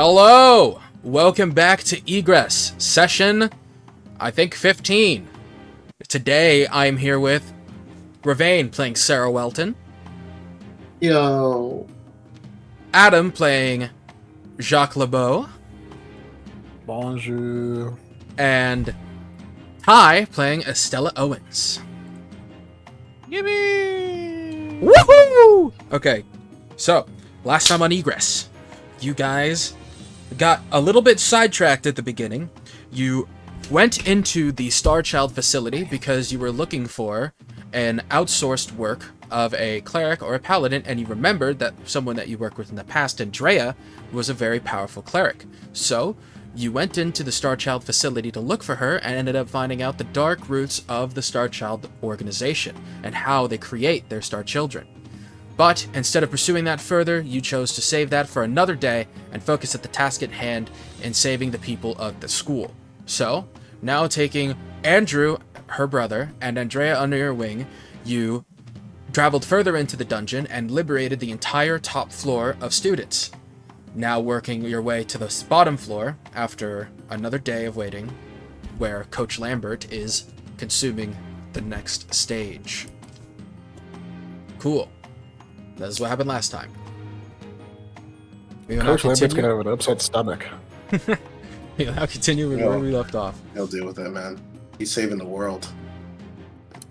Hello! Welcome back to Egress, session, I think 15. Today, I'm here with Ravane playing Sarah Welton. Yo. Adam playing Jacques Lebeau. Bonjour. And Ty playing Estella Owens. Yippee! Woohoo! Okay, so, last time on Egress, you guys got a little bit sidetracked at the beginning. You went into the Star Child facility because you were looking for an outsourced work of a cleric or a paladin, and you remembered that someone that you worked with in the past, Andrea, was a very powerful cleric. So, you went into the Star Child facility to look for her and ended up finding out the dark roots of the Star Child organization and how they create their Star Children. But instead of pursuing that further, you chose to save that for another day and focus at the task at hand in saving the people of the school. So, now taking Andrew, her brother, and Andrea under your wing, you traveled further into the dungeon and liberated the entire top floor of students. Now working your way to the bottom floor after another day of waiting, where Coach Lambert is consuming the next stage. Cool. That is what happened last time. Coach Lambert's gonna have an upset stomach. We'll now continue with where we left off. He'll deal with that, man. He's saving the world.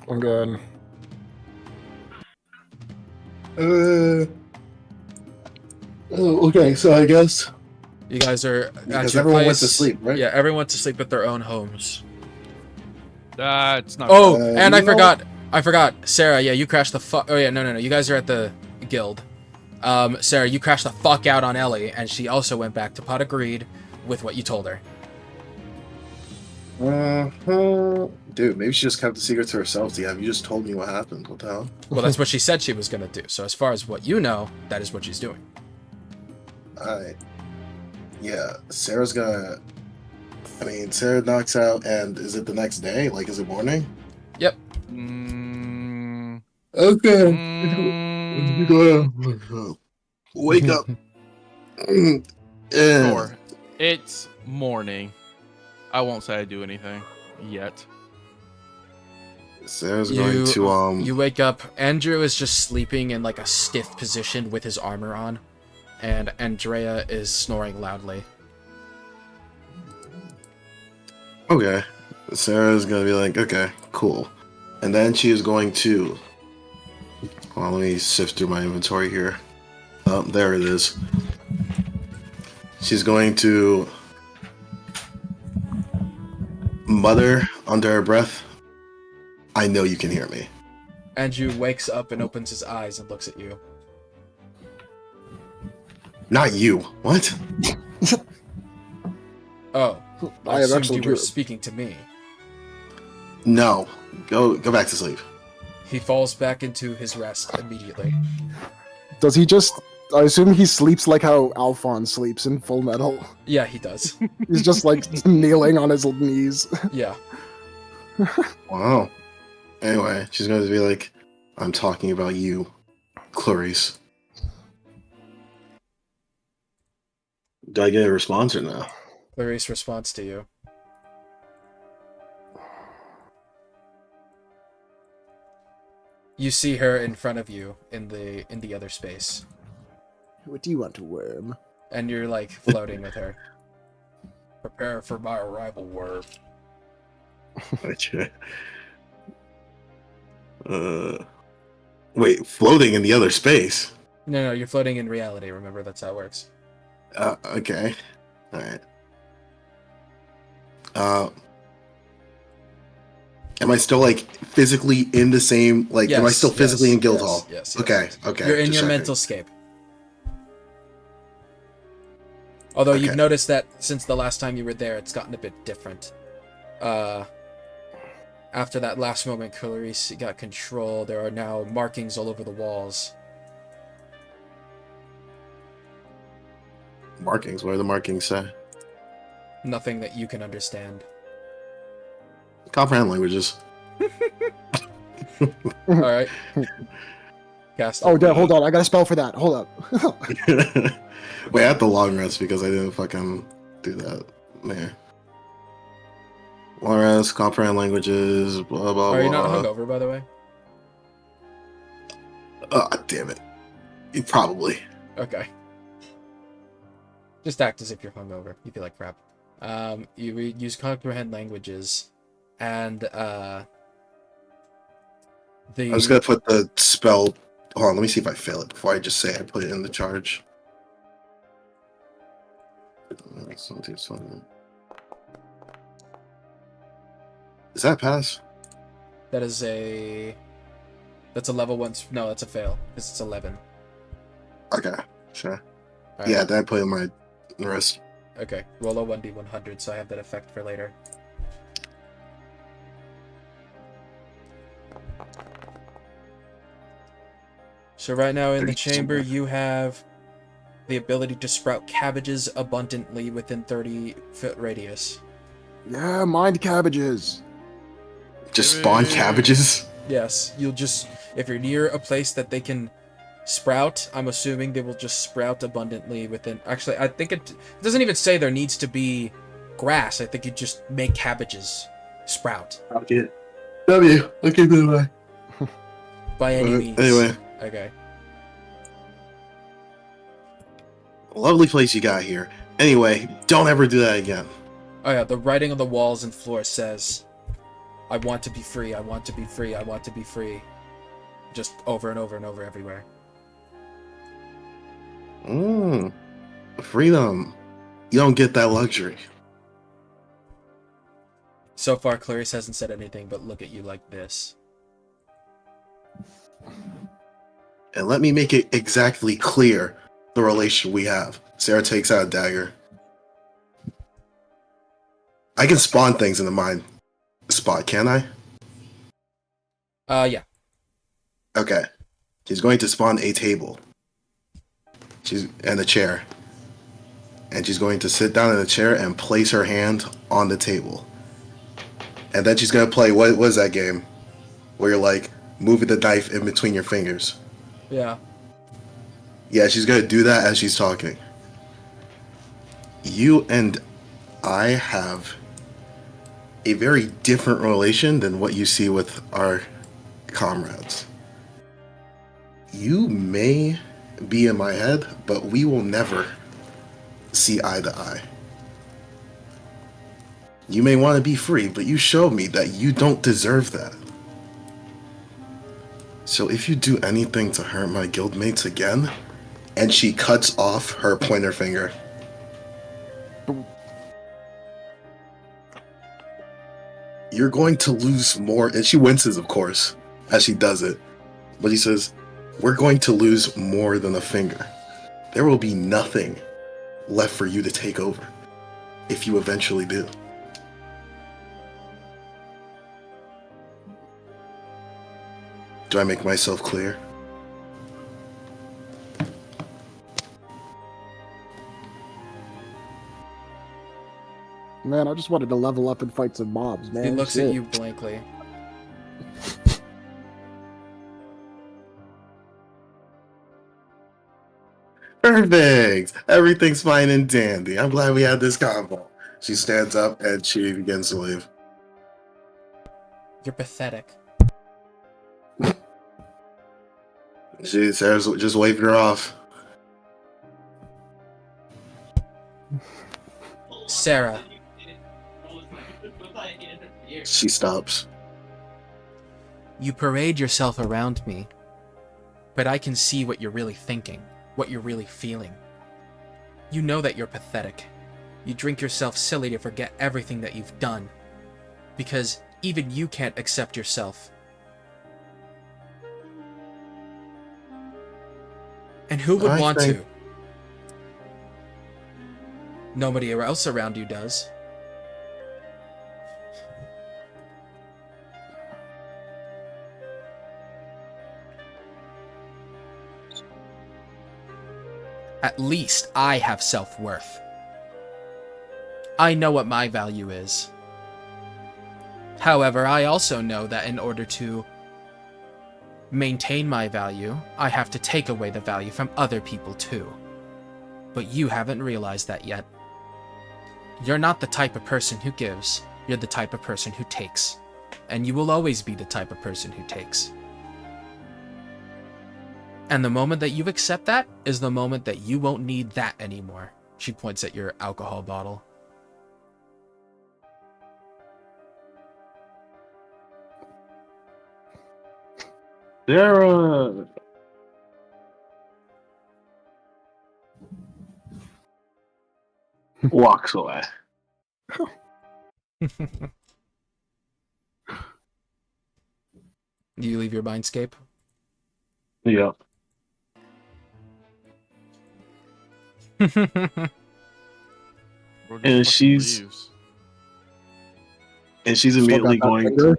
I'm good. Okay, so I guess You guys are at because your everyone place. went to sleep, right? Yeah, everyone went to sleep at their own homes. It's not. Oh, and I you know- forgot. Sarah, yeah, you crashed the fuck. Oh yeah, no. You guys are at the guild. Sarah, you crashed the fuck out on Ellie, and she also went back to Pot Agreed with what you told her. Dude, maybe she just kept the secret to herself. Yeah, you just told me what happened. What the hell? Well, that's what she said she was gonna do. So as far as what you know, that is what she's doing. Alright. Yeah, Sarah's gonna. I mean, Sarah knocks out, and is it the next day? Like, is it morning? Yep. Okay. Mm, Wake up. Sure. It's morning. I won't say I do anything yet. Sarah's going to You wake up. Andrew is just sleeping in like a stiff position with his armor on, and Andrea is snoring loudly. Okay. Sarah's gonna be like, okay, cool. And then she is going to. Hold on, let me sift through my inventory here. Oh, there it is. She's going to mutter under her breath, I know you can hear me. Andrew wakes up and opens his eyes and looks at you. Not you. What? Oh, I have assumed excellent you were hearing. speaking to me. No. Go back to sleep. He falls back into his rest immediately. Does he just... I assume he sleeps like how Alphonse sleeps in Full Metal. Yeah, he does. He's just like kneeling on his knees. Yeah. Wow. Anyway, she's going to be like, I'm talking about you, Clarice. Do I get a response or no? Clarice responds to you. You see her in front of you in the other space, What do you want to worm? and you're like floating with her. Prepare for my arrival, worm. Wait, floating in the other space? No, you're floating in reality. Remember, that's how it works. Okay. Alright. Am I still, like, physically in the same, like, am I still physically in Guildhall? Yes. Okay. You're in just your checking. mental scape. Although you've Okay. noticed that since the last time you were there, it's gotten a bit different. After that last moment, Clarice got control. There are now markings all over the walls. Markings, what do the markings say? Nothing that you can understand. Comprehend languages. Alright. Cast Oh, it. yeah, hold on. I got a spell for that. Hold up. Wait, I had the long rest because I didn't fucking do that. Man. Long rest, comprehend languages, blah, blah, Are you not blah. hungover, by the way? Damn it. Probably. Okay. Just act as if you're hungover. You feel like crap. You use comprehend languages, and I was gonna put the spell. Hold on, let me see if I fail it before I just say I put it in the charge. Does that pass? that's a level 1. No, that's a fail because it's 11. Okay, sure. All right. Yeah, then I put it in my wrist. Okay. Roll a 1d100, so I have that effect for later. So right now in the chamber, you have the ability to sprout cabbages abundantly within 30-foot radius. Yeah, mind cabbages. Just spawn cabbages? Yes, you'll just, if you're near a place that they can sprout, I'm assuming they will just sprout abundantly within, actually, I think it doesn't even say there needs to be grass. I think you just make cabbages sprout. Okay. W. Okay, bye. By any means. Anyway. Okay. Lovely place you got here. Anyway, don't ever do that again. Oh yeah, the writing on the walls and floor says, I want to be free, I want to be free, I want to be free. Just over and over and over everywhere. Freedom. You don't get that luxury. So far, Clarice hasn't said anything but look at you like this. And let me make it exactly clear the relation we have. Sarah takes out a dagger. I can spawn things in the mind spot, can I? Yeah. Okay. She's going to spawn a table. And a chair. And she's going to sit down in the chair and place her hand on the table. And then she's going to play, what is that game? Where you're like, moving the knife in between your fingers. Yeah. Yeah, she's going to do that as she's talking. You and I have a very different relation than what you see with our comrades. You may be in my head, but we will never see eye to eye. You may want to be free, but you showed me that you don't deserve that. So if you do anything to hurt my guildmates again, and she cuts off her pointer finger, you're going to lose more. And she winces, of course, as she does it. But he says, we're going to lose more than a finger. There will be nothing left for you to take over if you eventually do. Do I make myself clear? Man, I just wanted to level up and fight some mobs, man. He looks Shit. at you blankly. Perfect! Everything's fine and dandy. I'm glad we had this convo. She stands up and she begins to leave. You're pathetic. Sarah's just waving her off. Sarah. She stops. You parade yourself around me, but I can see what you're really thinking, what you're really feeling. You know that you're pathetic. You drink yourself silly to forget everything that you've done, because even you can't accept yourself. And who would want to? Nobody else around you does. At least I have self-worth. I know what my value is. However, I also know that in order to maintain my value, I have to take away the value from other people too. But you haven't realized that yet. You're not the type of person who gives, you're the type of person who takes. And you will always be the type of person who takes. And the moment that you accept that is the moment that you won't need that anymore. She points at your alcohol bottle. Sarah. Walks away. Do you leave your mindscape? Yep. And she's immediately going to.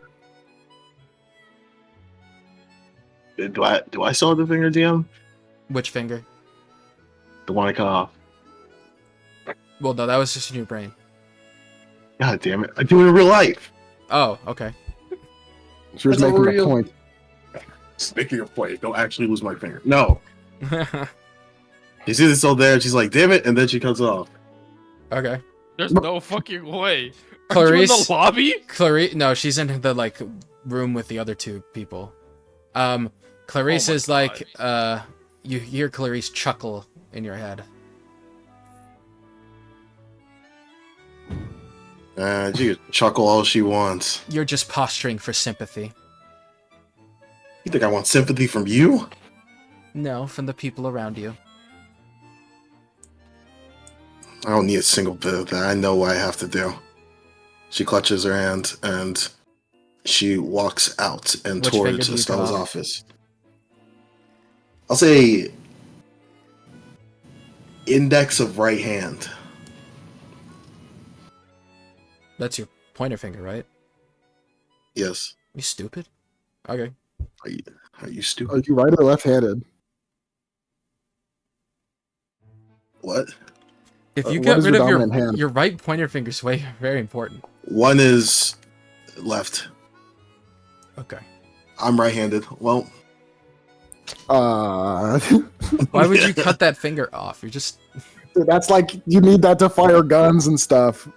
Do I still have the finger, DM? Which finger? The one I cut off. Well, no, that was just in your brain. God damn it! I do it in real life. Oh, okay. She was That's a making a real- point. Just making a point. Don't actually lose my finger. No. You see, it's still there. She's like, "Damn it!" and then she cuts it off. Okay. There's no fucking way. Are you in Clarice. the lobby? Clarice. No, she's in the like room with the other two people. Clarice Oh my is like, you hear Clarice chuckle in your head. She can chuckle all she wants. You're just posturing for sympathy. You think I want sympathy from you? No, from the people around you. I don't need a single bit of that. I know what I have to do. She clutches her hand and she walks out and Which finger towards do you cut Estella's off? office. I'll say index of right hand. That's your pointer finger, right? Yes. You stupid? Okay. Are you Are stupid? you right or left-handed? What? If you What get is rid your of your dominant hand? your right pointer finger is very important. One is left. Okay. I'm right-handed. Well, Why would you cut that finger off? You're just Dude, that's like you need that to fire guns and stuff.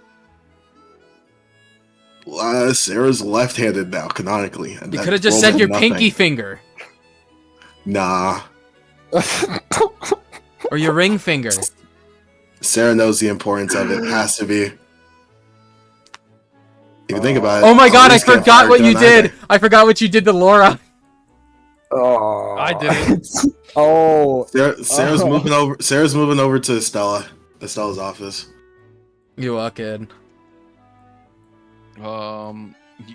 Sarah's left-handed now, canonically. And you that could have just roll said meant your nothing. pinky finger Nah. or your ring finger. Sarah knows the importance of it. Has to be. If you think about it. Oh my god, I Clarice can't forgot fire what a you gun did. either. I forgot what you did to Laura. Oh, I didn't. Oh, Sarah's moving over. Sarah's moving over to Estella's office. You walk in.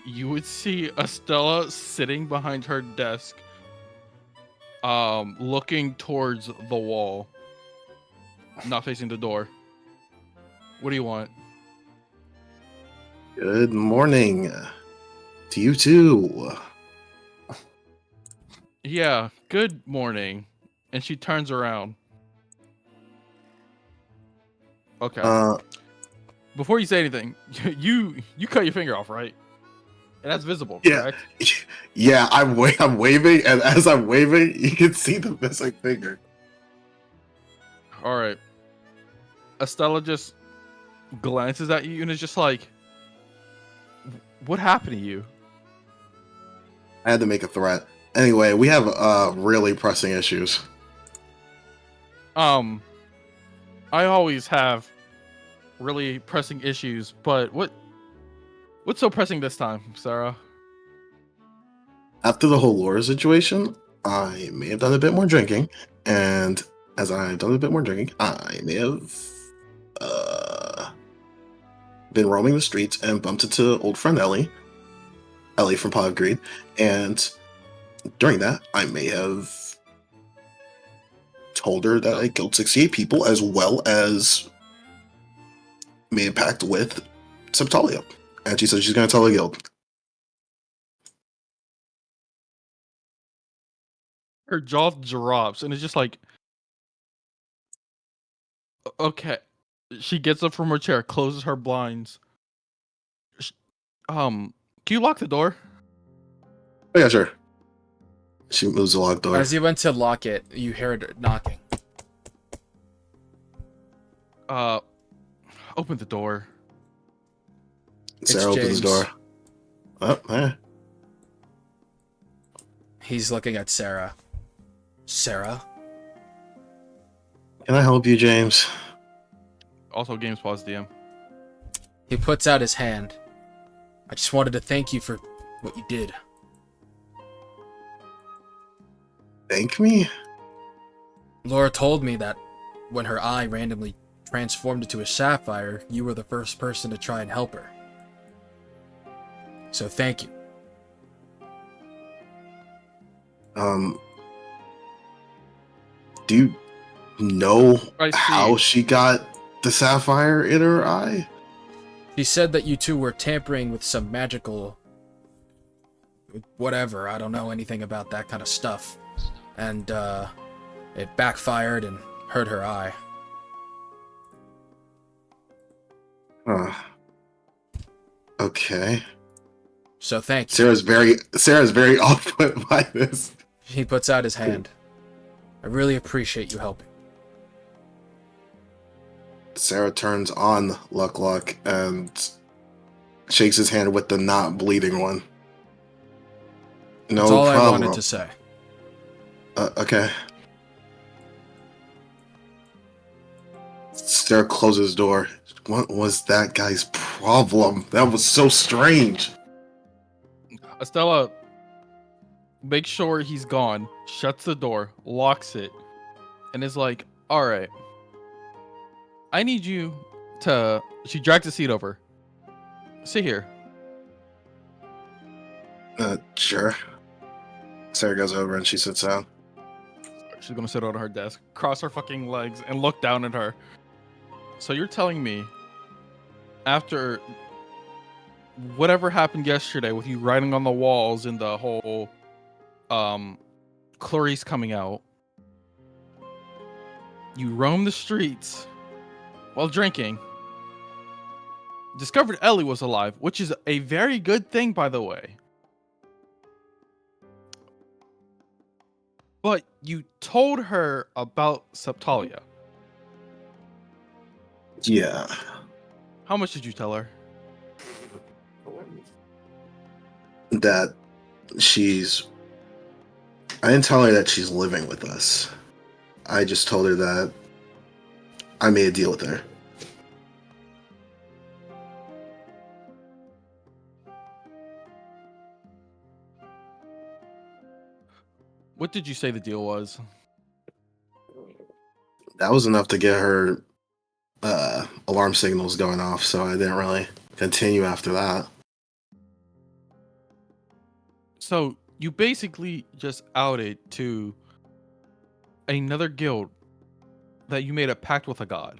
You would see Estella sitting behind her desk, looking towards the wall, not facing the door. What do you want? Good morning to you too. Yeah, good morning. And she turns around. Okay. Before you say anything, you cut your finger off, right? And that's visible, Yeah. correct? Yeah, I'm waving, and as I'm waving, you can see the missing finger. All right. Estella just glances at you and is just like, "What happened to you?" I had to make a threat. Anyway, we have really pressing issues. I always have really pressing issues, but what's so pressing this time, Sarah? After the whole Laura situation, I may have done a bit more drinking, and as I've done a bit more drinking, I may have been roaming the streets and bumped into old friend Ellie from Pot of Greed, and during that, I may have told her that I killed 68 people, as well as made a pact with Septalia, and she said she's going to tell the guild. Her jaw drops and it's just like, okay. She gets up from her chair, closes her blinds. Can you lock the door? Oh, yeah, sure. She moves the locked door. As you went to lock it, you heard knocking. Open the door. Sarah opens James. the door. Oh, hey. He's looking at Sarah. Sarah? Can I help you, James? Also, Games Pause DM. He puts out his hand. I just wanted to thank you for what you did. Thank me? Laura told me that when her eye randomly transformed into a sapphire, you were the first person to try and help her. So thank you. Do you know I see. how she got the sapphire in her eye? She said that you two were tampering with some magical... whatever, I don't know anything about that kind of stuff. And, it backfired and hurt her eye. Huh. Okay. So thank you. Sarah's very off-put by this. He puts out his hand. I really appreciate you helping. Sarah turns on Luck and shakes his hand with the not bleeding one. No That's all problem. I wanted to say. Okay. Sarah closes the door. What was that guy's problem? That was so strange. Estella makes sure he's gone, shuts the door, locks it, and is like, alright. I need you to... She drags the seat over. Sit here. Sure. Sarah goes over and she sits down. She's gonna sit on her desk, cross her fucking legs, and look down at her. So you're telling me, after whatever happened yesterday with you writing on the walls and the whole Clarice coming out, you roamed the streets while drinking, discovered Ellie was alive, which is a very good thing, by the way. But you told her about Septalia. Yeah. How much did you tell her? That I didn't tell her that she's living with us. I just told her that I made a deal with her. What did you say the deal was? That was enough to get her alarm signals going off, so I didn't really continue after that. So you basically just outed to another guild that you made a pact with a god.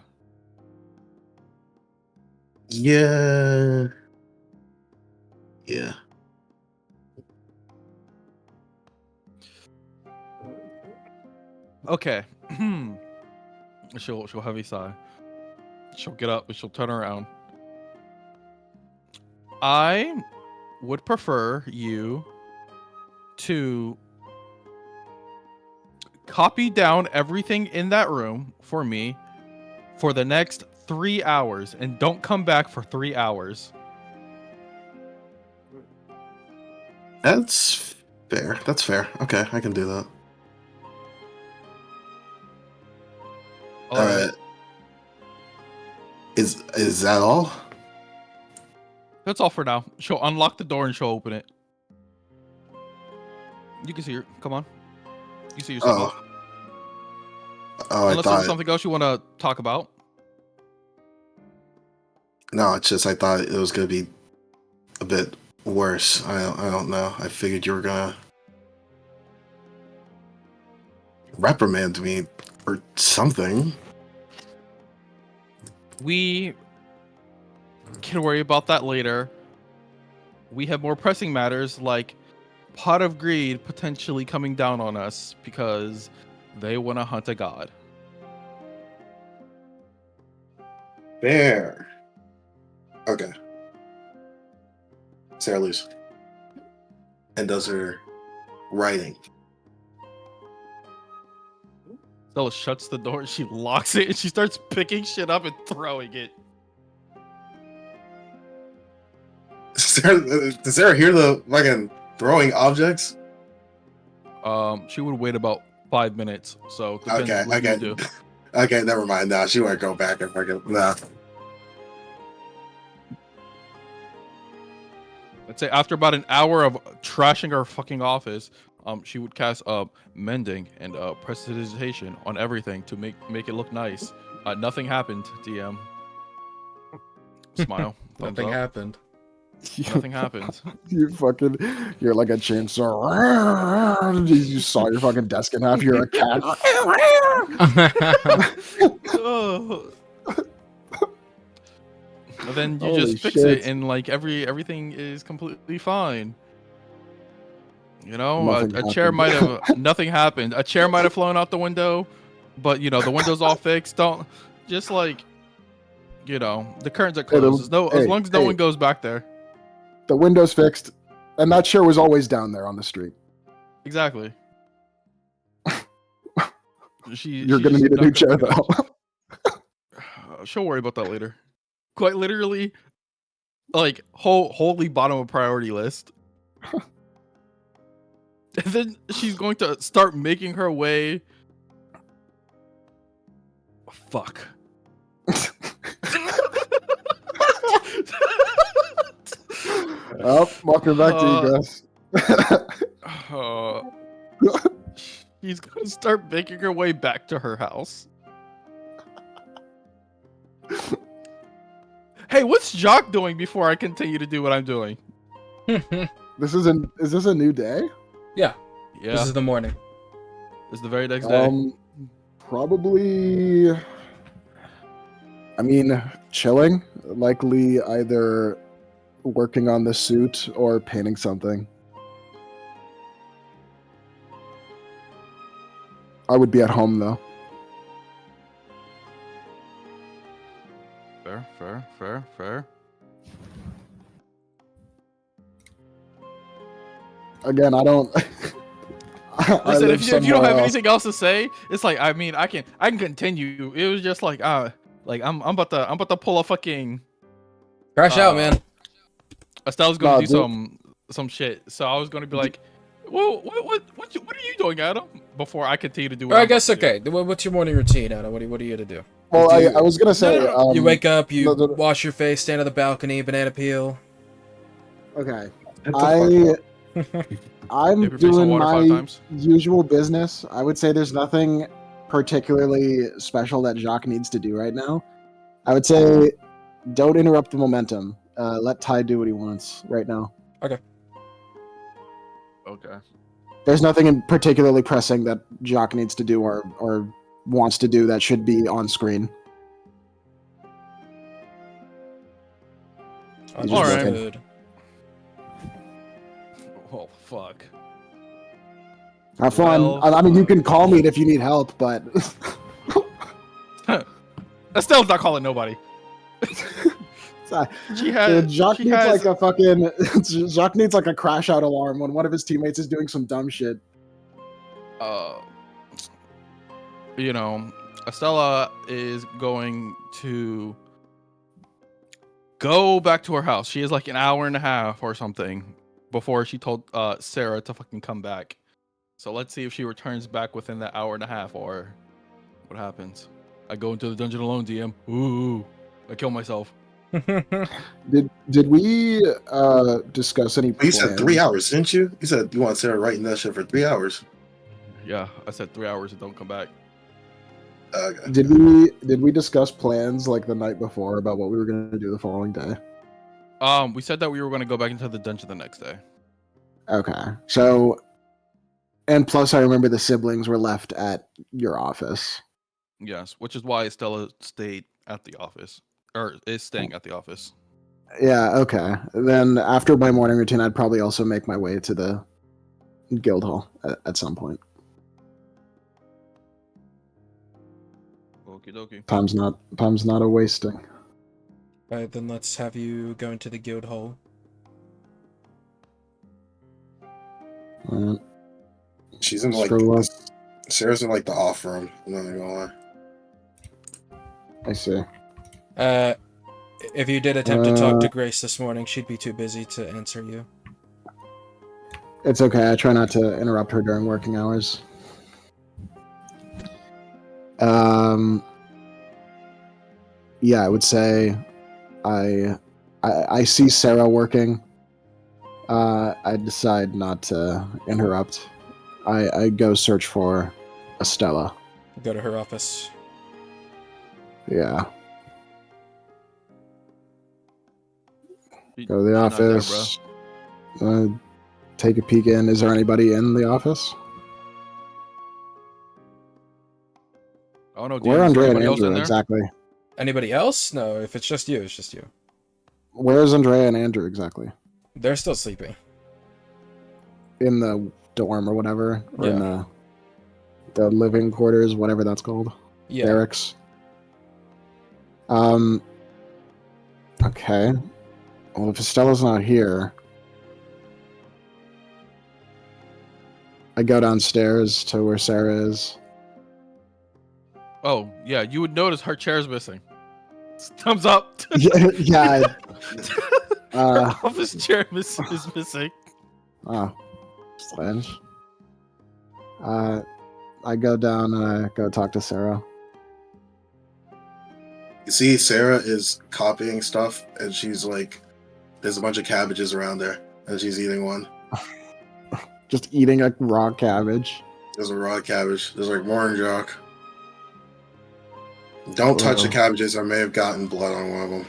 Yeah. Yeah. Okay. She'll heavy sigh. She'll get up and she'll turn around. I would prefer you to copy down everything in that room for me for the next 3 hours and don't come back for 3 hours. That's fair. That's fair. Okay, I can do that. All right. Is that all? That's all for now. She'll unlock the door and she'll open it. You can see her. Come on. You see yourself. Oh, I Unless thought. there's something else you want to talk about. No, it's just I thought it was gonna be a bit worse. I don't know. I figured you were gonna reprimand me or something. We can worry about that later. We have more pressing matters like Pot of Greed potentially coming down on us because they want to hunt a god. Fair. Okay. Sarah leaves and does her writing Stella shuts the door, she locks it, and she starts picking shit up and throwing it. Does Sarah hear the fucking throwing objects? She would wait about 5 minutes, so depends Okay, what okay. you do. Okay, never mind. Nah, she won't go back and fucking nah. Let's say after about an hour of trashing her fucking office, she would cast mending and prestidigitation on everything to make it look nice. Nothing happened, DM. Smile. Thumbs Nothing up. happened. Nothing happened. You fucking, you're like a chainsaw. You saw your fucking desk in half. You're a cat. Oh. And then you Holy just fix shit. it, and like everything is completely fine. You know, Nothing a chair happened. might have nothing happened. A chair might have flown out the window, but you know the window's all fixed. Don't just like, you know, the curtains are Hey, closed. As long as no one goes back there. The window's fixed, and that chair was always down there on the street. Exactly. You're gonna need a new chair though. She'll worry about that later. Quite literally, like wholly bottom of priority list. And then she's going to start making her way. Fuck. Oh, welcome back to Egress. She's going to start making her way back to her house. Hey, what's Jock doing before I continue to do what I'm doing? Is this a new day? Yeah. Yeah, This is the morning. it's the very next day. Probably. I mean, chilling. Likely either working on the suit or painting something. I would be at home though. Fair. Again, I don't. I Listen, live if you don't somewhere have else. anything else to say, it's like I mean I can continue. It was just like I'm about to pull a fucking Crash out, man. Estelle's gonna Nah, do dude. some shit. So I was gonna be like, well, what are you doing, Adam? Before I continue to do what Or I I'm about guess to do. okay. What's your morning routine, Anna? What are you to do? Well, Do you- I was gonna say. No. You wake up, you no. wash your face, stand on the balcony, banana peel. Okay. Get the fuck up. I'm Dip your face in doing water 5 my times. usual business. I would say there's nothing particularly special that Jacques needs to do right now. I would say don't interrupt the momentum. Let Ty do what he wants right now. Okay. There's nothing in particularly pressing that Jacques needs to do or wants to do that should be on screen. Understood. Oh fuck. Have fun. Well, I mean, you can call me if you need help, but Estelle's not calling nobody. She has. Jacques she needs has- like a fucking Jacques needs like a crash out alarm when one of his teammates is doing some dumb shit. You know, Estella is going to go back to her house. She has like an hour and a half or something before she told Sarah to fucking come back. So let's see if she returns back within that hour and a half or what happens. I go into the dungeon alone, DM. Ooh, I kill myself. Did we discuss any You plans? said 3 hours, didn't you? You said you want Sarah writing that shit for 3 hours. Yeah, I said 3 hours and don't come back. Okay. Did we discuss plans like the night before about what we were gonna do the following day? We said that we were going to go back into the dungeon the next day. Okay. So, and plus, I remember the siblings were left at your office. Yes, which is why Estella stayed at the office, or is staying at the office. Yeah. Okay. Then after my morning routine, I'd probably also make my way to the guild hall at some point. Okie dokie. Time's not a wasting. Alright, then let's have you go into the guild hall. She's in like Screw up. Sarah's in like the off room. I'm not gonna lie. I see. If you did attempt to talk to Grace this morning, she'd be too busy to answer you. It's okay. I try not to interrupt her during working hours. Yeah, I would say I see Sarah working. I decide not to interrupt. I go search for Estella. Go to her office. Yeah. Go to the She's not there, office. Take a peek in. Is there anybody in the office? Oh no, dude. Where are Is there Andrea and anybody else in Andrew there? exactly? Anybody else? No, if it's just you, it's just you. Where is Andrea and Andrew exactly? They're still sleeping. In the dorm or whatever, or in Yeah. the living quarters, whatever that's called. Yeah. Barracks. Okay. Well, if Estella's not here, I go downstairs to where Sarah is. Oh yeah, you would notice her chair's missing. Thumbs up. Yeah. Her office chair is missing. Oh, strange. I go down and I go talk to Sarah. You see, Sarah is copying stuff, and she's like, there's a bunch of cabbages around there, and she's eating one. Just eating a raw cabbage. There's a raw cabbage. There's like more in jock. Don't touch the Uh-oh. cabbages. I may have gotten blood on one of them.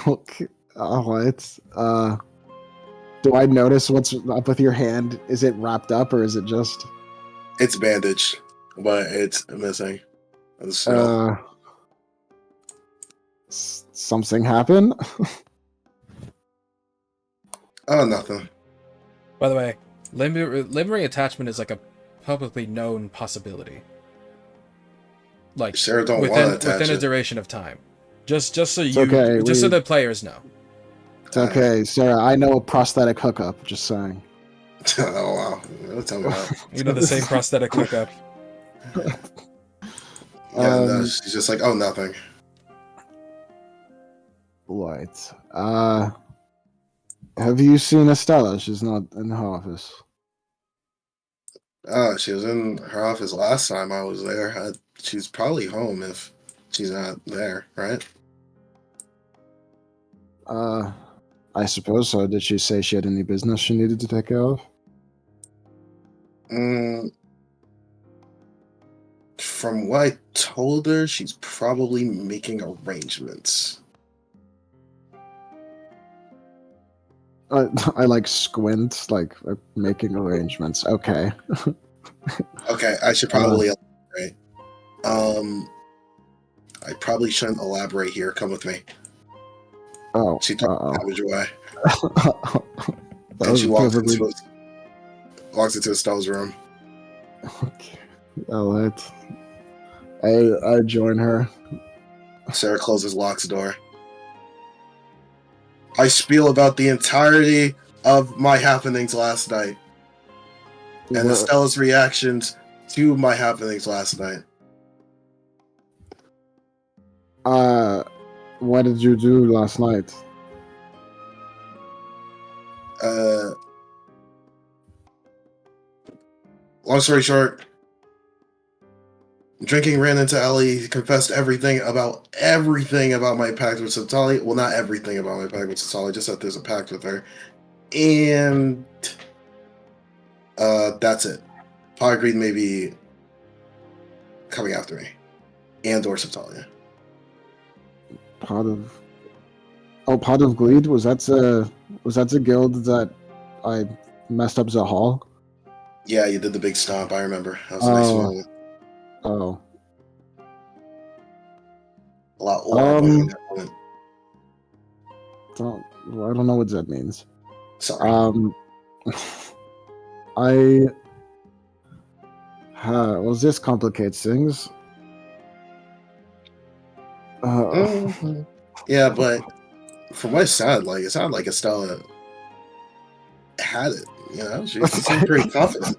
Okay. What? Do I notice what's up with your hand? Is it wrapped up or is it just? It's bandaged, but it's missing. So, Something happened? oh, nothing. By the way, limb attachment is like a publicly known possibility. Like Sarah don't want to attach within a it. duration of time. Just so you, okay, just so the players know. It's okay, Sarah. I know a prosthetic hookup. Just saying. Oh wow! Don't tell me that. You know, the same prosthetic hookup. Yeah, no, she's just like, oh, nothing. What? Have you seen Estella? She's not in her office. Oh, she was in her office last time I was there. She's probably home if she's not there, right? I suppose so. Did she say she had any business she needed to take care of? From what I told her, she's probably making arrangements. I like squint, like making arrangements. Okay. Okay, I should probably elaborate. I probably shouldn't elaborate here. Come with me. Oh. She took the cabbage away. That And was she walks perfectly- into Estelle's room. Okay. All right. I join her. Sarah closes Locke's door. I spiel about the entirety of my happenings last night and What- Estella's reactions to my happenings last night. What did you do last night? Long story short, drinking ran into Ellie, confessed everything about my pact with Satali. Well, not everything about my pact with Satali, just that there's a pact with her. And that's it. Pa agreed maybe coming after me. And or Satalia. Pot of Gleed? Was that the guild that I messed up the hall? Yeah, you did the big stomp, I remember. That was a nice moment. Oh. A lot more than that moment. I don't know what that means. Sorry. Well, this complicates things. Yeah, but from what it sounded like Estella had it. You know, she seemed pretty confident.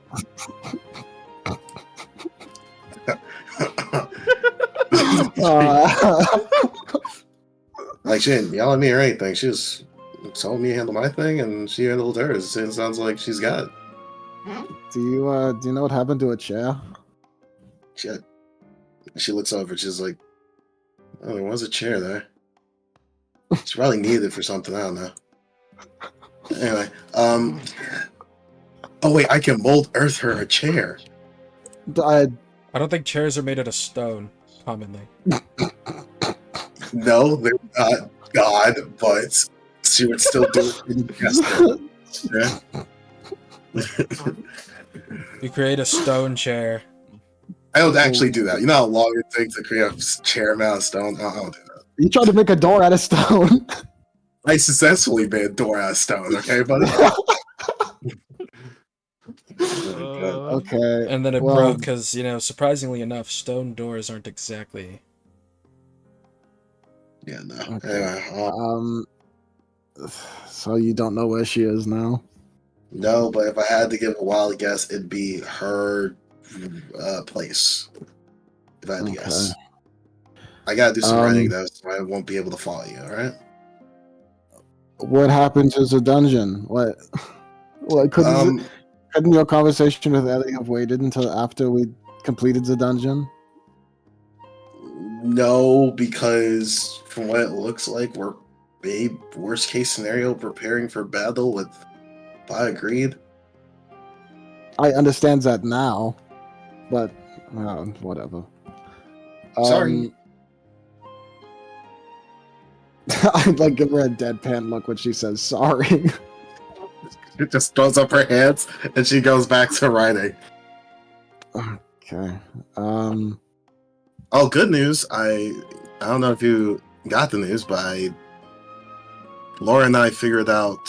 Like, she didn't yell at me or anything. She just told me to handle my thing, and she handled hers. It sounds like she's got it. Do you know what happened to a chair? She looks over. She's like, "Oh, there was a chair there. She probably needed it for something. I don't know." Anyway, oh wait, I can mold earth her a chair. I I don't think chairs are made out of stone, commonly. No, they're not God, but she would still do it in the gesture. You create a stone chair. I don't actually do that. You know how long it takes to create a chair made out of stone? I don't do that. You tried to make a door out of stone. I successfully made a door out of stone, okay, buddy? Okay. And then it well, broke because, surprisingly enough, stone doors aren't exactly... Yeah, no. Okay. Anyway, So you don't know where she is now? no, but if I had to give a wild guess, it'd be her place. If I had to guess. I gotta do some writing, though, so I won't be able to follow you, alright? What happened to the dungeon? What couldn't your conversation with Ellie have waited until after we completed the dungeon? No, because from what it looks like, we're worst case scenario preparing for battle with Agreed. I understand that now, but whatever. Sorry. I'd like give her a deadpan look when she says sorry. She just throws up her hands and she goes back to writing. Okay. Oh, good news. I don't know if you got the news, but Laura and I figured out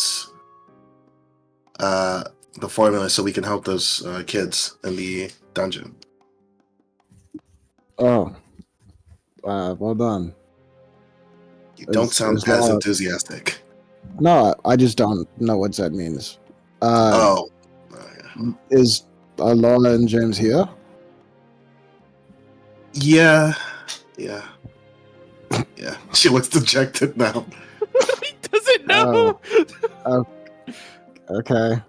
the formula so we can help those kids in the dungeon. Oh. Well done. You don't sound as enthusiastic. No, I just don't know what that means. Yeah. Is Laura and James here? Yeah. She looks dejected now. He doesn't know. Okay.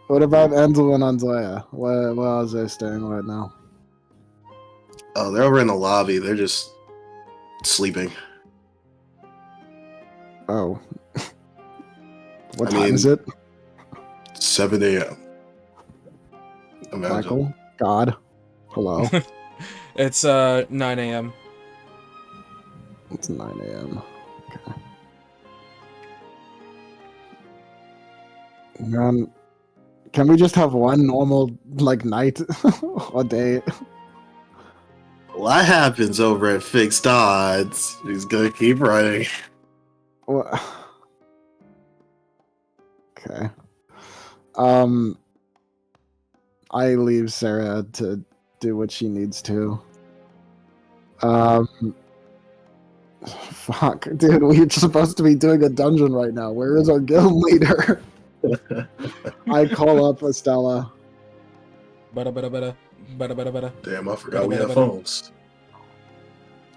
What about Angela and Andrea? Where are they staying right now? Oh, they're over in the lobby. They're just sleeping. Oh. What time is it? 7 a.m. Imagine. Michael? God? Hello? It's 9 a.m. It's 9 a.m. Okay. Can we just have one normal, night or day? What happens over at Fixed Odds? He's gonna keep writing. Okay. I leave Sarah to do what she needs to. Fuck, dude, we're supposed to be doing a dungeon right now. Where is our guild leader? I call up Estella. Bada. Damn, I forgot we have phones.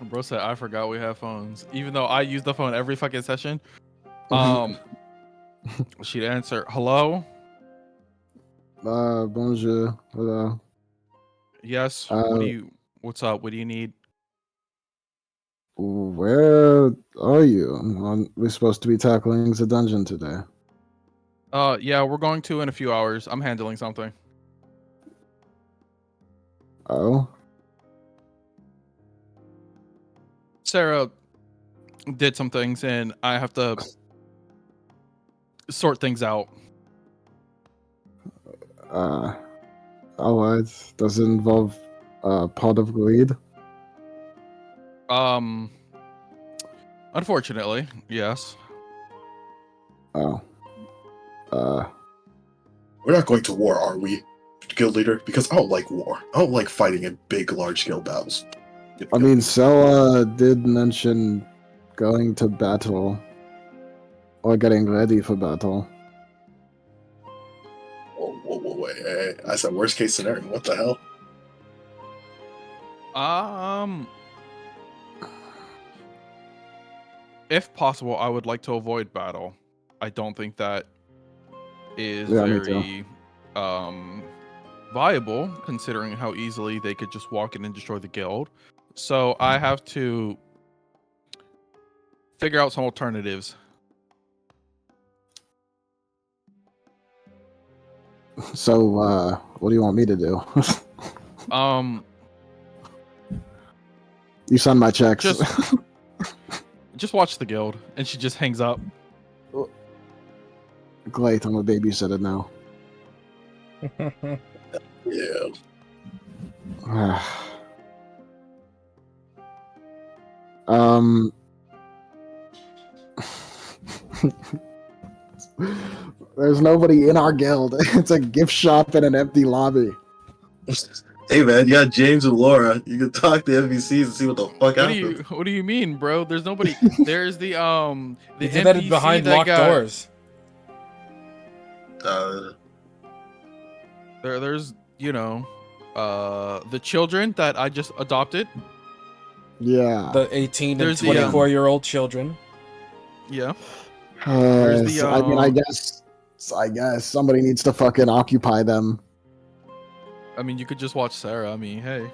Bro said, I forgot we have phones. Even though I use the phone every fucking session. She'd answer, hello? Bonjour. Hello. Yes. What's up? What do you need? Where are you? We're supposed to be tackling the dungeon today. Yeah, we're going to in a few hours. I'm handling something. Oh? Sarah did some things and I have to sort things out. Alright. Does it involve pot of greed? Unfortunately, yes. Oh. We're not going to war, are we, guild leader? Because I don't like war. I don't like fighting in big, large-scale battles. I mean, Sella did mention going to battle or getting ready for battle. Whoa, wait. Hey, I said worst case scenario. What the hell? If possible, I would like to avoid battle. I don't think that is Yeah, me too. very viable, considering how easily they could just walk in and destroy the guild. So I have to figure out some alternatives. So, what do you want me to do? You signed my checks. Just watch the guild, and she just hangs up. Great, I'm a babysitter now. Yeah. There's nobody in our guild. It's a gift shop in an empty lobby. Hey man, you got James and Laura. You can talk to NPCs and see what the fuck happens. What do you mean, bro? There's nobody. There's the You did NPC that behind that locked got, doors. There's the children that I just adopted. Yeah. The 18 There's and the, 24-year-old children. Yeah. There's the, I mean, I guess somebody needs to fucking occupy them. I mean, you could just watch Sarah. I mean, hey.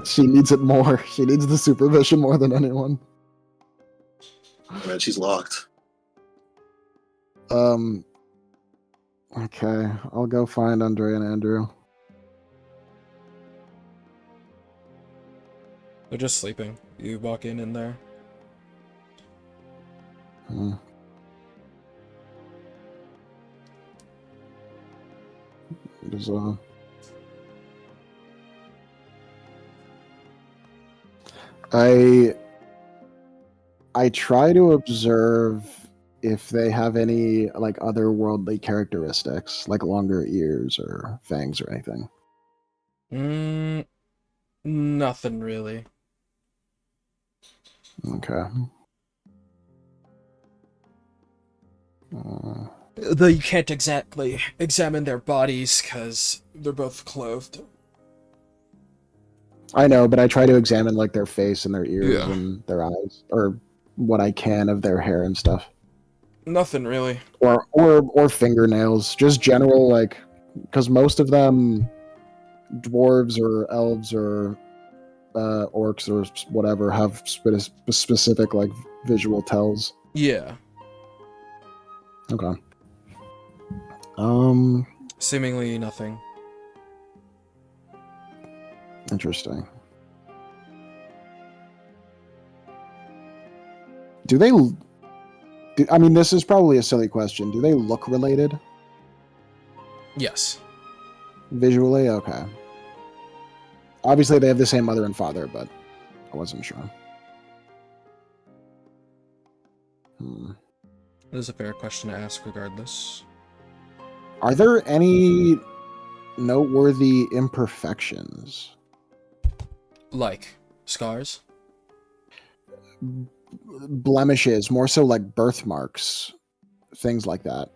She needs it more. She needs the supervision more than anyone. Man, she's locked. Okay, I'll go find Andre and Andrew. They're just sleeping. You walk in there. There's I try to observe if they have any like otherworldly characteristics, like longer ears or fangs or anything. Nothing really. Okay. Though you can't exactly examine their bodies because they're both clothed. I know, but I try to examine like their face and their ears Yeah. and their eyes, or what I can of their hair and stuff, Nothing really. or fingernails, just general like, because most of them, dwarves or elves or orcs or whatever, have specific like visual tells. Yeah. Okay. Seemingly nothing. Interesting. I mean, this is probably a silly question. Do they look related Yes. visually? Okay. Obviously, they have the same mother and father, but I wasn't sure. It is a fair question to ask regardless. Are there any noteworthy imperfections? Like scars? Blemishes, more so like birthmarks, things like that.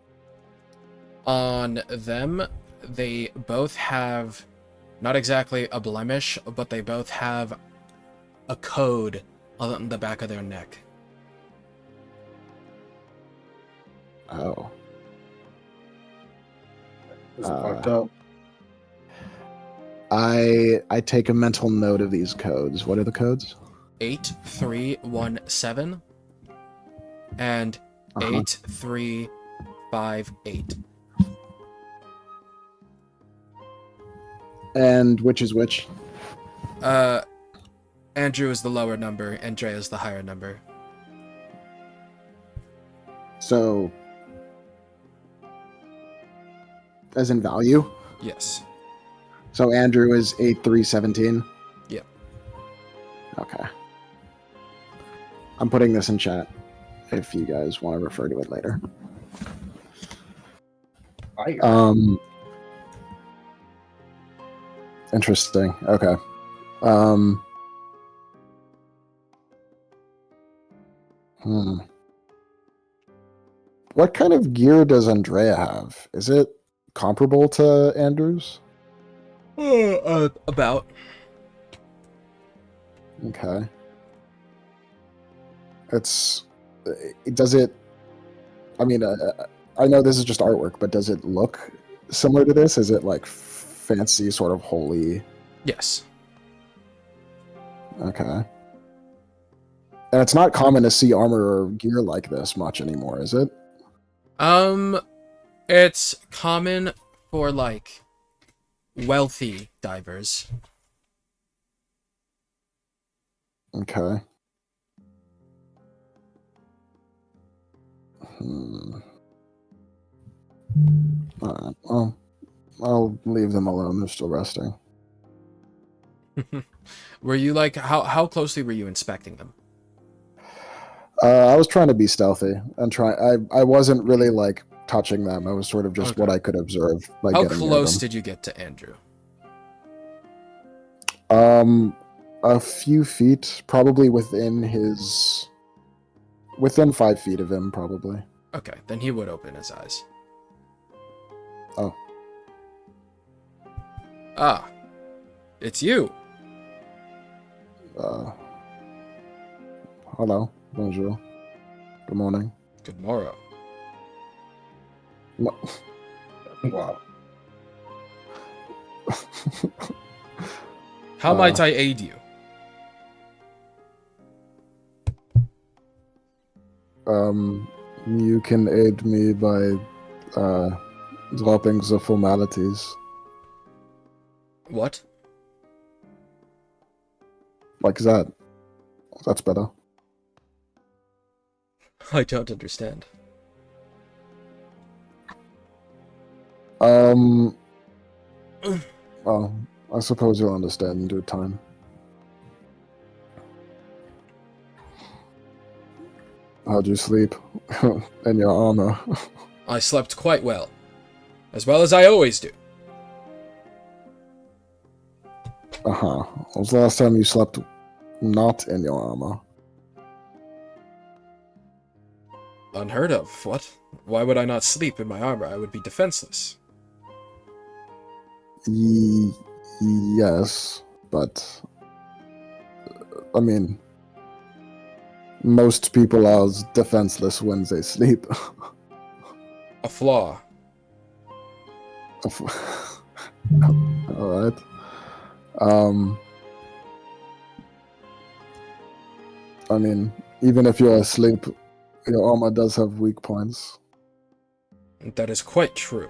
On them, they both have not exactly a blemish, but they both have a code on the back of their neck. Oh. This is fucked up. I take a mental note of these codes. What are the codes? 8317 and 8358. And which is which? Andrew is the lower number, Andrea is the higher number. So, as in value? Yes. So Andrew is 8317? Yep. Okay. I'm putting this in chat if you guys want to refer to it later. Interesting. Okay. Hmm. What kind of gear does Andrea have? Is it comparable to Andrew's? About. Okay. Does it, I mean, I know this is just artwork, but does it look similar to this? Is it like fancy, sort of holy? Yes. Okay. And it's not common to see armor or gear like this much anymore, is it? It's common for, like, wealthy divers. Okay. Hmm. Alright, well, I'll leave them alone. They're still resting. Were you, like, how closely were you inspecting them? I was trying to be stealthy and I wasn't really like touching them. I was sort of just Okay. what I could observe by How getting near close them. did you get to Andrew? A few feet, probably within 5 feet of him, probably. Okay, then he would open his eyes. Oh. Ah. It's you. Hello, bonjour, good morning. Good morrow. Wow. How might I aid you? You can aid me by dropping the formalities. What? Like that. That's better. I don't understand. Well, I suppose you'll understand in due time. How'd you sleep? In your armor? I slept quite well. As well as I always do. Uh-huh. When was the last time you slept not in your armor? Unheard of. What? Why would I not sleep in my armor? I would be defenseless. Yes, but... I mean... Most people are defenseless when they sleep. A flaw. Alright. I mean, even if you're asleep, your armor does have weak points. That is quite true.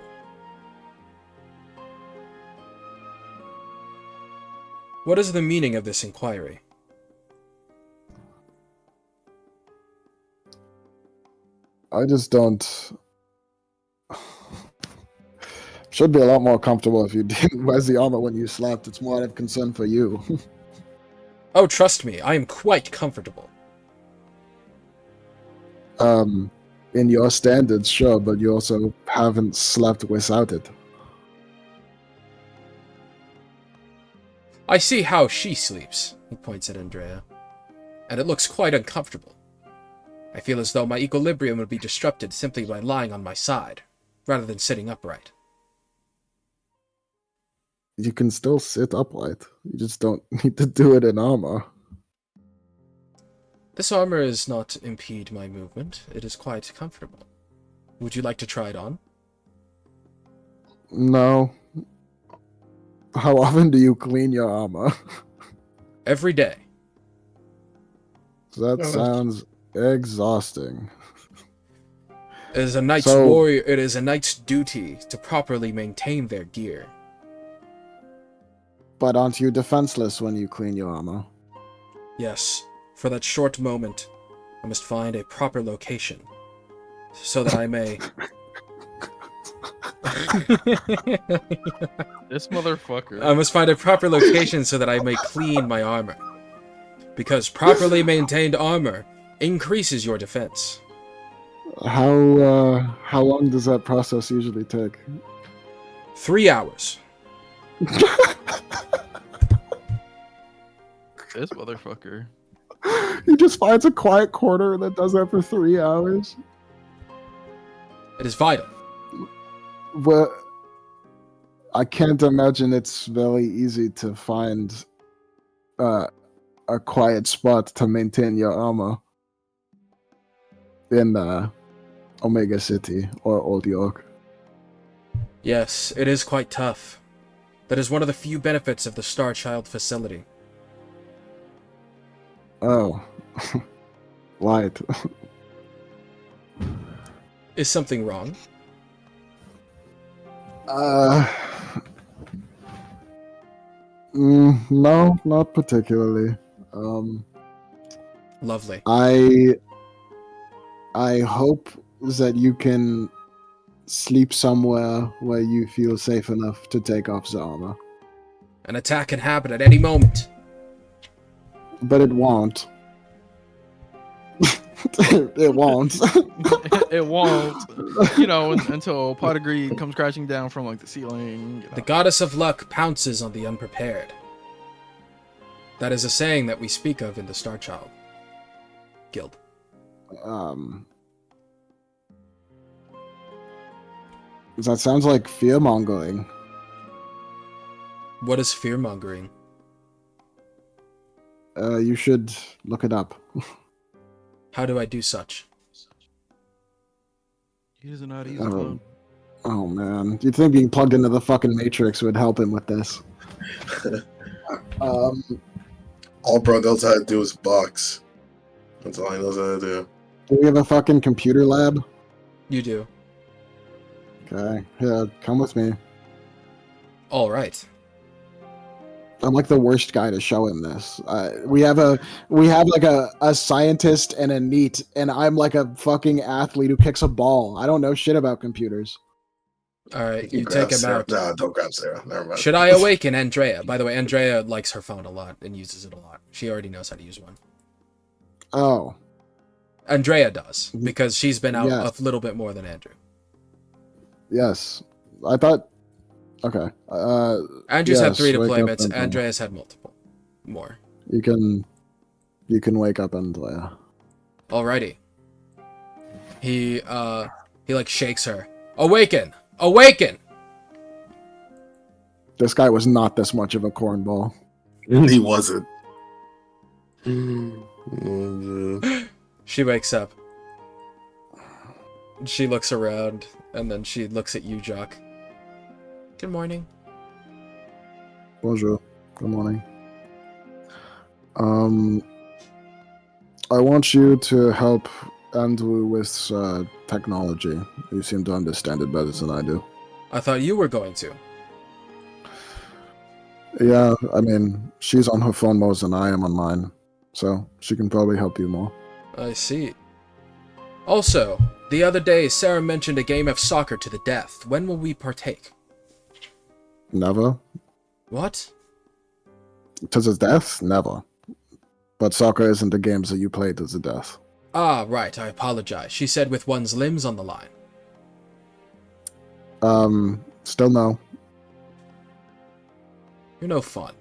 What is the meaning of this inquiry? I just don't... Should be a lot more comfortable if you didn't wear the armor when you slept. It's more out of concern for you. Oh, trust me, I am quite comfortable. In your standards, sure, but you also haven't slept without it. I see how she sleeps, he points at Andrea, and it looks quite uncomfortable. I feel as though my equilibrium would be disrupted simply by lying on my side, rather than sitting upright. You can still sit upright. You just don't need to do it in armor. This armor does not impede my movement. It is quite comfortable. Would you like to try it on? No. How often do you clean your armor? Every day. That sounds exhausting. It is a knight's warrior. It is a knight's duty to properly maintain their gear. But aren't you defenseless when you clean your armor? Yes, for that short moment, I must find a proper location, so that I may... This motherfucker. I must find a proper location so that I may clean my armor. Because properly maintained armor increases your defense. How long does that process usually take? 3 hours. This motherfucker. He just finds a quiet corner and then does that for 3 hours. It is vital. But I can't imagine it's very easy to find a quiet spot to maintain your armor in Omega City or Old York. Yes, it is quite tough. That is one of the few benefits of the Star Child facility. Oh. Right. Is something wrong? No, not particularly. Lovely. I hope that you can sleep somewhere where you feel safe enough to take off the armor. An attack can happen at any moment. But it won't. It won't. It won't. You know, until pot of greed comes crashing down from like the ceiling. You know. The goddess of luck pounces on the unprepared. That is a saying that we speak of in the Star Child Guild. That sounds like fear-mongering. What is fear-mongering? You should look it up. How do I do such? He doesn't know how to use Oh. a phone. Oh man, you'd think being plugged into the fucking Matrix would help him with this. All bro knows how to do is box. That's all he knows how to do. Do we have a fucking computer lab? You do. Okay, yeah, come with me. All right. I'm like the worst guy to show him this. We have like a scientist and a NEET, and I'm like a fucking athlete who kicks a ball. I don't know shit about computers. All right, You you grab take him Sarah. out. Nah, don't grab Sarah. Never mind. Should I awaken Andrea? By the way, Andrea likes her phone a lot and uses it a lot. She already knows how to use one. Oh, Andrea does, because she's been out Yes. a little bit more than Andrew. yes. I thought. Okay. Andrew's had Yes, 3 wake up deployments, and- Andrea's had multiple. More. You can wake up Andrea. Alrighty. He like shakes her. Awaken! Awaken! This guy was not this much of a cornball. He wasn't. She wakes up. She looks around, and then she looks at you, Jock. Good morning. Bonjour. Good morning. I want you to help Andrew with technology. You seem to understand it better than I do. I thought you were going to. Yeah, I mean, she's on her phone more than I am on mine, so she can probably help you more. I see. Also, the other day, Sarah mentioned a game of soccer to the death. When will we partake? Never? What? To the death? Never. But soccer isn't the games that you play to the death. Ah, right, I apologize. She said with one's limbs on the line. Still no. You're no fun.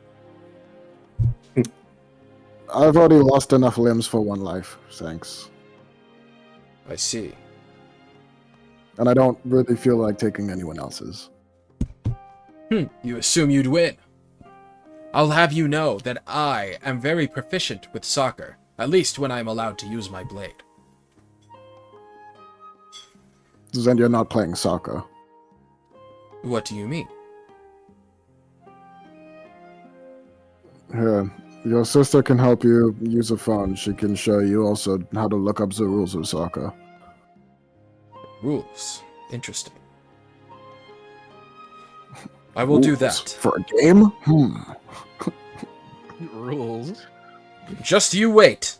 I've already lost enough limbs for one life, thanks. I see. And I don't really feel like taking anyone else's. You assume you'd win. I'll have you know that I am very proficient with soccer, at least when I'm allowed to use my blade. Then you're not playing soccer. What do you mean? Here, your sister can help you use a phone. She can show you also how to look up the rules of soccer. Rules. Interesting. I will do Rules that. For a game? Rules. Just you wait.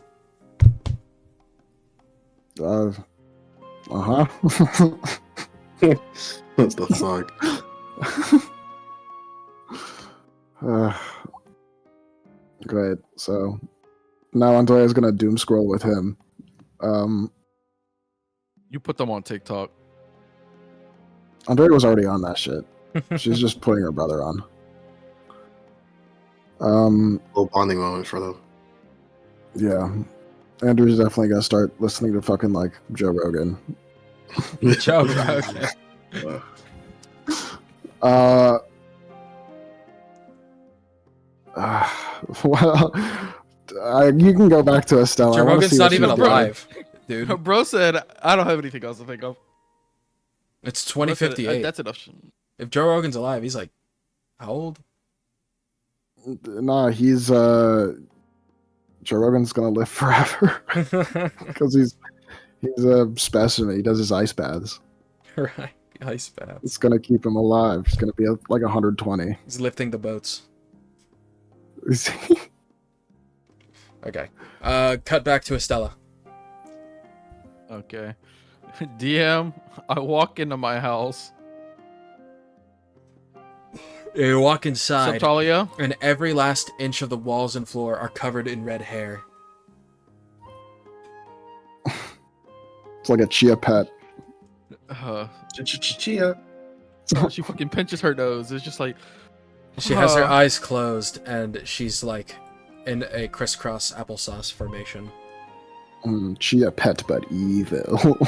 Uh-huh. What the fuck? Great. So now Andrea's gonna doom scroll with him. You put them on TikTok. Andrea was already on that shit. She's just putting her brother on. Little bonding moment for them. Yeah. Andrew's definitely gonna start listening to fucking like Joe Rogan. Joe Rogan. Well, you can go back to Estella. Joe I wanna Rogan's see not what even she's doing. alive, dude. Bro said, I don't have anything else to think of. It's Bro said, 2058. That's enough. If Joe Rogan's alive, he's like, how old? Nah, he's Joe Rogan's gonna live forever because he's a specimen. He does his ice baths. Right, ice baths. It's gonna keep him alive. He's gonna be like 120. He's lifting the boats. Okay. Cut back to Estella. Okay. DM, I walk into my house. You walk inside, Subtalia, and every last inch of the walls and floor are covered in red hair. It's like a chia pet. Chia. she fucking pinches her nose. It's just like, She has her eyes closed, and she's like in a crisscross applesauce formation. Chia pet, but evil.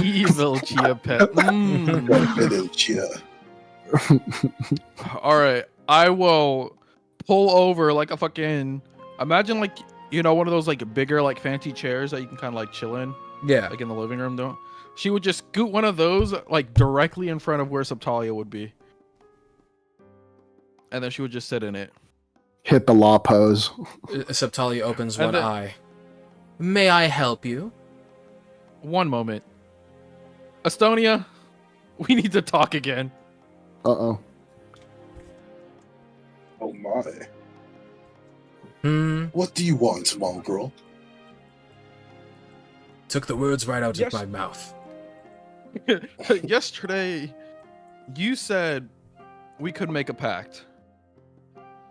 evil chia pet. Hello, Chia. All right, I will pull over like a fucking. Imagine like one of those like bigger like fancy chairs that you can kind of like chill in, Yeah. like in the living room. Though, she would just scoot one of those like directly in front of where Subtalia would be, and then she would just sit in it. Hit the law pose. Subtalia opens And one then- eye. May I help you? One moment, Estonia, we need to talk again. Uh-oh. Oh my. Hmm. What do you want, small girl? Took the words right out Yes. of my mouth. Yesterday, you said we could make a pact.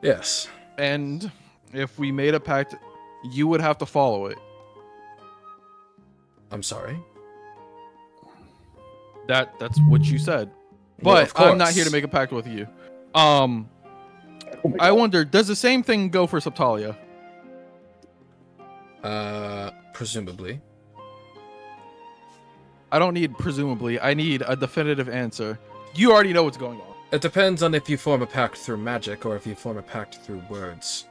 Yes. And if we made a pact, you would have to follow it. I'm sorry. That's what you said. Well, But of course. I'm not here to make a pact with you. Oh my I God. wonder, does the same thing go for Subtalia? Presumably. I don't need presumably. I need a definitive answer. You already know what's going on. It depends on if you form a pact through magic or if you form a pact through words.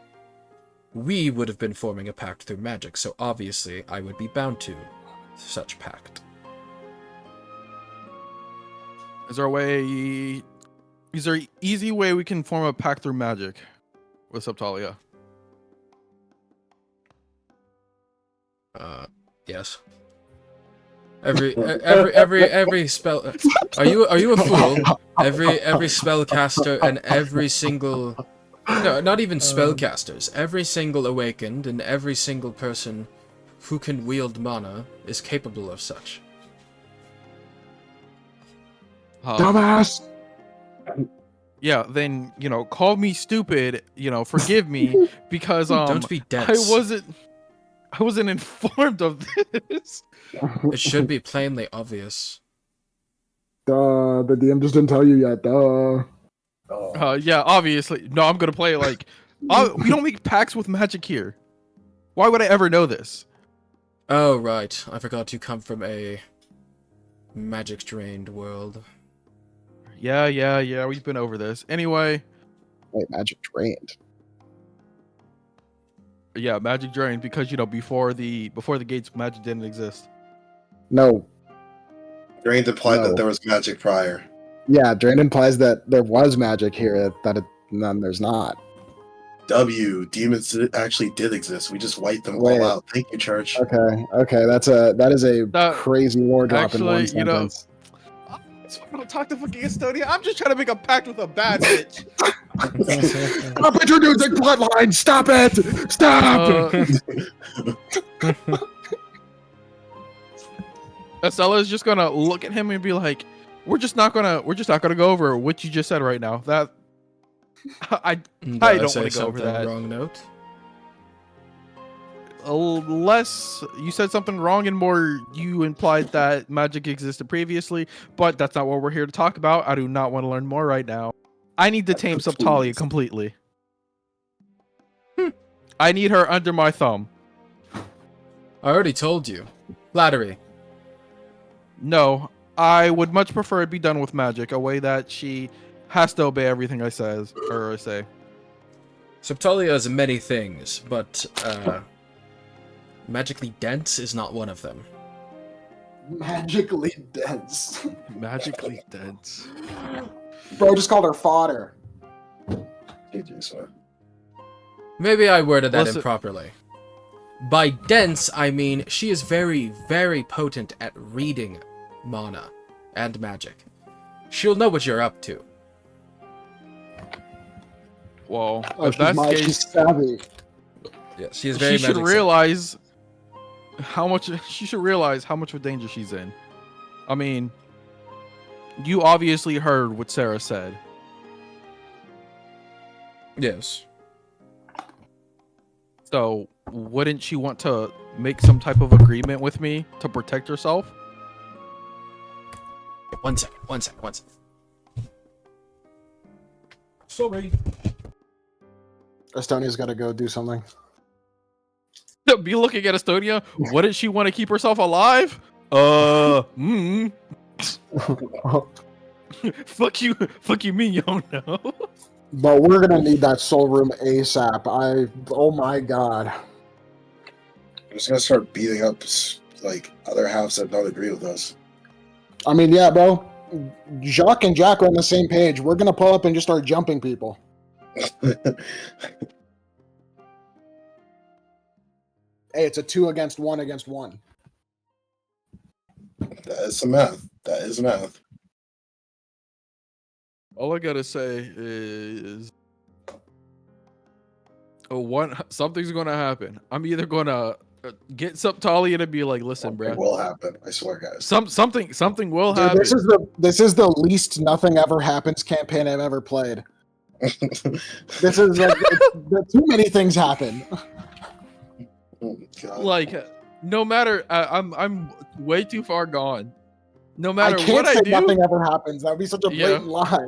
We would have been forming a pact through magic, so obviously I would be bound to such pact. Is there a way? Is there an easy way we can form a pact through magic with Subtalia? Yes. Every spell. Are you a fool? Every spellcaster and every single. No, not even spellcasters. Every single awakened and every single person who can wield mana is capable of such. Dumbass! Yeah, then call me stupid. Forgive me because Don't be dense. I wasn't informed of this. It should be plainly obvious. Duh, the DM just didn't tell you yet, duh. Yeah, obviously. No, I'm gonna play it like we don't make pacts with magic here. Why would I ever know this? Oh, right. I forgot you come from a magic-drained world. Yeah. We've been over this. Anyway, Wait, magic drained. yeah, magic drained because before the gates, magic didn't exist. No. Drained implied No. that there was magic prior. Yeah, drained implies that there was magic here, none there's not. Demons actually did exist. We just wiped them Wait. all out. Thank you, church. Okay, that is a That- crazy lore drop in one actually, sentence. That's why I don't talk to fucking Estonia. I'm just trying to make a pact with a bad bitch. Stop introducing bloodline! Stop it! Stop! Estella's just gonna look at him and be like, "We're just not gonna go over what you just said right now." That I Did I don't say wanna go over something that. Wrong note. Unless you said something wrong and more you implied that magic existed previously, but that's not what we're here to talk about. I do not want to learn more right now. I need to tame Subtalia completely. I need her under my thumb. I already told you. Flattery. No, I would much prefer it be done with magic, a way that she has to obey everything I say. Subtalia is many things, but magically dense is not one of them. Magically dense. Magically dense. Bro just called her fodder. GG, sir. Maybe I worded that Listen- improperly. By dense, I mean she is very, very potent at reading mana and magic. She'll know what you're up to. Well, Oh, if that's the she's case, savvy. Yeah, she is very she should magic savvy. realize how much of a danger she's in. I mean, you obviously heard what Sarah said. Yes. So, wouldn't she want to make some type of agreement with me to protect herself? One second. Sorry. Estonia's got to go do something. Be looking at Estonia. Wouldn't she want to keep herself alive? Fuck you, me, you don't know. But we're gonna need that soul room ASAP. Oh my god. I'm just gonna start beating up like other halves that don't agree with us. I mean, yeah, bro. Jacques and Jack are on the same page. We're gonna pull up and just start jumping people. Hey, it's a 2 against 1 against 1. That is some math. That is math. All I gotta say is, something's gonna happen. I'm either gonna get Subtalia to be like, listen, It bro. will happen. I swear, guys. Something will Dude, happen. this is the least nothing ever happens campaign I've ever played. This is like too many things happen. Oh, God. Like, no matter, I'm way too far gone. No I matter can't what I say do, nothing ever happens. That would be such a Yeah. blatant lie.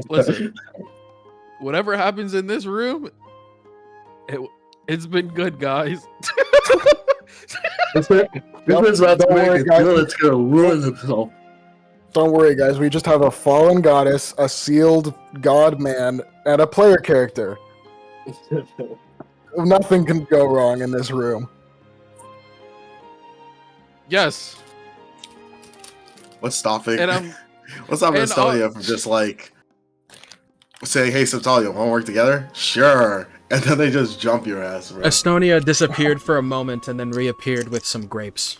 listen. Whatever happens in this room, it's been good, guys. This is about to Don't make worry, it guys. good. It's gonna ruin himself. Don't worry, guys. We just have a fallen goddess, a sealed god man, and a player character. Nothing can go wrong in this room. Yes, What's stopping? and What's stopping and, Estonia from just like saying, "Hey, Subtalia, want to work together?" Sure, and then they just jump your ass, bro. Estonia disappeared for a moment and then reappeared with some grapes.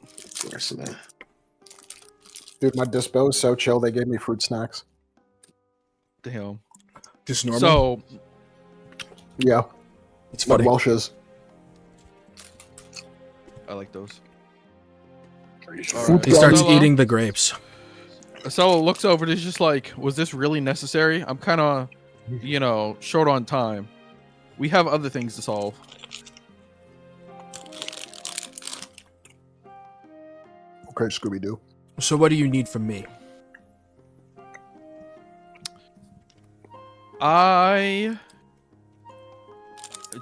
Of course, man. Dude, my dispo is so chill. They gave me fruit snacks. damn. Just normal. So Yeah, it's what funny. Welsh's. I like those. Are you sure? Alright. He starts Stella? eating the grapes. Estella looks over and is just like, was this really necessary? I'm kind of, short on time. We have other things to solve. Okay, Scooby Doo. So what do you need from me? I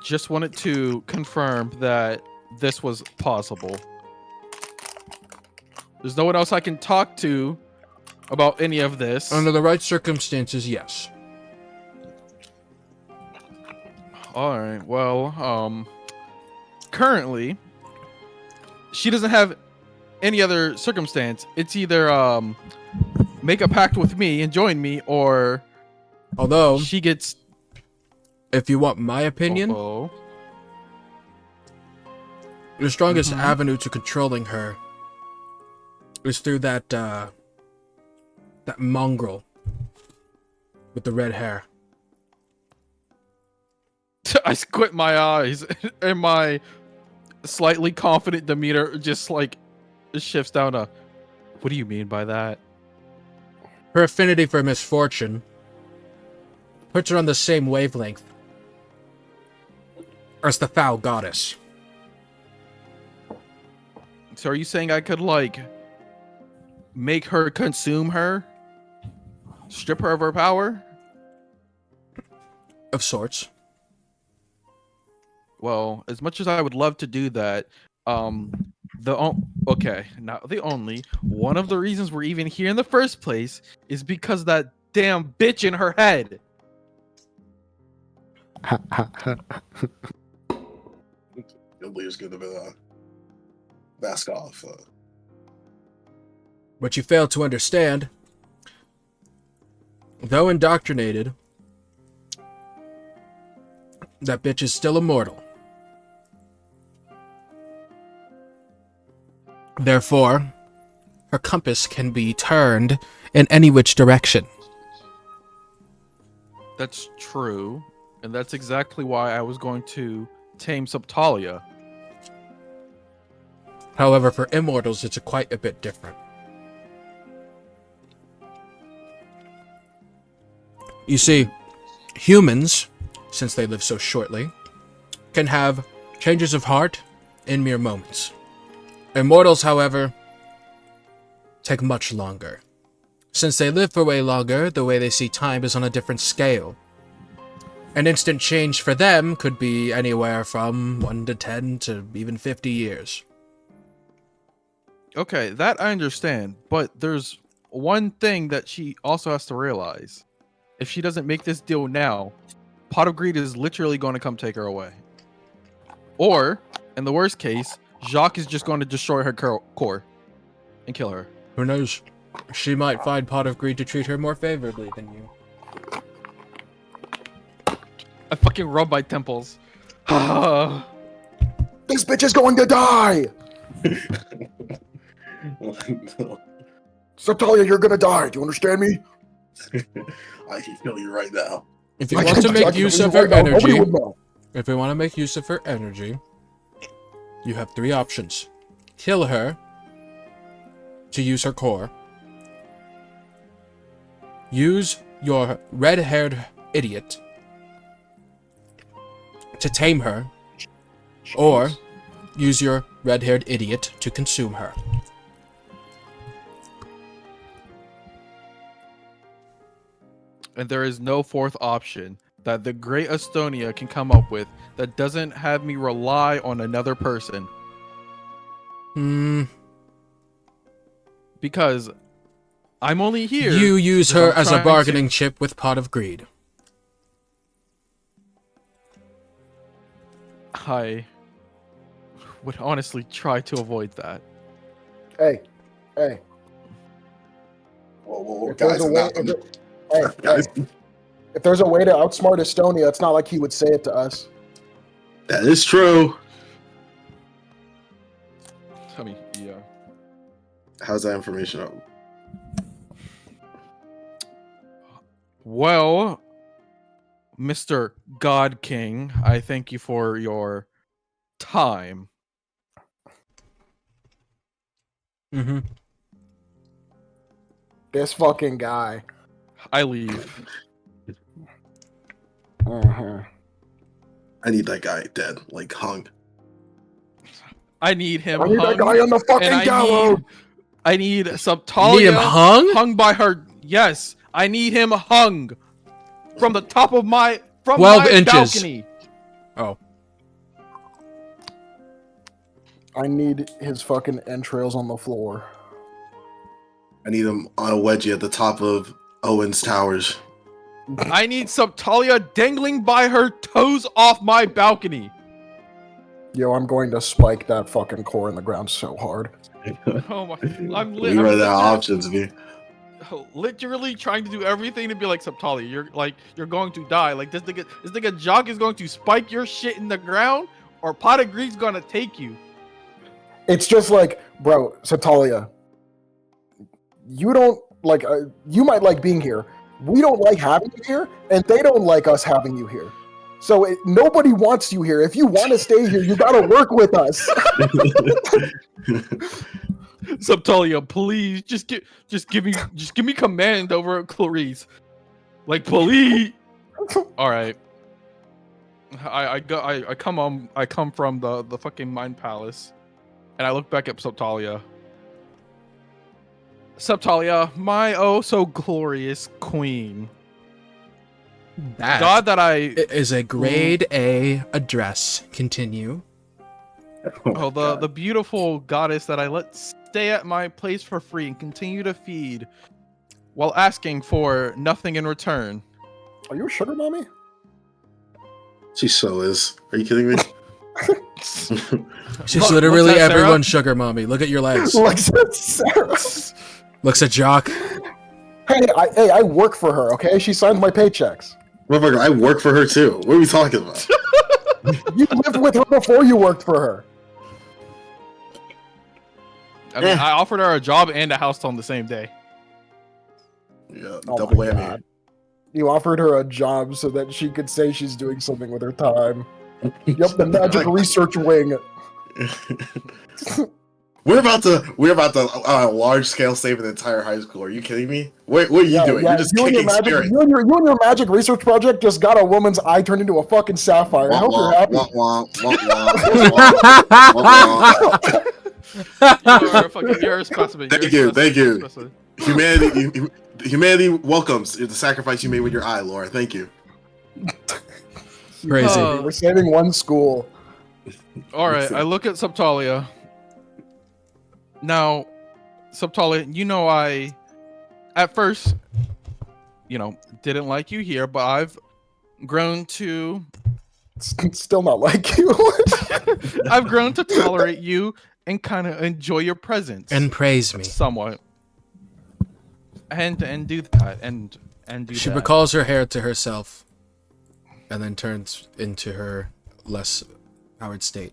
just wanted to confirm that this was possible. There's no one else I can talk to about any of this. Under the right circumstances, yes. All right. Well, currently, she doesn't have any other circumstance. It's either make a pact with me and join me, or Although, she gets. if you want my opinion, Uh-oh. the strongest Mhm. avenue to controlling her is through that mongrel with the red hair. I squint my eyes, and my slightly confident demeanor just like shifts down to, what do you mean by that? Her affinity for misfortune puts her on the same wavelength as the foul goddess. So are you saying I could, like, make her consume her? Strip her of her power? Of sorts. Well, as much as I would love to do that, okay, not the only one of the reasons we're even here in the first place is because of that damn bitch in her head. Nobody's gonna be mask off. What you fail to understand, though indoctrinated, that bitch is still immortal. Therefore, her compass can be turned in any which direction. That's true, and that's exactly why I was going to tame Subtalia. However, for immortals, it's quite a bit different. You see, humans, since they live so shortly, can have changes of heart in mere moments. Immortals, however, take much longer. Since they live for way longer, the way they see time is on a different scale. An instant change for them could be anywhere from 1 to 10 to even 50 years. Okay, that I understand, but there's one thing that she also has to realize. If she doesn't make this deal now, Pot of Greed is literally going to come take her away. Or, in the worst case, Jacques is just going to destroy her core and kill her. Who knows? She might find Pot of Greed to treat her more favorably than you. I fucking rub my temples. This bitch is going to die! Subtalia, you're gonna die. Do you understand me? I can feel you right now. If you want to make use of her energy, you have 3 options. Kill her to use her core. Use your red-haired idiot to tame her. Or use your red-haired idiot to consume her. And there is no fourth option that the Great Estonia can come up with that doesn't have me rely on another person. Because I'm only here. You use her as a bargaining chip with Pot of Greed. I would honestly try to avoid that. Hey. Whoa, If there's guys, a way, guys. if there's a way to outsmart Estonia, it's not like he would say it to us. That is true. I mean, yeah. How's that information out? Well, Mr. God King, I thank you for your time. This fucking guy. I leave. Uh-huh. I need that guy dead, like hung. I need him I need hung. that guy on the fucking gallows. I need Subtalia Need him hung? hung by her. Yes, I need him hung from the top of my 12 inches. balcony. Oh. I need his fucking entrails on the floor. I need him on a wedgie at the top of Owen's Towers. I need Subtalia dangling by her toes off my balcony. Yo, I'm going to spike that fucking core in the ground so hard. Oh my! We run out of options, man. Literally trying to do everything to be like Subtalia. You're going to die. Like this nigga Jog is going to spike your shit in the ground, or Pot of Greed's gonna take you. It's just like, bro, Subtalia, you don't like. You might like being here. We don't like having you here, and they don't like us having you here. So nobody wants you here. If you want to stay here, you gotta work with us. Subtalia, please, just give me command over Clarice. Like, please. All right. I come from the fucking Mind Palace, and I look back at Subtalia. Subtalia, my oh so glorious queen. That God that I is a grade A address. Continue. Oh, the beautiful goddess that I let stay at my place for free and continue to feed while asking for nothing in return. Are you a sugar mommy? She so is. Are you kidding me? She's Look, literally looks at Sarah. everyone's sugar mommy. Look at your legs. Looks at Sarah. Looks at Jock. Hey, I work for her, okay? She signs my paychecks. Motherfucker, I work for her too. What are we talking about? You lived with her before you worked for her. I mean, I offered her a job and a house on the same day. Yeah, Oh double my whammy. God. You offered her a job so that she could say she's doing something with her time. Yep, the magic research wing. We're about to large scale save an entire high school. Are you kidding me? What are you doing? You're just you and your kicking magic, spirit. you and your magic research project just got a woman's eye turned into a fucking sapphire. I hope you're happy. You're a specimen. Thank You're a you, thank you. specimen. Humanity welcomes the sacrifice you made with your eye, Laura. Thank you. Crazy. We're saving one school. All right, I look at Subtalia. Now, Subtalia, I at first, didn't like you here, but I've grown to Still not like you. I've grown to tolerate you and kind of enjoy your presence And praise me. somewhat. And do that and do She that. recalls her hair to herself and then turns into her less powered state.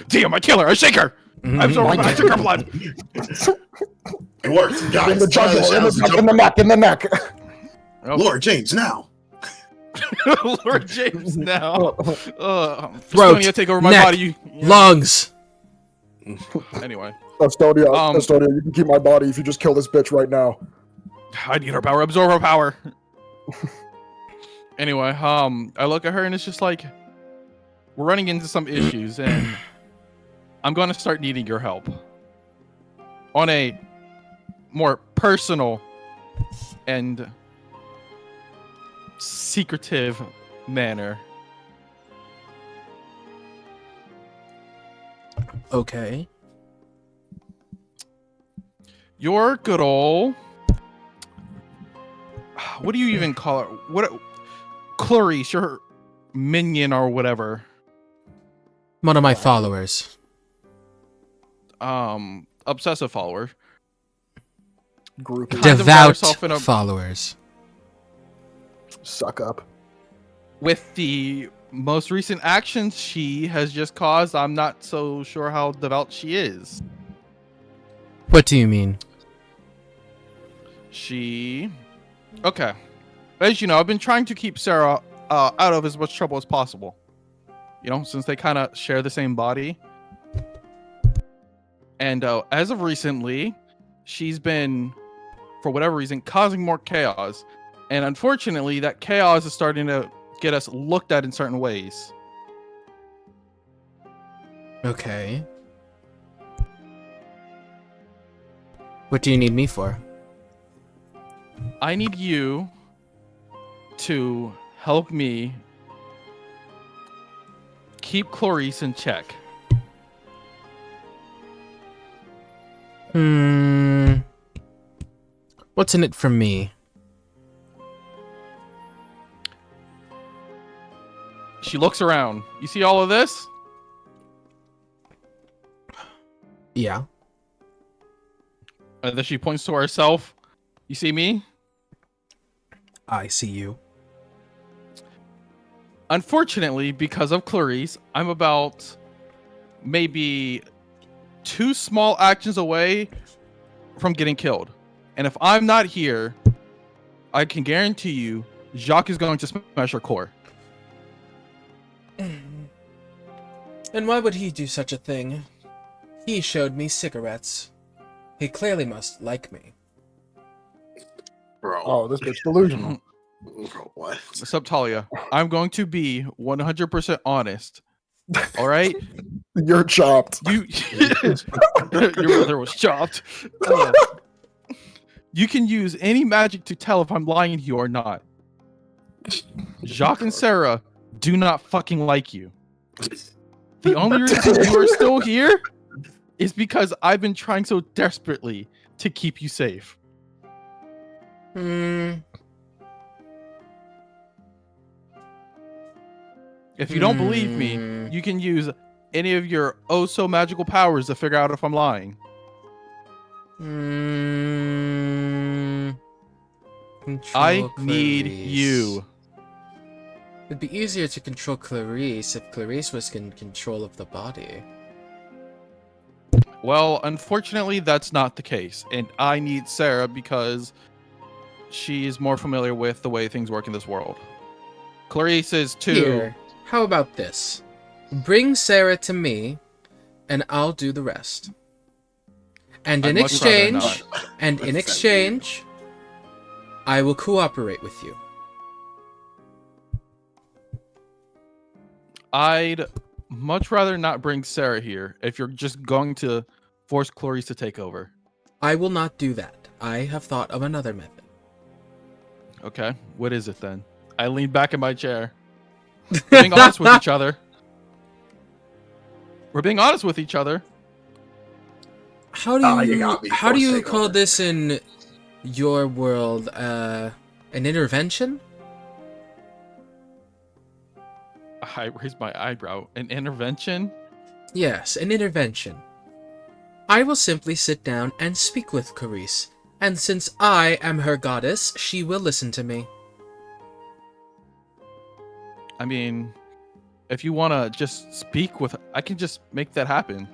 Damn, I kill her. I shake her. I'm so I shake her blood. It worked, guys. in the jugular, in the neck. Lord James, now. Lord James now. Throat, Estonia, take over my neck, body. lungs. Anyway, Estonia, you can keep my body if you just kill this bitch right now. I need her power. Absorb her power. Anyway, I look at her and it's just like we're running into some issues, and I'm going to start needing your help on a more personal and secretive manner. Okay. Your good old, what do you even call it? What, Clarice, your minion or whatever. One of my followers. Obsessive follower. Group Kind of got Devout herself in a- followers. suck up. With the most recent actions she has just caused, I'm not so sure how devout she is. What do you mean? Okay. As you know, I've been trying to keep Sarah out of as much trouble as possible. Since they kind of share the same body. And as of recently, she's been, for whatever reason, causing more chaos. And unfortunately, that chaos is starting to get us looked at in certain ways. Okay. What do you need me for? I need you to help me keep Clarice in check. What's in it for me? She looks around. You see all of this? Yeah. And then she points to herself. You see me? I see you. Unfortunately, because of Clarice, I'm about maybe 2 small actions away from getting killed. And if I'm not here, I can guarantee you Jacques is going to smash her core. And why would he do such a thing? He showed me cigarettes. He clearly must like me. Bro. Oh, this bitch delusional. Bro, what? Subtalia, I'm going to be 100% honest. All right? You're chopped. Your brother was chopped. You can use any magic to tell if I'm lying to you or not. Jacques and Sarah do not fucking like you. The only reason you are still here is because I've been trying so desperately to keep you safe. If you don't believe me, you can use any of your so magical powers to figure out if I'm lying. I need you. It'd be easier to control Clarice if Clarice was in control of the body. Well, unfortunately, that's not the case. And I need Sarah because she is more familiar with the way things work in this world. Clarice is too... Here, how about this? Bring Sarah to me, and I'll do the rest. And in exchange, I will cooperate with you. I'd much rather not bring Sarah here if you're just going to force Clarice to take over. I will not do that. I have thought of another method. Okay, what is it then? I lean back in my chair. We're being honest with each other. We're being honest with each other. How do you call this in your world? An intervention? I raised my eyebrow. An intervention? Yes, an intervention. I will simply sit down and speak with Clarice, and since I am her goddess, she will listen to me. I mean, if you want to just speak with... I can just make that happen.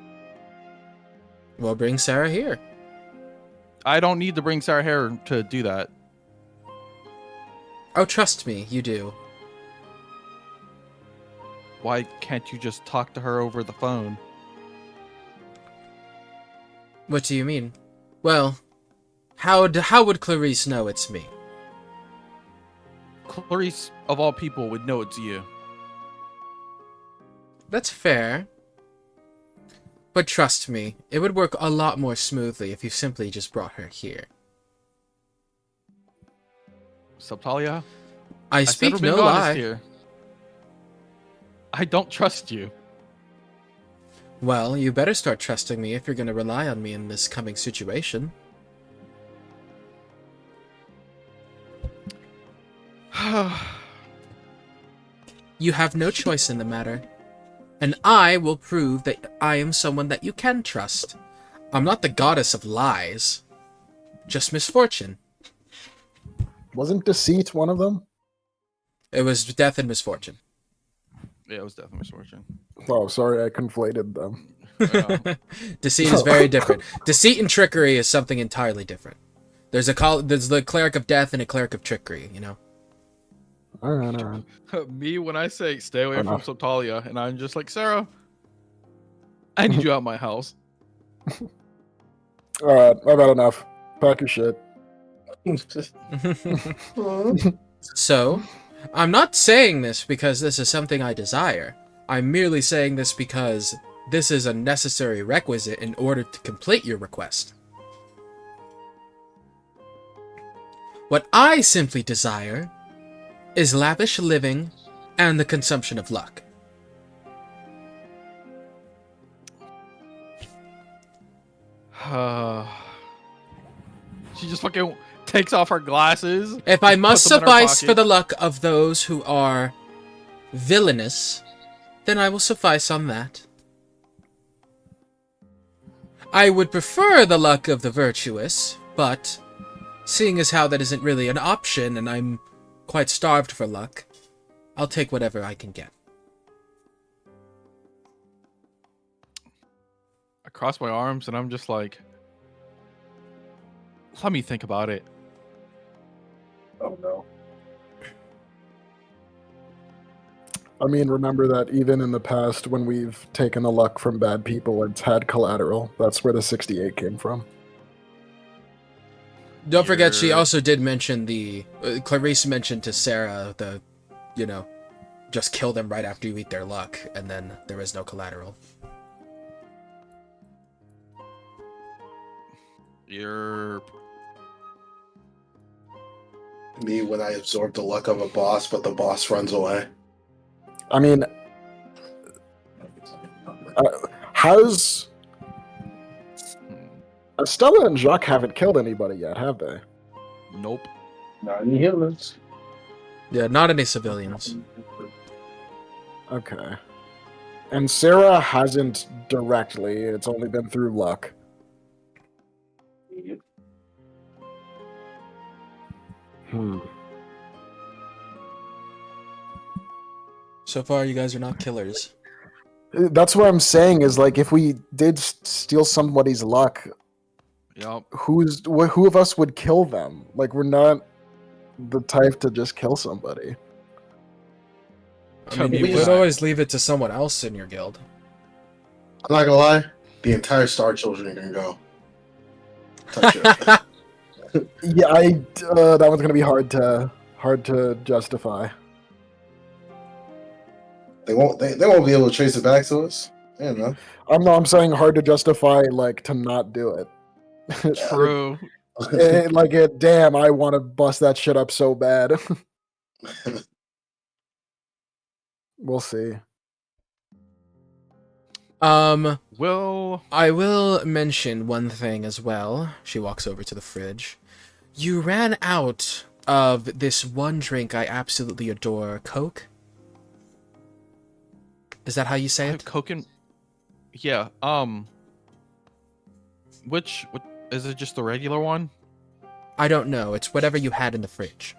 Well, bring Sarah here. I don't need to bring Sarah here to do that. Oh, trust me, you do. Why can't you just talk to her over the phone? What do you mean? Well, how would Clarice know it's me? Clarice, of all people, would know it's you. That's fair. But trust me, it would work a lot more smoothly if you simply just brought her here. Subtalia? I speak no lie. Here. I don't trust you. Well, you better start trusting me if you're going to rely on me in this coming situation. You have no choice in the matter. And I will prove that I am someone that you can trust. I'm not the goddess of lies. Just misfortune. Wasn't deceit one of them? It was death and misfortune. Yeah, it was death and misfortune. Oh, sorry, I conflated them. Deceit is very different. Deceit and trickery is something entirely different. There's the cleric of death and a cleric of trickery, you know? Alright. Me, when I say stay away from Subtalia, and I'm just like, Sarah, I need you out of my house. Alright, I've had enough. Pack your shit. So, I'm not saying this because this is something I desire. I'm merely saying this because this is a necessary requisite in order to complete your request. What I simply desire is lavish living and the consumption of luck. She just fucking takes off her glasses. If I must suffice for the luck of those who are villainous, then I will suffice on that. I would prefer the luck of the virtuous, but seeing as how that isn't really an option and I'm quite starved for luck, I'll take whatever I can get. I cross my arms and I'm just like, let me think about it. Oh no. I mean, remember that even in the past, when we've taken the luck from bad people, it's had collateral. That's where the 68 came from. Don't forget, she also did mention Clarice mentioned to Sarah just kill them right after you eat their luck, and then there is no collateral. Me when I absorb the luck of a boss, but the boss runs away. I mean, how's Estella and Jacques haven't killed anybody yet, have they? Nope. Not any humans. Yeah, not any civilians. Okay. And Sarah hasn't directly. It's only been through luck. Hmm. So far, you guys are not killers. That's what I'm saying is, like, if we did steal somebody's luck, Yup. who of us would kill them? Like, we're not the type to just kill somebody. I mean, We you just- could always leave it to someone else in your guild. I'm not gonna lie, the entire Star Children can go. Touch it. Yeah, that one's gonna be hard to justify. They won't be able to trace it back to us. Yeah, no. I'm saying hard to justify, like, to not do it. True. Damn, I want to bust that shit up so bad. We'll see. Well, I will mention one thing as well. She walks over to the fridge. You ran out of this one drink I absolutely adore, Coke. Is that how you say it? Coke and yeah. Which is it? Just the regular one? I don't know. It's whatever you had in the fridge.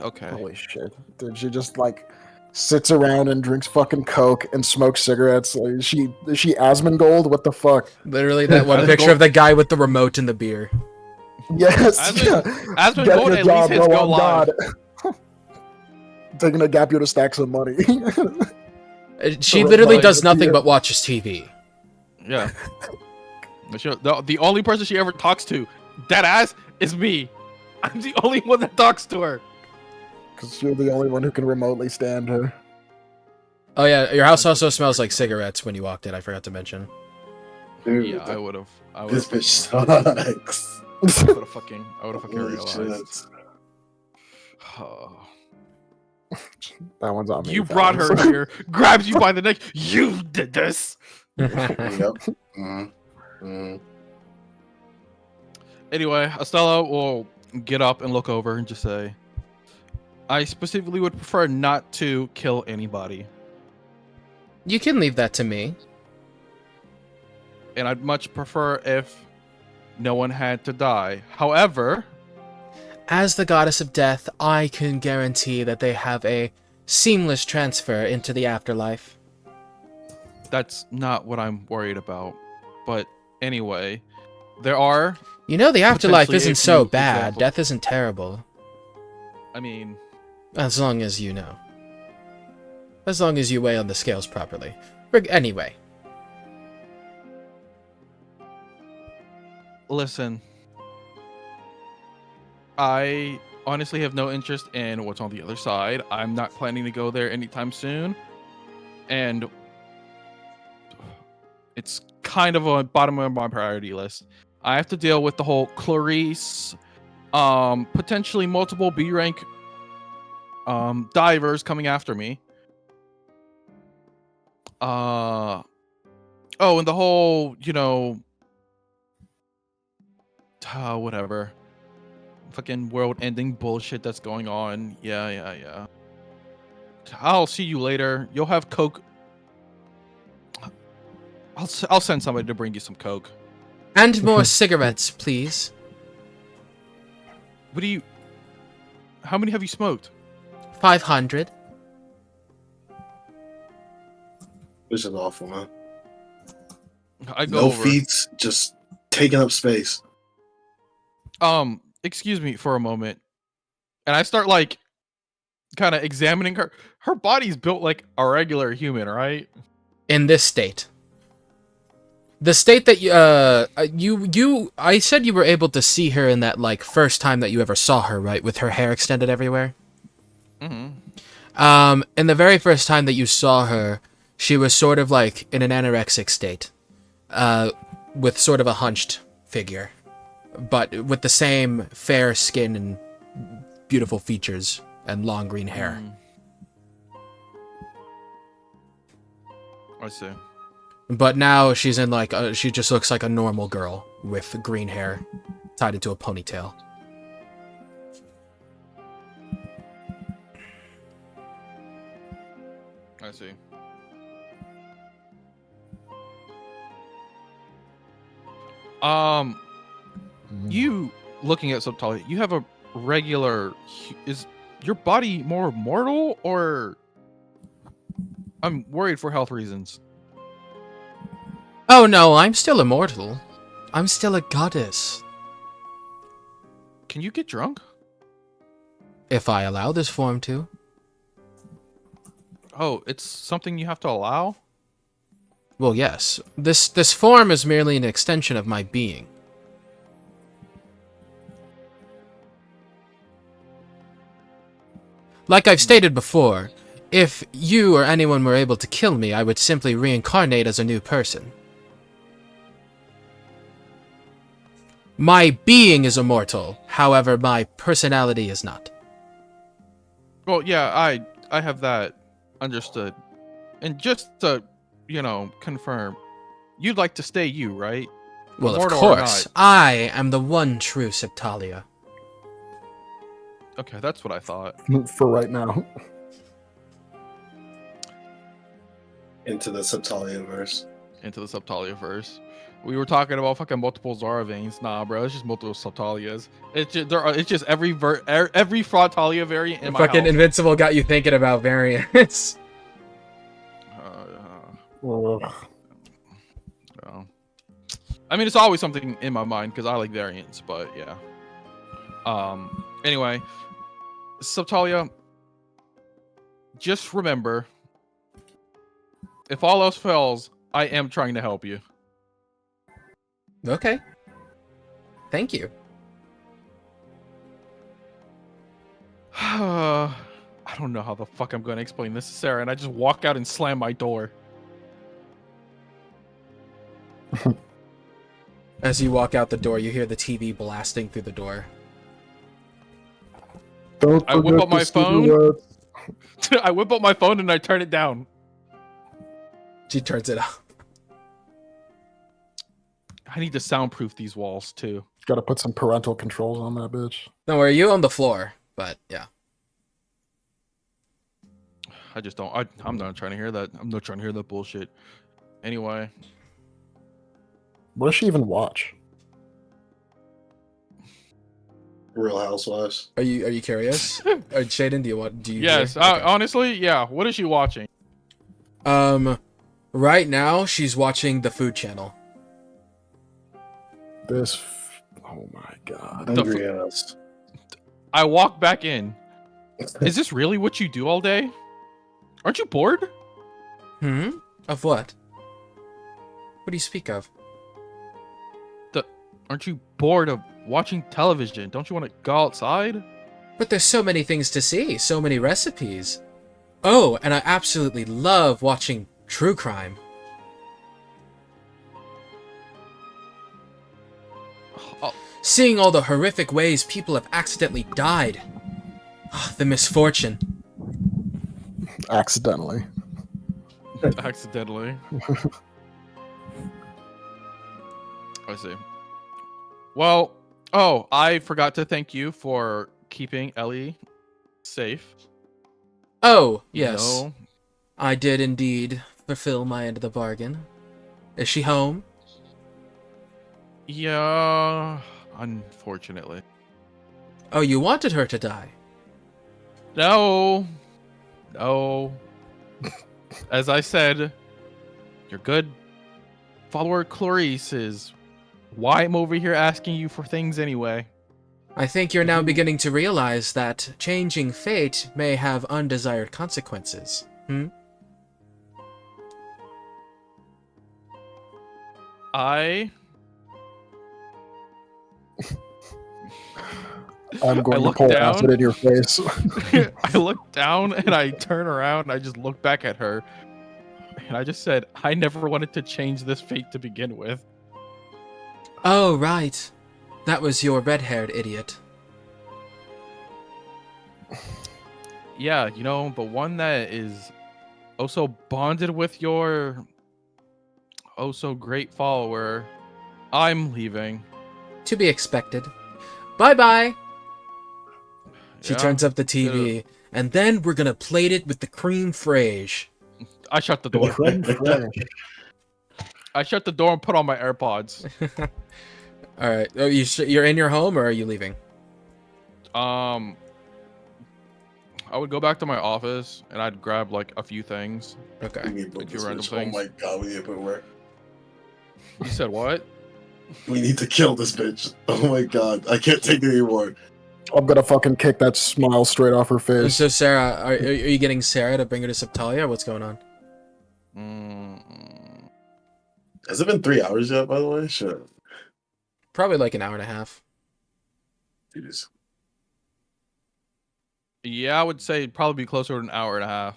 Okay. Holy shit. Dude, she just, like, sits around and drinks fucking Coke and smokes cigarettes. Like, is she Asmongold? What the fuck? Literally that one picture of the guy with the remote and the beer. Yes. Asmongold at least hits go live. Taking a gap year to stack some money. She The literally remote does and the nothing beer. but watches TV. Yeah. The only person she ever talks to, that ass, is me. I'm the only one that talks to her. Because you're the only one who can remotely stand her. Oh yeah, your house also smells like cigarettes when you walked in. I forgot to mention. Dude, Yeah, I would have. this bitch sucks. I would have fucking Holy realized. That one's on me. You brought her fellas. here, grabs you by the neck. You did this. Yep. Mm. Anyway, Estella will get up and look over and just say, I specifically would prefer not to kill anybody. You can leave that to me. And I'd much prefer if no one had to die. However, As the goddess of death, I can guarantee that they have a seamless transfer into the afterlife. that's not what I'm worried about. But anyway, there are, You know, the afterlife Potentially isn't a so few bad. examples. Death isn't terrible. I mean, As long as you know. As long as you weigh on the scales properly. Anyway. listen. I honestly have no interest in what's on the other side. I'm not planning to go there anytime soon. And it's kind of a bottom of my priority list. I have to deal with the whole Clarice, potentially multiple B rank divers coming after me. Oh, and the whole, whatever. Fucking world-ending bullshit that's going on. Yeah. I'll see you later. You'll have Coke. I'll send somebody to bring you some Coke. And more cigarettes, please. How many have you smoked? 500. This is awful, man. I go No over. feats, just taking up space. Excuse me for a moment. And I start like kind of examining her. Her body's built like a regular human, right? In this state. The state that I said you were able to see her in that, like, first time that you ever saw her, right? With her hair extended everywhere. Mm-hmm. In the very first time that you saw her, she was sort of like in an anorexic state. With sort of a hunched figure. But with the same fair skin and beautiful features and long green hair. I see. But now she's in like she just looks like a normal girl with green hair tied into a ponytail. I see. You looking at Subtalia, you have a regular. Is your body more mortal, or I'm worried for health reasons? Oh no, I'm still immortal. I'm still a goddess. Can you get drunk? If I allow this form to. Oh, it's something you have to allow? Well, yes. This form is merely an extension of my being. Like I've stated before, if you or anyone were able to kill me, I would simply reincarnate as a new person. My being is immortal, however, my personality is not. Well, yeah, I have that understood. And just to, confirm, you'd like to stay you, right? Well, of Immortal or course. not? I am the one true Septalia. Okay, that's what I thought. For right now. Into the Subtalia verse. Into the Subtalia verse. We were talking about fucking multiple Zara veins. Nah, bro, it's just multiple Subtalias. It's just every Fratalia variant in my Fucking house. Invincible got you thinking about variants. Ugh. Oh. I mean, it's always something in my mind because I like variants, but yeah. Anyway, Subtalia, just remember, if all else fails, I am trying to help you. Okay. Thank you. I don't know how the fuck I'm going to explain this to Sarah, and I just walk out and slam my door. As you walk out the door, you hear the TV blasting through the door. Don't I whip forget up my the phone. cigarettes. I whip up my phone and I turn it down. She turns it off. I need to soundproof these walls too. Gotta put some parental controls on that bitch. Don't worry, you own the floor, but yeah. I just don't. I'm not trying to hear that. I'm not trying to hear that bullshit. Anyway, What does she even watch? Real Housewives. Are you curious? Shadin, do you yes. hear? Okay. Honestly, yeah. What is she watching? Right now she's watching the Food Channel. Oh my god. Hungry ass. I walk back in. Is this really what you do all day? Aren't you bored? Of what? What do you speak of? Aren't you bored of watching television? Don't you want to go outside? But there's so many things to see, so many recipes. Oh, and I absolutely love watching true crime. Oh, Seeing all the horrific ways people have accidentally died. The misfortune. Accidentally. accidentally. I see. Well, I forgot to thank you for keeping Ellie safe. Oh, yes. No. I did indeed fulfill my end of the bargain. Is she home? Yeah, unfortunately. Oh, you wanted her to die. No. As I said, your good follower Clarice is why I'm over here asking you for things anyway. I think you're now beginning to realize that changing fate may have undesired consequences. I'm going to look pull down. acid in your face. I look down and I turn around and I just look back at her. And I just said, I never wanted to change this fate to begin with. Oh, right. That was your red-haired idiot. Yeah, but one that is also bonded with your oh so great follower. I'm leaving. To be expected. Bye-bye. She Yeah, turns up the TV, and then we're gonna plate it with the cream fraiche. I shut the door. Creme fraiche. I shut the door and put on my AirPods. All right. Oh, you're in your home, or are you leaving? I would go back to my office and I'd grab like a few things. Okay. We need to book Like, you this random bitch. Oh things. my god, we need to put work. You said what? We need to kill this bitch. Oh my god, I can't take it anymore. I'm gonna fucking kick that smile straight off her face. So Sarah, are you getting Sarah to bring her to Subtalia? What's going on? Has it been 3 hours yet, by the way? Sure. Probably like an hour and a half. Jeez. Yeah, I would say it'd probably be closer to an hour and a half.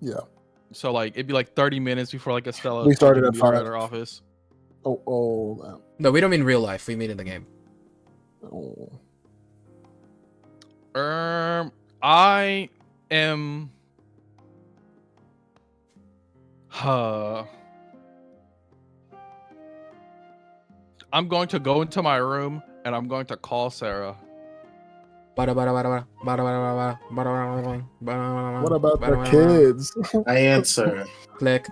Yeah. So like it'd be like 30 minutes before like Estella. We started would at be 5. at her office. Oh. No, we don't mean real life. We mean in the game. Oh. I am. I'm going to go into my room and I'm going to call Sarah. What about the kids? I answer. Click.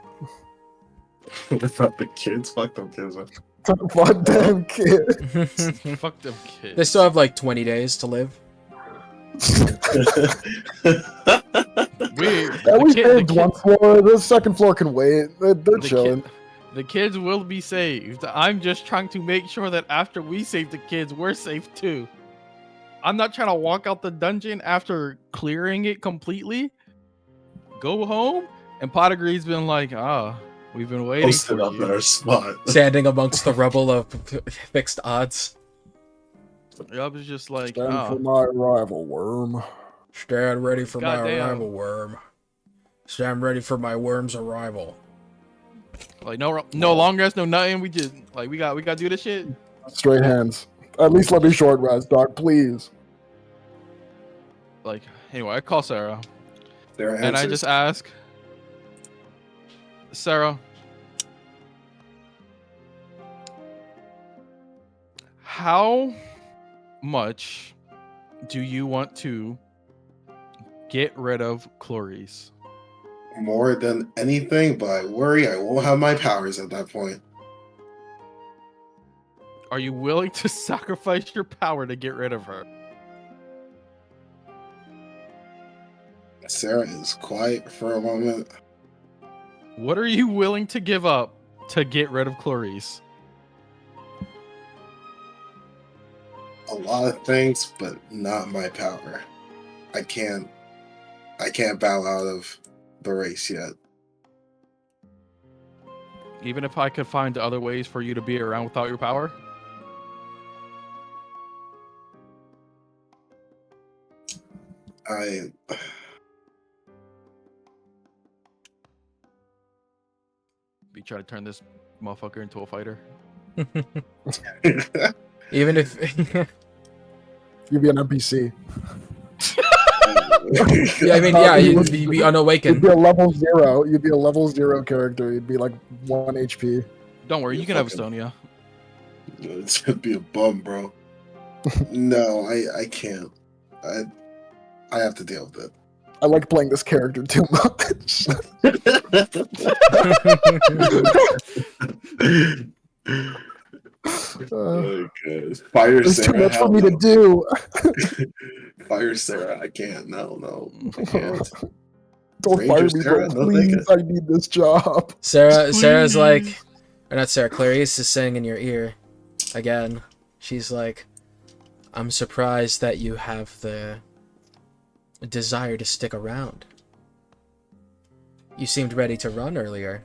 What about the kids? Fuck them kids. Man. Fuck them kids. Fuck them kids. They still have like 20 days to live. We saved one floor. The second floor can wait. They're chilling. The kids will be saved. I'm just trying to make sure that after we save the kids, we're safe too. I'm not trying to walk out the dungeon after clearing it completely. Go home, and Potagree's been like, we've been waiting Posted for up you. our spot. Standing amongst the rubble of fixed odds. I was just like, Stand for my arrival, worm. Stand ready for my Goddamn. arrival, worm. Stand ready for my worm's arrival. like no long rest, no nothing. We just like we got to do this shit. Straight hands. At least let me short rest, dog, please. Like anyway, I call Sarah Their and I answers. just ask, Sarah, how much do you want to get rid of Clarice? More than anything, but I worry I won't have my powers at that point. Are you willing to sacrifice your power to get rid of her? Sarah is quiet for a moment. What are you willing to give up to get rid of Clarice? A lot of things, but not my power. I can't bow out of the race yet. Even if I could find other ways for you to be around without your power? Be trying to turn this motherfucker into a fighter. Even if You'd be an NPC. yeah, I mean, yeah, you'd be You'd unawakened. be a level 0. You'd be a level 0 character. You'd be like 1 HP. Don't worry, you can have Estonia. It's gonna be a bum, bro. No, I can't. I have to deal with it. I like playing this character too much. Oh, God. Fire There's too Sarah. much for hell me no. to do. Fire Sarah. I can't. No, I can't. Don't Ranger fire me, Sarah? bro. No, thank Please, I need this job. Sarah's like, Please. or not Sarah, Clarice is saying in your ear, again, she's like, I'm surprised that you have the desire to stick around. You seemed ready to run earlier.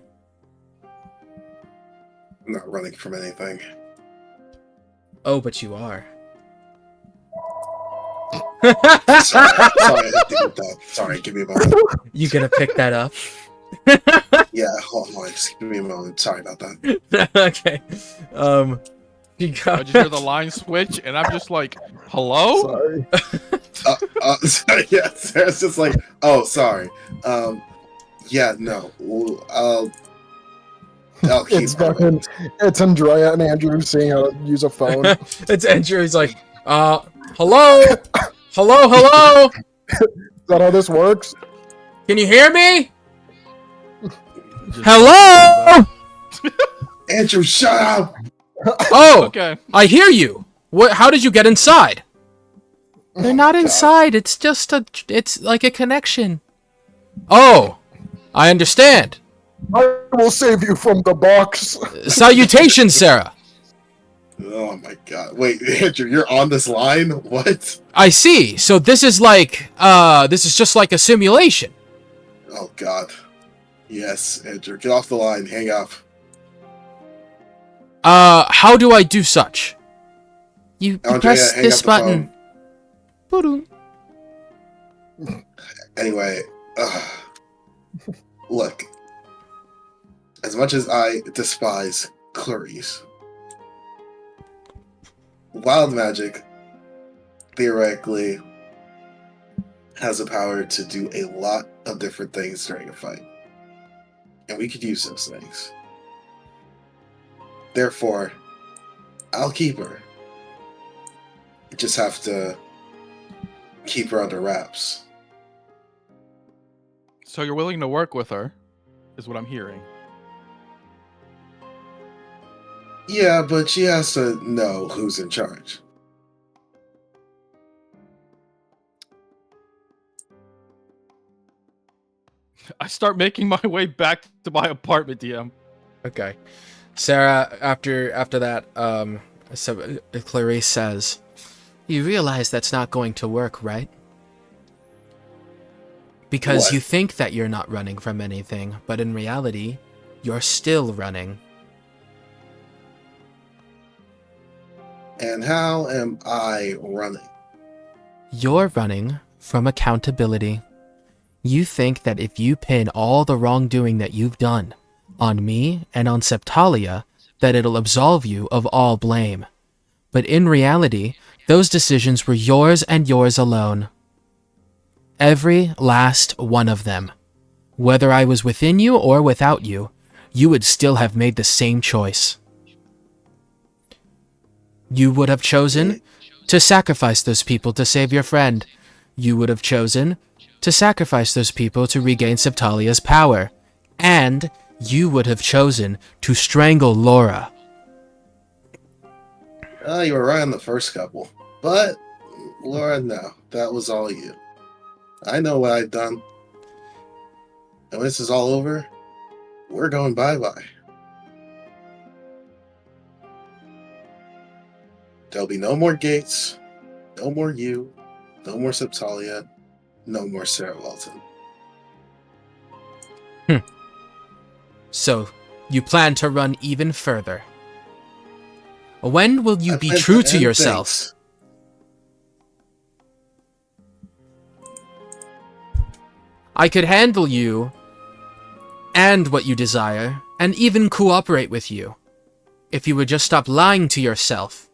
I'm not running from anything. Oh, but you are. Sorry, I have to get that. Sorry, give me a moment. You gonna pick that up? Yeah, hold on, just give me a moment. Sorry about that. Okay. You I got just hear the line switch, and I'm just like, hello? Sorry. Yeah, Sarah's just like, oh, sorry. Yeah, no. I'll keep It's her. fucking. It's Andrea and Andrew seeing how to use a phone. It's Andrew. He's like, hello, hello. Is that how this works? Can you hear me? Just Hello. Andrew, shut up! Oh, Okay. I hear you. What? How did you get inside? They're not God. inside. It's just it's like a connection. Oh, I understand. I will save you from the box. Salutations, Sarah. Oh my god. Wait, Andrew, you're on this line? What? I see. So this is just like a simulation. Oh god. Yes, Andrew, get off the line. Hang up. How do I do such? You Andrea, press hang this up the button. phone. Boom. Anyway, look. As much as I despise Clarice, wild magic theoretically has the power to do a lot of different things during a fight. And we could use those things. Therefore, I'll keep her. You just have to keep her under wraps. So you're willing to work with her, is what I'm hearing. Yeah, but she has to know who's in charge. I start making my way back to my apartment, DM. Okay. Sarah, after that, so Clarice says, "You realize that's not going to work, right? Because What? you think that you're not running from anything, but in reality, you're still running." And how am I running? You're running from accountability. You think that if you pin all the wrongdoing that you've done on me and on Septalia, that it'll absolve you of all blame. But in reality, those decisions were yours and yours alone. Every last one of them. Whether I was within you or without you, you would still have made the same choice. You would have chosen to sacrifice those people to save your friend. You would have chosen to sacrifice those people to regain Septalia's power. And you would have chosen to strangle Laura. You were right on the first couple. But, Laura, no. That was all you. I know what I've done. And when this is all over, we're going bye-bye. There'll be no more Gates, no more you, no more Septalia, no more Sarah Walton. So, you plan to run even further. When will you I be plan true to to end yourself? things. I could handle you and what you desire, and even cooperate with you, if you would just stop lying to yourself.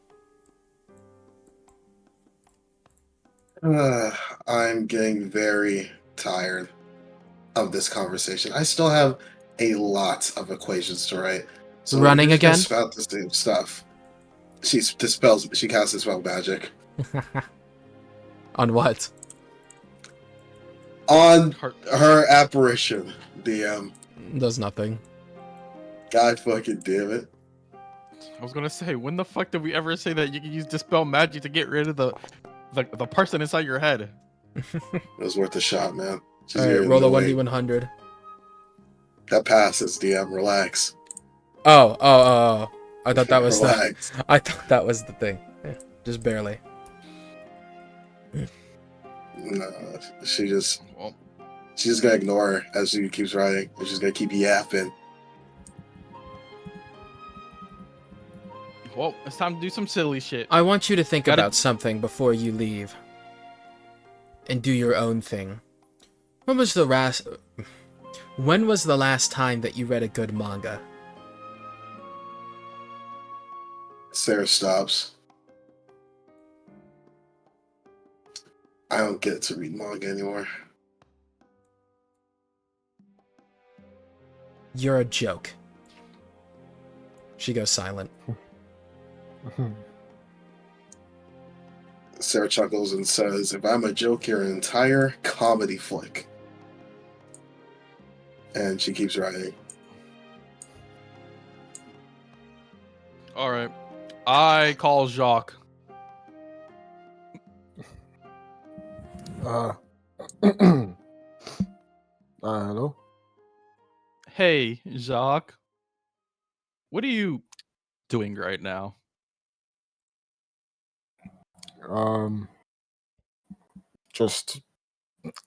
I'm getting very tired of this conversation. I still have a lot of equations to write. So Running we're just gonna again? spout the same stuff. She casts dispel magic. On what? On her apparition, DM. Does nothing. God fucking damn it. I was gonna say, when the fuck did we ever say that you can use dispel magic to get rid of the person inside your head? It was worth a shot, man. She's Alright, getting roll a annoying. 1d100. That passes, DM. Relax. Oh. I thought that was Relax. I thought that was the thing. Yeah, just barely. No, she's Well, just gonna ignore her as she keeps writing. And she's gonna keep yapping. well, it's time to do some silly shit. I want you to think Gotta- about something before you leave. And do your own thing. When was the last time that you read a good manga? Sarah stops. I don't get to read manga anymore. You're a joke. She goes silent. Sarah chuckles and says, if I'm a joke, you're an entire comedy flick. And she keeps writing. All right. I call Jacques. Hello? Hey, Jacques. What are you doing right now? Just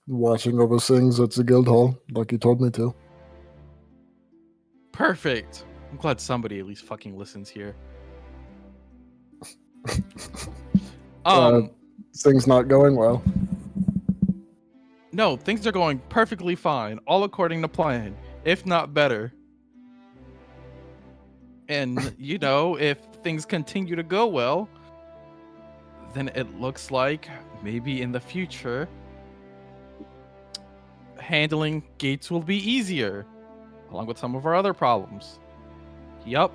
watching over things at the guild hall, like you told me to. Perfect. I'm glad somebody at least fucking listens here. Things not going well. No, things are going perfectly fine, all according to plan, if not better. And, you know, if things continue to go well, then it looks like maybe in the future, handling gates will be easier, along with some of our other problems. Yup.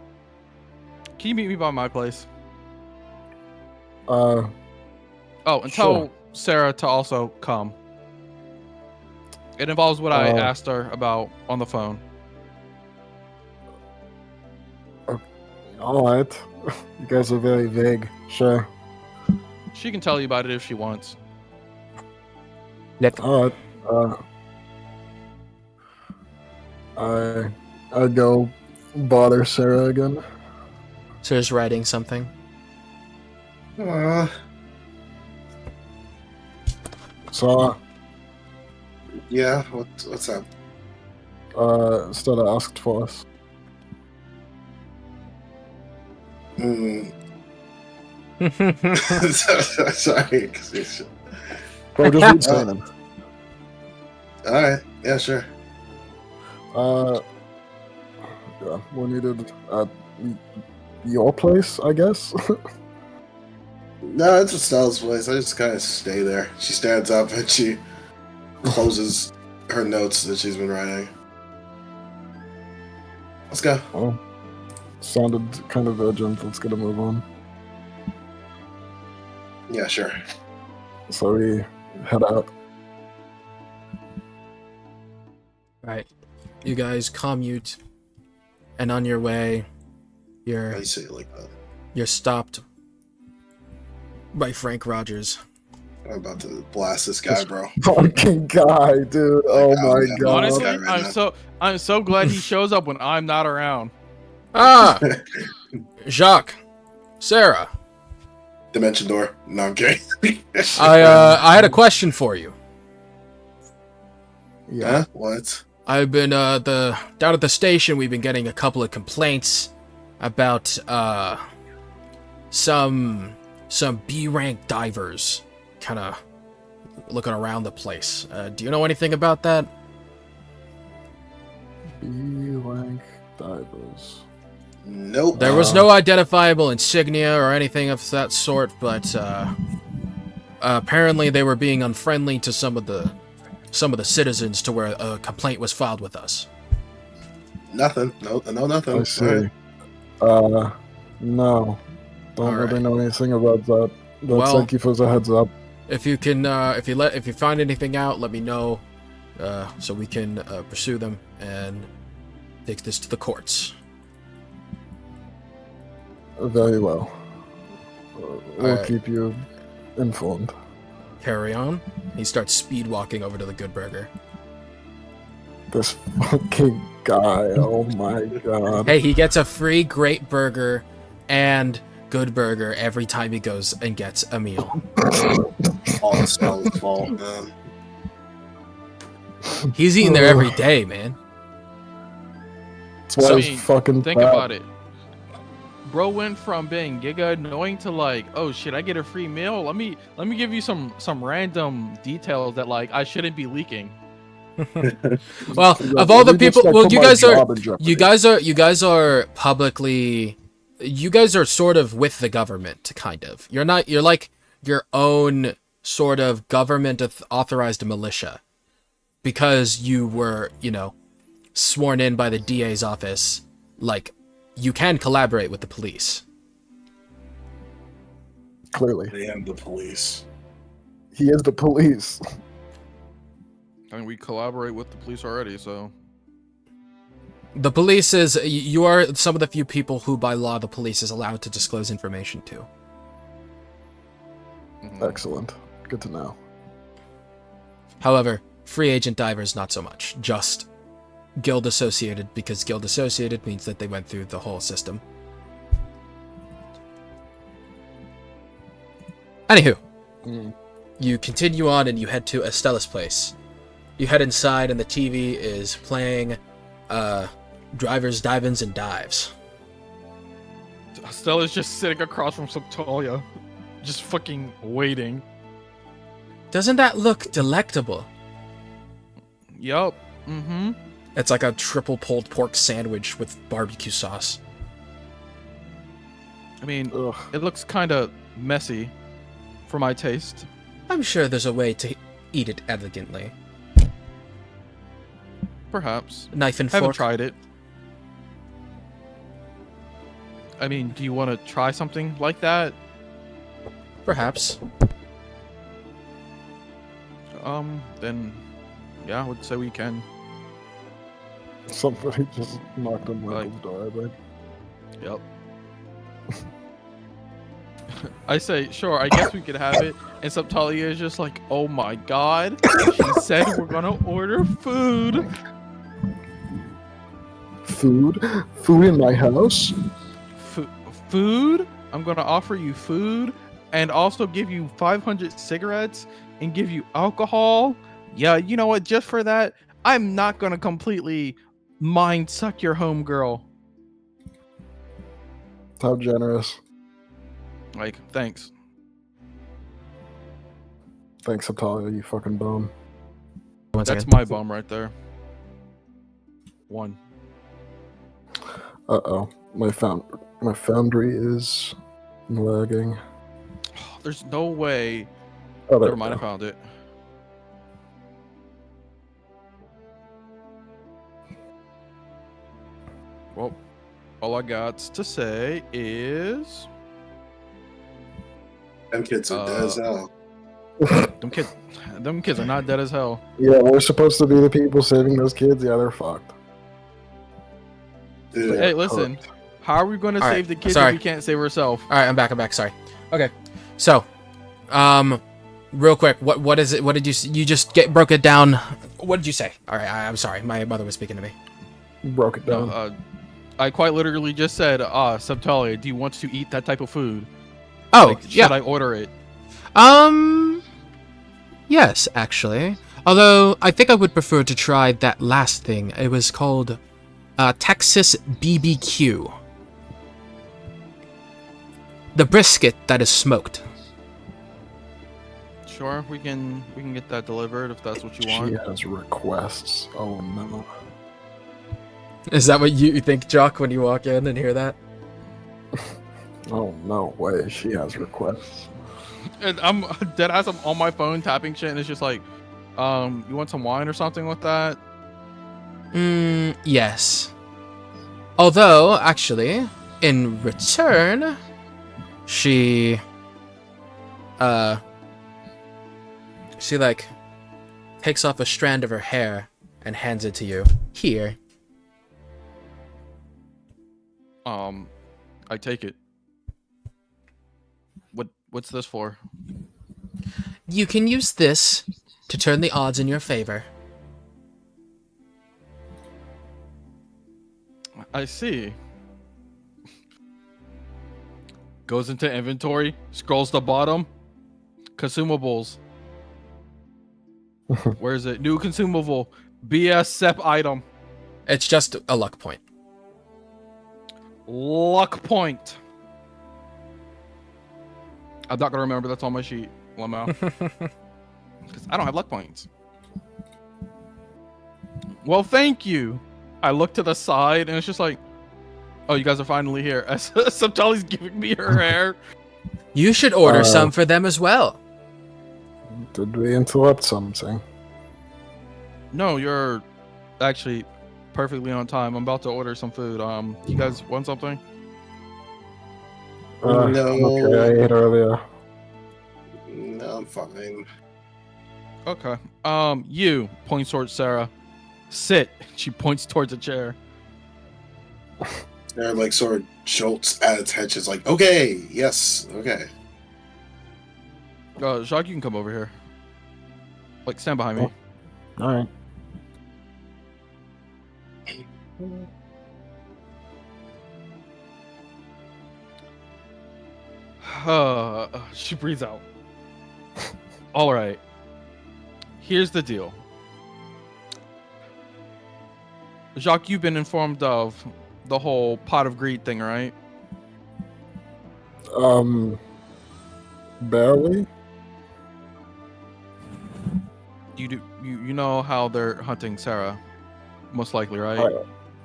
Can you meet me by my place? Oh, and sure. tell Sarah to also come. It involves what I asked her about on the phone. Alright. You guys are very vague. Sure. She can tell you about it if she wants. Alright. I'd go bother Sarah again. Sarah's writing something. So, Yeah, what's up? Stella asked for us. Sorry. Bro, just read Simon. Alright, yeah, sure. Yeah, we needed at your place, I guess. No, it's Estelle's place. I just kind of stay there. She stands up and she closes her notes that she's been writing. Let's go. Oh, sounded kind of urgent. Let's get a move on. Yeah, sure. So we head out. Right. You guys commute, and on your way, Why do you say it like that? you're stopped by Frank Rogers. I'm about to blast this guy, bro. Fucking guy, dude. Oh my yeah. god. Honestly, guy right I'm so glad he shows up when I'm not around. Ah! Jacques. Sarah. Dimension door. No, I'm kidding. I had a question for you. Yeah. Huh? What? I've been down at the station we've been getting a couple of complaints about some B rank divers kinda looking around the place. Do you know anything about that? B-rank divers. Nope. There was no identifiable insignia or anything of that sort, but apparently they were being unfriendly to some of the citizens to where a complaint was filed with us. Nothing. No, nothing. I see. No. Don't Alright. really know anything about that. But Well- thank you for the heads up. If you can, if you find anything out, let me know, so we can pursue them and take this to the courts. Very well. We'll Alright. keep you informed. Carry on. He starts speed walking over to the Good Burger. This fucking guy. Oh my god. Hey, he gets a free great burger and Good Burger every time he goes and gets a meal. All Estelle's fault, man. He's eating there every day, man. That's why So- he's fucking Think fat. about it. Bro went from being giga annoying to like, oh shit, I get a free meal. Let me give you some random details that like I shouldn't be leaking. Well, Yeah, of all the let me just, people, like, well, put you my guys are, job in jeopardy. you guys are publicly, you guys are sort of with the government, kind of. You're not, you're like your own sort of government authorized militia. Because you were, sworn in by the DA's office, like, you can collaborate with the police. Clearly. I am the police. He is the police. I mean, we collaborate with the police already, so. The police you are some of the few people who by law the police is allowed to disclose information to. Excellent. Good to know. However, free agent divers, not so much. Just guild associated, because guild associated means that they went through the whole system. Anywho, you continue on and you head to Estella's place. You head inside and the TV is playing Drivers, Dive-Ins, and Dives. Stella's just sitting across from Subtalia, just fucking waiting. Doesn't that look delectable? Yup. Mm-hmm. It's like a triple pulled pork sandwich with barbecue sauce. I mean, Ugh. it looks kind of messy for my taste. I'm sure there's a way to eat it elegantly. Perhaps. Knife and Haven't fork. tried it. I mean, do you want to try something like that? Perhaps. Then, yeah, I would say we can. Somebody just knocked on Like- Michael's door, I think. Yep. I say, sure, I guess we could have it. And Subtalia is just like, oh my god. She said we're gonna order food. Food? Food in my house? Food? I'm gonna offer you food and also give you 500 cigarettes and give you alcohol. Yeah, you know what? Just for that, I'm not gonna completely mind suck your homegirl. How generous. Like, thanks. Thanks, Atalia, you fucking bum. One That's second. my bum right there. One. Uh-oh. My foundry is lagging. There's no way. Oh, there Never we mind, I go. found it. Well, all I got to say is Them kids are dead as hell. them kids are not dead as hell. Yeah, we're supposed to be the people saving those kids. Yeah, they're fucked. Dude, Hey, listen. How are we going to All save right, the kids sorry. if we can't save ourselves? All right, I'm back. Sorry. Okay. So, real quick, what is it? What did you just broke it down? What did you say? All right, I'm sorry. My mother was speaking to me. Broke it down. No, I quite literally just said, Subtalia, do you want to eat that type of food? Oh, Like, yeah. Should I order it? Yes, actually. Although I think I would prefer to try that last thing. It was called Texas BBQ. The brisket that is smoked. Sure, we can get that delivered if that's what you She want. has requests. Oh no. Is that what you think, Jock, when you walk in and hear that? Oh no way. She has requests. And I'm dead ass. I'm on my phone tapping shit, and it's just like, you want some wine or something with that? Yes. Although, actually, in return, she like takes off a strand of her hair and hands it to you. Here. I take it. What's this for? You can use this to turn the odds in your favor. I see. Goes into inventory, scrolls to bottom, consumables. Where is it? New consumable, BS SEP item, It's just a luck point. luck point. I'm not gonna remember. That's on my sheet, Lamau. Because I don't have luck points. Well, thank you. I look to the side and it's just like, oh, you guys are finally here. Subtali's giving me her hair. You should order some for them as well. Did we interrupt something? No, you're actually perfectly on time. I'm about to order some food. You guys want something? No. Okay, I ate earlier. No, I'm fine. Okay. You points towards Sarah. Sit. She points towards a chair. They're like sort of jolts at its head. She's like, okay, yes, okay. Jacques, you can come over here. Like, stand behind me. All right. She breathes out. All right. Here's the deal. Jacques, you've been informed of the whole pot of greed thing, right? Barely. You do. You know how they're hunting Sarah, most likely, right?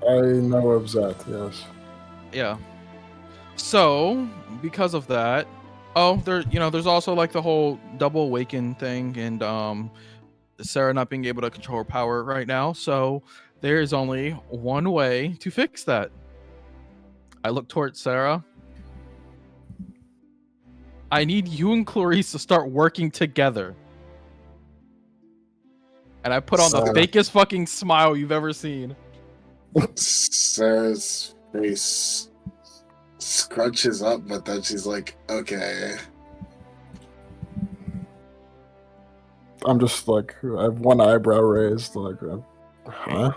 I know of that. Yes. Yeah. So, because of that, there's also like the whole double awaken thing, and Sarah not being able to control her power right now. So there is only one way to fix that. I look towards Sarah. I need you and Clarice to start working together. And I put on the fakest fucking smile you've ever seen. Sarah's face scrunches up, but then she's like, okay. I'm just like, I have one eyebrow raised, like, huh?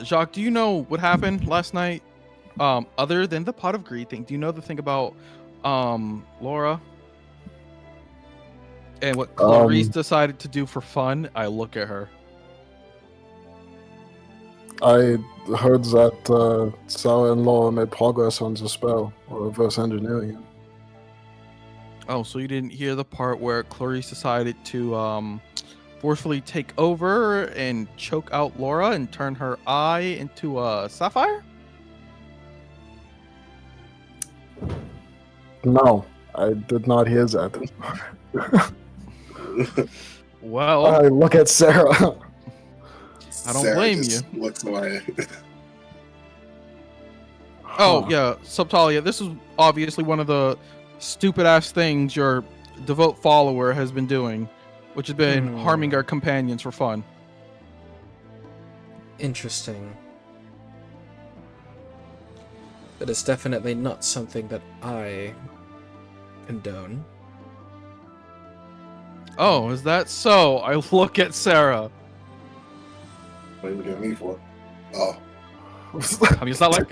Jacques, do you know what happened last night? Other than the pot of greed thing, do you know the thing about Laura? And what Clarice decided to do for fun? I look at her. I heard that Sarah and Laura made progress on the spell, or reverse engineering it. Oh, so you didn't hear the part where Clarice decided to forcefully take over and choke out Laura and turn her eye into a sapphire? No, I did not hear that. Well, I look at Sarah. I don't blame you. Looks away. Oh, yeah, Subtalia, this is obviously one of the stupid-ass things your devout follower has been doing, which has been harming our companions for fun. Interesting. That is definitely not something that I condone. Oh, is that so? I look at Sarah. What are you looking at me for? Oh. I mean, it's not like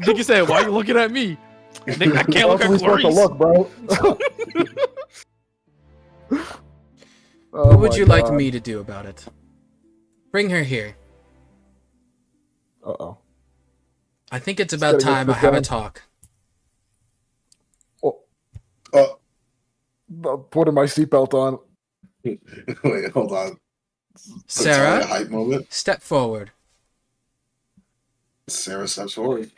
Nick you said, why are you looking at me? Nick, I can't look at Clarice. Look, bro. What would you like me to do about it? Bring her here. Uh-oh. I think it's about time I have a talk. Putting my seatbelt on. Wait, hold on. Sarah, hype moment. step forward. Sarah steps forward.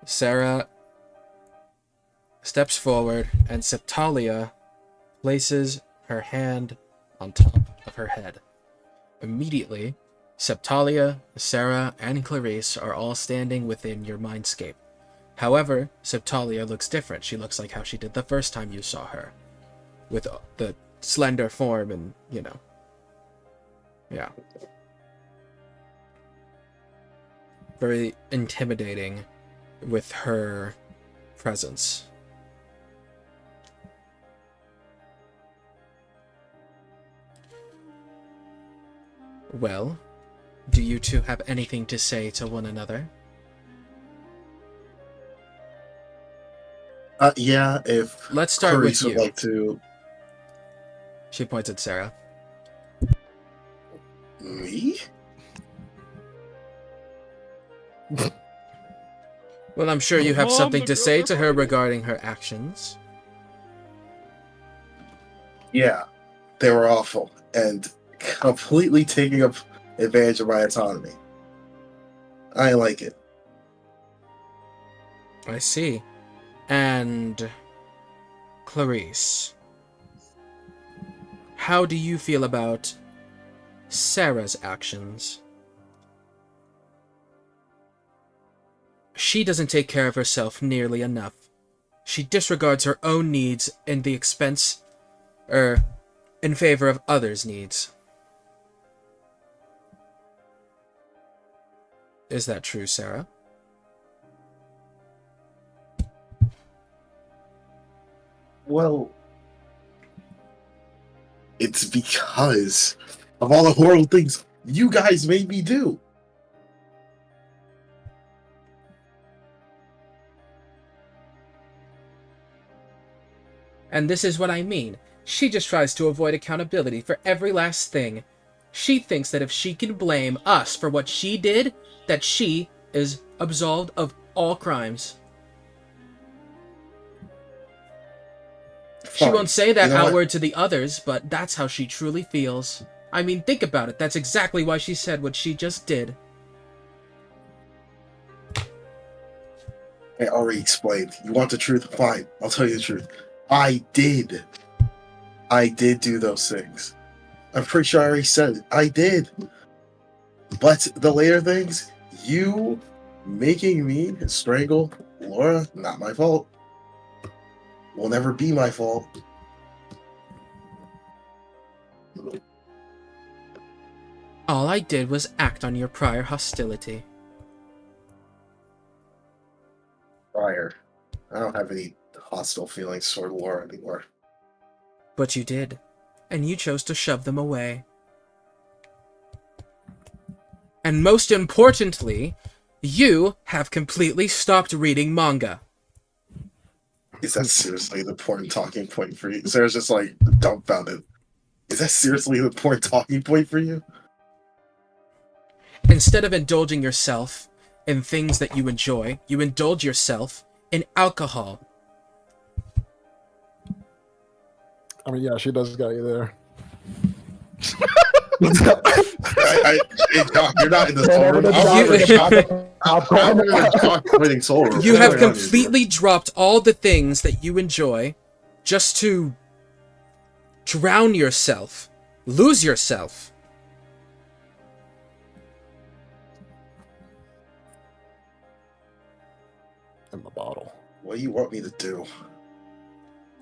Sarah steps forward, and Subtalia places her hand on top of her head. Immediately, Subtalia, Sarah, and Clarice are all standing within your mindscape. However, Subtalia looks different. She looks like how she did the first time you saw her. With the slender form and, yeah. Very intimidating with her presence. Well, do you two have anything to say to one another? Yeah, if Let's start Clarice with you. would like to... She points at Sarah. Me? Well, I'm sure you have something to say to her regarding her actions. Yeah, they were awful and completely taking up advantage of my autonomy. I like it. I see. And Clarice, how do you feel about Sarah's actions? She doesn't take care of herself nearly enough. She disregards her own needs in the expense, in favor of others' needs. Is that true, Sarah? Well, it's because of all the horrible things you guys made me do. And this is what I mean. She just tries to avoid accountability for every last thing. She thinks that if she can blame us for what she did, that she is absolved of all crimes. She Fine. won't say that You know what? outward to the others, but that's how she truly feels. I mean, think about it. That's exactly why she said what she just did. I already explained. You want the truth? Fine. I'll tell you the truth. I did do those things. I'm pretty sure I already said it. I did. But the later things, you making me strangle Laura, not my fault. Will never be my fault. All I did was act on your prior hostility. Prior. I don't have any hostile feelings toward Laura anymore. But you did, and you chose to shove them away. And most importantly, you have completely stopped reading manga. Is that seriously the important talking point for you? Sarah's just like dumbfounded. Is that seriously the important talking point for you? Instead of indulging yourself in things that you enjoy, you indulge yourself in alcohol. I mean, yeah, she does got you there. You're not in the soul room. I'm in the soul room. You have completely dropped all the things that you enjoy just to drown yourself, lose yourself. In the bottle. What do you want me to do?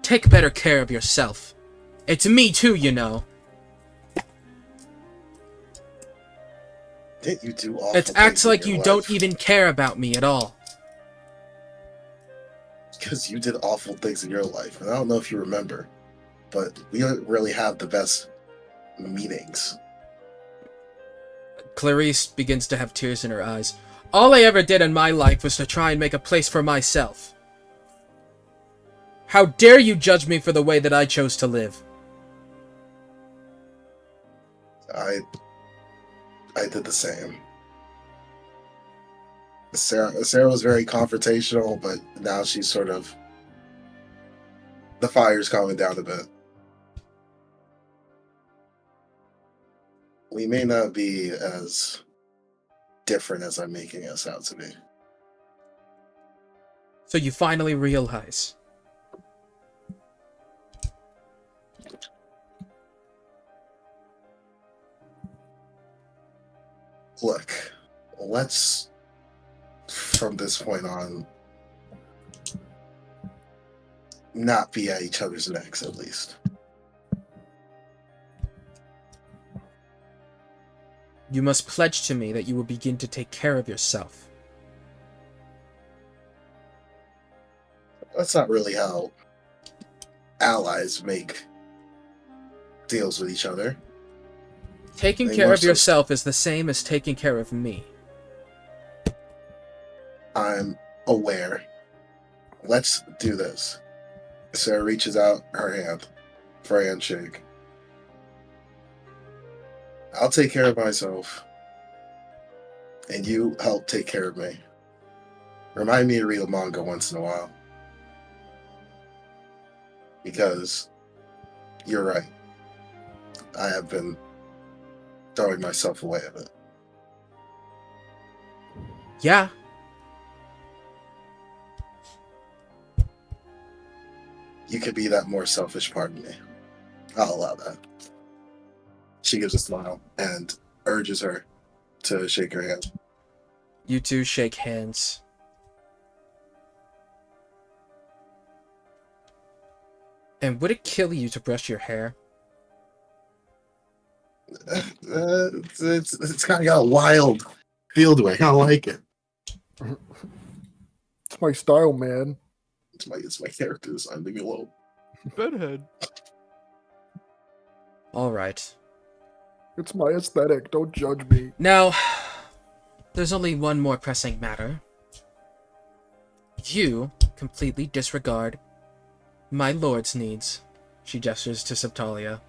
Take better care of yourself. It's me too, you know. Didn't you do awful It acts things in like your you life? don't even care about me at all. Because you did awful things in your life, and I don't know if you remember, but we don't really have the best meetings. Clarice begins to have tears in her eyes. All I ever did in my life was to try and make a place for myself. How dare you judge me for the way that I chose to live? I did the same. Sarah was very confrontational, but now she's sort of... the fire's calming down a bit. We may not be as different as I'm making us out to be. So you finally realize. Look, let's, from this point on, not be at each other's necks, at least. You must pledge to me that you will begin to take care of yourself. That's not really how allies make deals with each other. Taking They care more of so- yourself is the same as taking care of me. I'm aware. Let's do this. Sarah reaches out her hand for a handshake. I'll take care of myself, and you help take care of me. Remind me to read a manga once in a while. Because you're right. I have been throwing myself away a bit. Yeah. you could be that more selfish part of me. I'll allow that. She gives a smile and urges her to shake her hand. You two shake hands. And would it kill you to brush your hair? It's kind of got a wild feel to it. I kind of like it. It's my style, man. It's my character design. Leave me alone. Bedhead. All right. It's my aesthetic. Don't judge me. Now, there's only one more pressing matter. You completely disregard my lord's needs. She gestures to Septalia.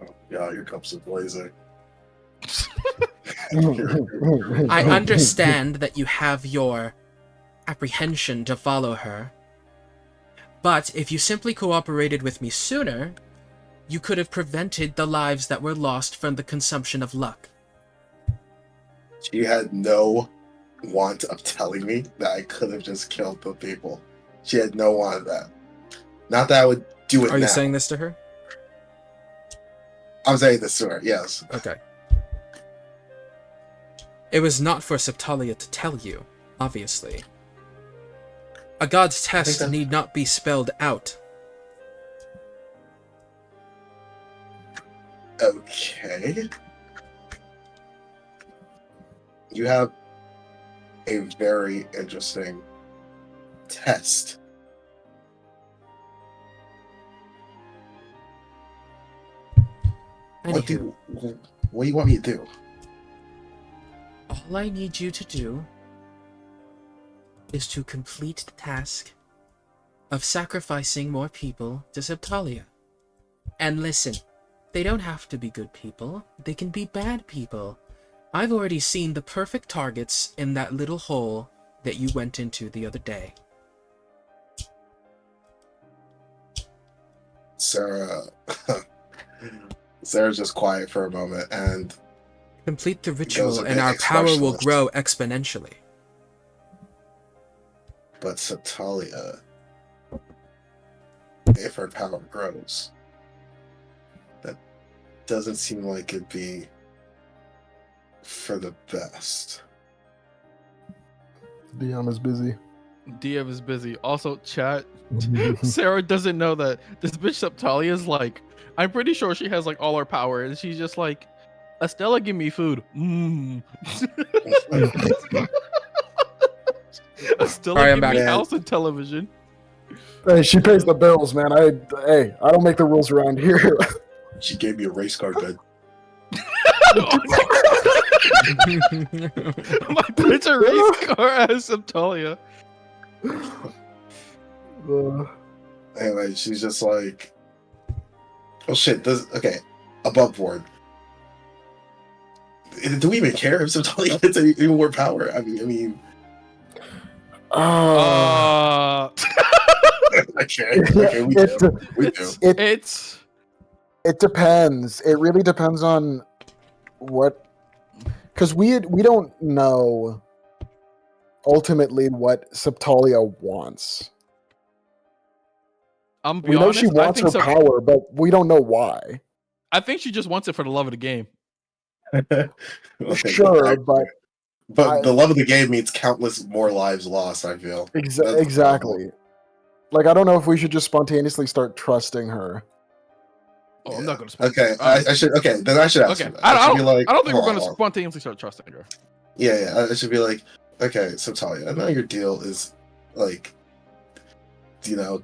Oh, yeah, here comes the blazer. I understand that you have your apprehension to follow her, but if you simply cooperated with me sooner, you could have prevented the lives that were lost from the consumption of luck. She had no want of telling me that I could have just killed the people. She had no want of that. Not that I would do it now. Are you saying this to her? I'm saying this to her, yes. Okay. It was not for Septalia to tell you, obviously. A god's test need not be spelled out. Okay. You have a very interesting test. What do you want me to do? All I need you to do is to complete the task of sacrificing more people to Septalia. And listen, they don't have to be good people. They can be bad people. I've already seen the perfect targets in that little hole that you went into the other day. Sarah's just quiet for a moment and complete the goes ritual a and bit our power will expressionless. grow exponentially. But Septalia, if her power grows, that doesn't seem like it'd be for the best. Dion is busy. DM is busy. Also, chat. Sarah doesn't know that this bitch Septalia is like, I'm pretty sure she has like all her power, and she's just like, Estella, give me food. Estella, Sorry, I'm give back. me house and television. Hey, she pays the bills, man. I don't make the rules around here. She gave me a race car bed. My bitch a race car as Septalia. Anyway, she's just like, oh shit, okay, above board. Do we even care if Septalia gets even more power? I mean, okay, we do. It depends. It really depends on what, because we don't know ultimately what Septalia wants. We know she wants her power, but we don't know why. I think she just wants it for the love of the game. Okay, sure, but the love of the game means countless more lives lost, I feel. Exactly. Like, I don't know if we should just spontaneously start trusting her. Oh, yeah. I'm not going to. Okay, I should. Okay, then I should ask. Okay, her that. I don't think we're going to spontaneously start trusting her. Yeah, I should be like, okay, so Talia, I know your deal is like,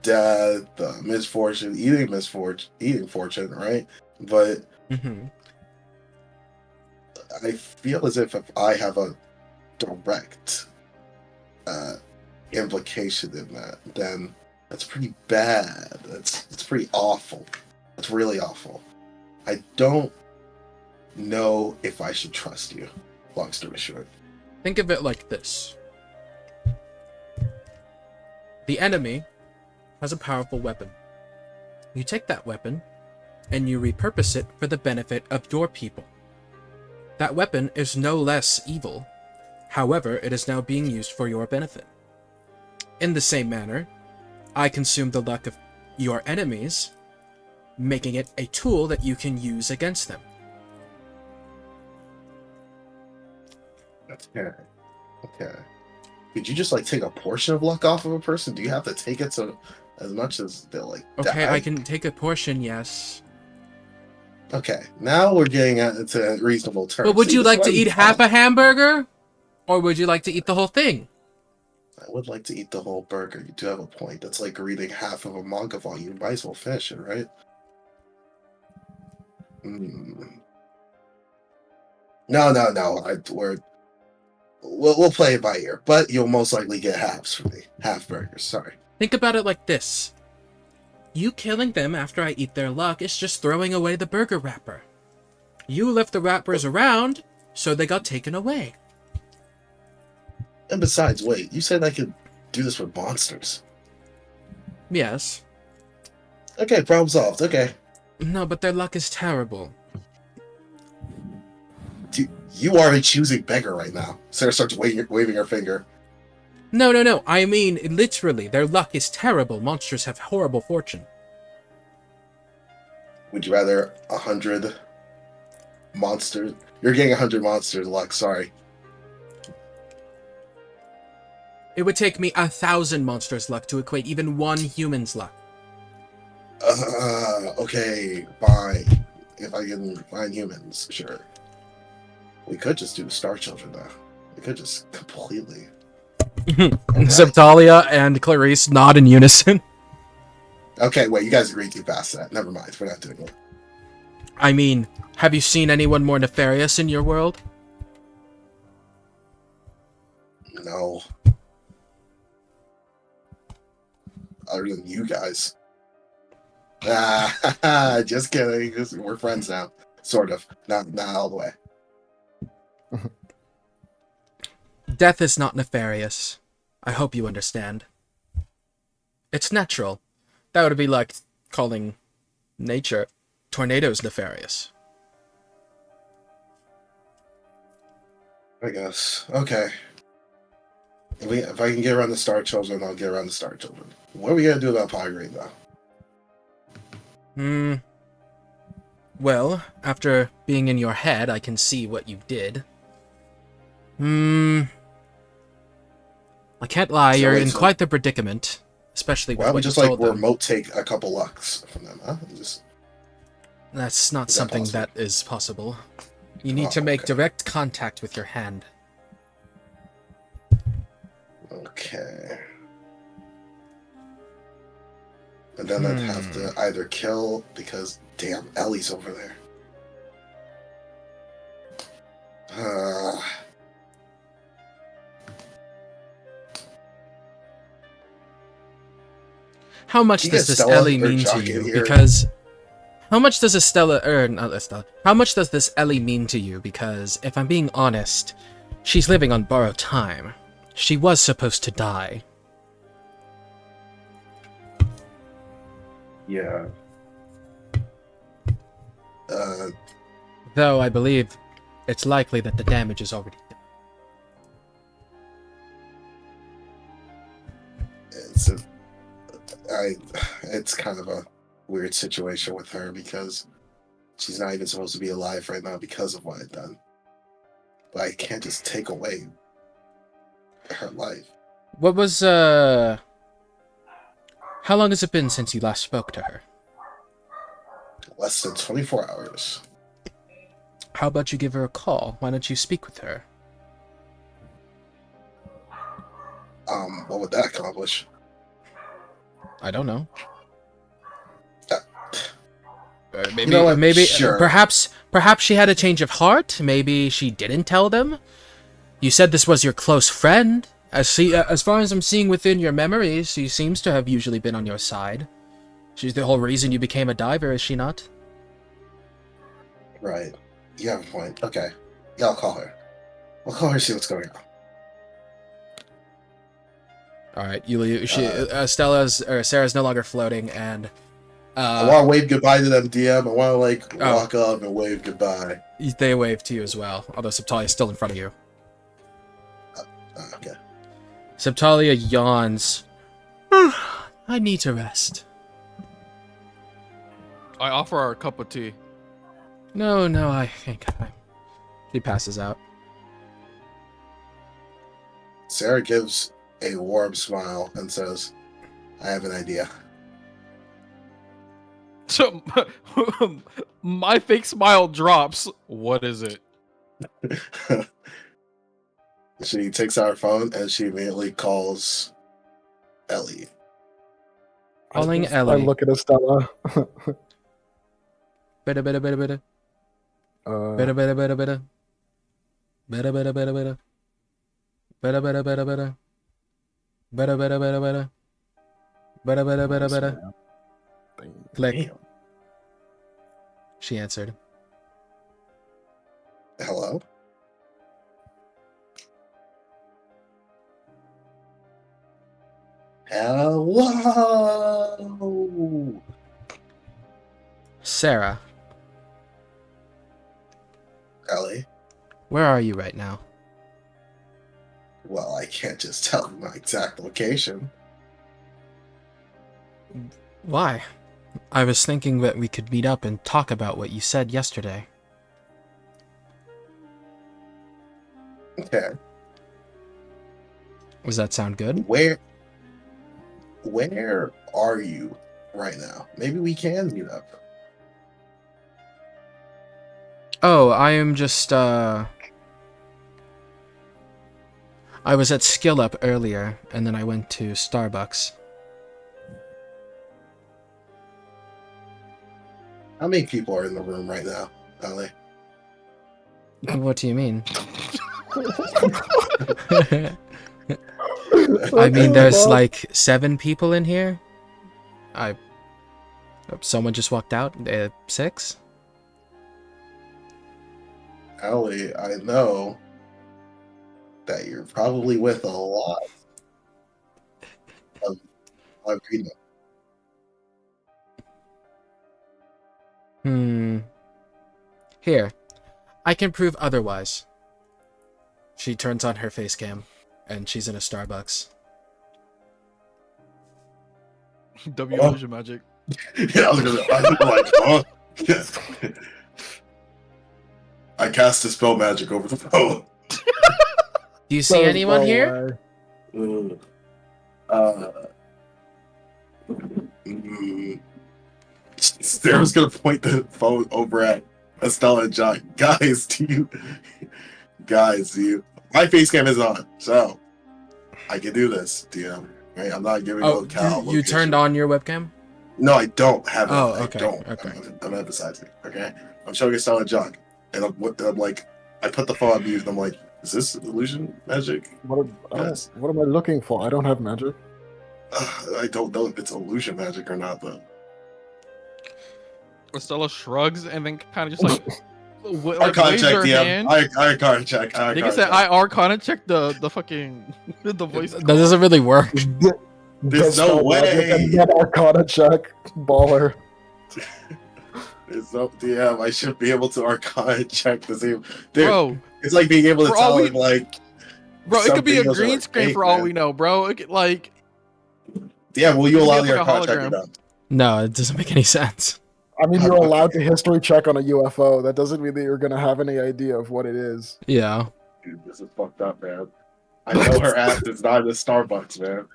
death, misfortune, eating fortune, right? But I feel as if I have a direct implication in that, then that's pretty bad. It's pretty awful. It's really awful. I don't know if I should trust you, long story short. Think of it like this. The enemy has a powerful weapon. You take that weapon, and you repurpose it for the benefit of your people. That weapon is no less evil. However, it is now being used for your benefit. In the same manner, I consume the luck of your enemies, making it a tool that you can use against them. Okay. Okay. Could you just like take a portion of luck off of a person? Do you have to take it so as much as they'll like Okay, die? I can take a portion, yes. Okay, now we're getting into reasonable terms. But would See, you this is like to why we eat half a talk. hamburger? Or would you like to eat the whole thing? I would like to eat the whole burger. You do have a point. That's like reading half of a manga volume. You might as well finish it, right? No. We'll play it by ear, but you'll most likely get halves from me. Half burgers. Sorry. Think about it like this. You killing them after I eat their luck is just throwing away the burger wrapper. You left the wrappers around, so they got taken away. And besides, wait, you said I could do this with monsters. Yes. Okay, problem solved. Okay. No, but their luck is terrible. You are choosing beggar right now. Sarah starts waving her finger. No. I mean, literally, their luck is terrible. Monsters have horrible fortune. Would you rather 100 monsters? You're getting 100 monsters luck, sorry. It would take me 1,000 monsters' luck to equate even one human's luck. Okay, fine. If I can find humans, sure. We could just do the Star Children, though. We could just completely... Zeptalia and Clarice nod in unison. Okay, wait, you guys agreed too fast that. Never mind, we're not doing it. I mean, have you seen anyone more nefarious in your world? No. Other than you guys. Just kidding. We're friends now. Sort of. Not all the way. Death is not nefarious. I hope you understand. It's natural. That would be like calling nature tornadoes nefarious. I guess. Okay. If I can get around the Star Children, I'll get around the Star Children. What are we going to do about Pygreen, though? Well, after being in your head, I can see what you did. I can't lie, you're in quite the predicament. Especially with what you told them. Why don't we just, remote take a couple lucks from them, huh? That's not something that is possible. You need to make direct contact with your hand. Okay. And then I'd have to either kill, because, damn, Ellie's over there. How much does this Ellie mean to you? Because how much does how much does this Ellie mean to you? Because if I'm being honest, she's living on borrowed time. She was supposed to die. Yeah. Though I believe it's likely that the damage is already done. It's kind of a weird situation with her because she's not even supposed to be alive right now because of what I've done. But I can't just take away her life. What was, how long has it been since you last spoke to her? Less than 24 hours. How about you give her a call? Why don't you speak with her? What would that accomplish? I don't know. Maybe, You know what? maybe, Sure. perhaps she had a change of heart. Maybe she didn't tell them. You said this was your close friend. As far as I'm seeing within your memories, she seems to have usually been on your side. She's the whole reason you became a diver, is she not? Right. You have a point. Okay. Yeah, I'll call her. I'll call her, see what's going on. All right, Sarah's no longer floating, and I want to wave goodbye to them, DM. I want to walk up and wave goodbye. They wave to you as well, although Septalia is still in front of you. Okay. Septalia yawns. I need to rest. I offer her a cup of tea. No, I think he passes out. Sarah gives a warm smile and says, I have an idea. So my fake smile drops. What is it? She takes out her phone and she immediately calls Ellie. Calling I Ellie. look at Estella. Better. Better. Better. Better. Click. Damn. She answered. Hello? Hello? Sarah, Ellie? where are you right now? Well, I can't just tell you my exact location. Why? I was thinking that we could meet up and talk about what you said yesterday. Okay. Does that sound good? Where are you right now? Maybe we can meet up. Oh, I am just, I was at Skill Up earlier, and then I went to Starbucks. How many people are in the room right now, Ellie? What do you mean? I mean, there's like 7 people in here. Someone just walked out. 6? Ellie, I know that you're probably with a lot of people. Here, I can prove otherwise. She turns on her face cam, and she's in a Starbucks. W illusion magic. Yeah, I was like, oh. I cast Dispel Magic over the phone. Do you see anyone here? Sarah's gonna point the phone over at Estella and John. Guys, my face cam is on, so I can do this, DM. Right? I'm not giving no cow. You turned on your webcam? No, I don't have it. Oh, I okay, don't. okay. I'm emphasizing. Okay, I'm showing Estella and John, and I'm like, I put the phone on mute, and I'm like, is this illusion magic? What am I looking for? I don't have magic. I don't know if it's illusion magic or not, though. Estella shrugs and then kind of just like, Arcana waves check, her DM. hand. Arcana check. Nigga said I Arcana check the fucking the voice. That doesn't really work. There's no Dispel magic way. and then Arcana check. Baller. There's no DM. I should be able to Arcana check the same. Dude, Bro, it's like being able to for all tell we- him, like, bro, it could be a something was green like screen fake, for all man. we know, bro. It could, like, yeah, will you It could be allow like the a Arcana check or hologram. not? No, it doesn't make any sense. I mean, you're allowed to history check on a UFO. That doesn't mean that you're gonna have any idea of what it is. Yeah. Dude, this is fucked up, man. I know her ass is not in the Starbucks, man.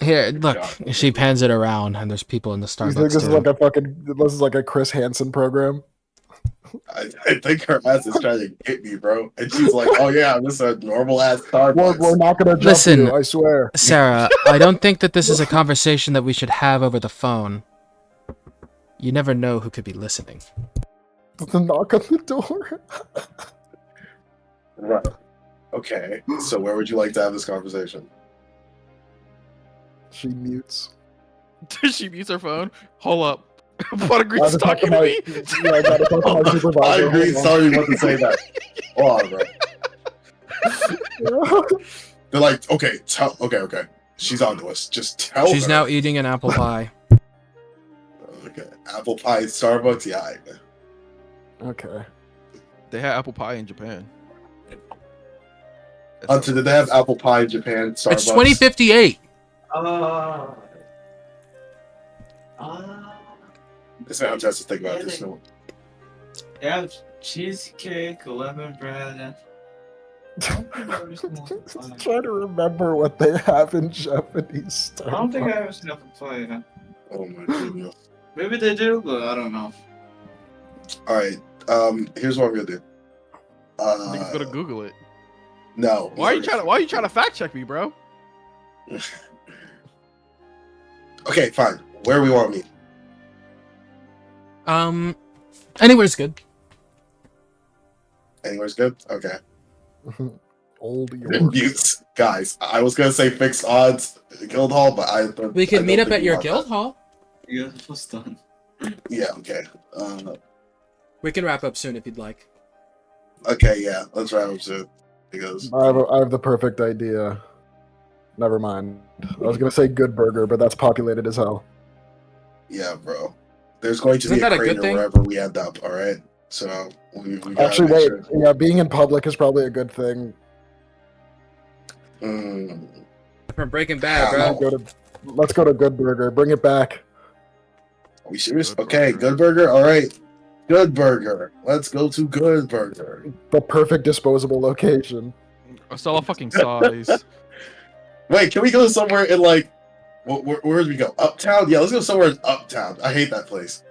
Here, look. She pans it around, and there's people in the You think Starbucks this is too. like this is like a Chris Hansen program? I think her ass is trying to get me, bro. And she's like, oh yeah, this is a normal ass Starbucks. We're not gonna jump Listen. you, I swear. Sarah, I don't think that this is a conversation that we should have over the phone. You never know who could be listening. The knock on the door. Right. Okay. So where would you like to have this conversation? She mutes. she mutes her phone. Hold up. Buttergreen's I talking to me. Yeah, I gotta talk to my I supervisor. agree. Hold on. Sorry, what to say that. Hold on, bro. They're like, okay, okay. She's on to us. Just tell She's her. now eating an apple pie. Okay. Apple pie, Starbucks, yeah. All right, man. Okay. They had apple pie in Japan. Hunter, did they have apple pie in Japan? Starbucks? It's 2058. This man has to think about this. No. Yeah, cheesecake, lemon bread. Just trying to remember what they have in Japanese I don't think I Starbucks. ever seen that play. Yeah. Oh my goodness. Maybe they do, but I don't know. All right. Here's what I'm gonna do. I think he's gonna Google it. No. Why are you trying to fact check me, bro? Okay, fine. Where we want to meet? Anywhere's good. Anywhere's good. Okay. Old York. Mutes, guys. I was gonna say fixed odds guild hall, but We I could don't meet up think at we your want guild that. hall. Yeah, what's done? Yeah. Okay. We can wrap up soon if you'd like. Okay. Yeah. Let's wrap up soon because I have the perfect idea. Never mind. I was gonna say Good Burger, but that's populated as hell. yeah, bro. There's going to Isn't be a that a good crater thing? wherever we end up. All right. So we gotta Actually, make wait. sure. Yeah, being in public is probably a good thing. From Breaking Bad, How? bro. Let's go to Good Burger. Bring it back. Are we serious? Good Okay. Burger. Good burger. All right. Good burger. Let's go to Good Burger. The perfect disposable location. Estella fucking size. Wait, can we go somewhere in like, where do we go? Uptown? Yeah, let's go somewhere in Uptown. I hate that place.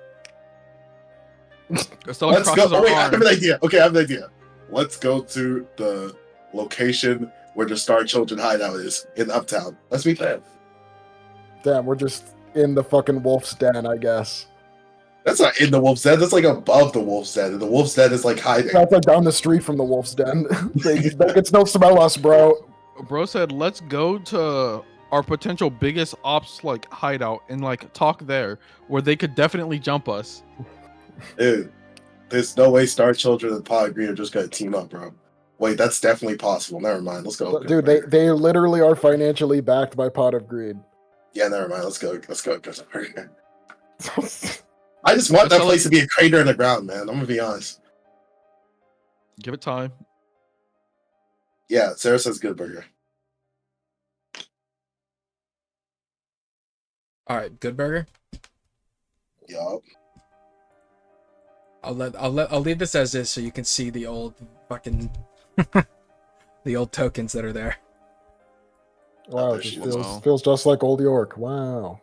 Estella Let's go. crosses Oh her wait, I have an arms. idea. Okay, I have an idea. Let's go to the location where the Star Children hideout is in Uptown. Let's meet there. Damn, we're just in the fucking wolf's den, I guess. That's not in the Wolf's Den. That's like above the Wolf's Den. And the Wolf's Den is like hiding. That's like down the street from the wolf's den. they can still smell us, bro. Bro said, let's go to our potential biggest ops like hideout and like talk there, where they could definitely jump us. Dude, there's no way Star Children and Pod Green are just gonna team up, bro. Wait, that's definitely possible. Never mind. Let's go. Dude, they literally are financially backed by Pot of Greed. Yeah, never mind. Let's go. Let's go. I just want that Estella- place to be a crater in the ground, man. I'm gonna be honest. Give it time. Yeah, Sarah says Good Burger. All right, Good Burger. Yup. I'll leave this as is so you can see the old fucking the old tokens that are there. Wow, there it she just is. feels just like Old York. Wow.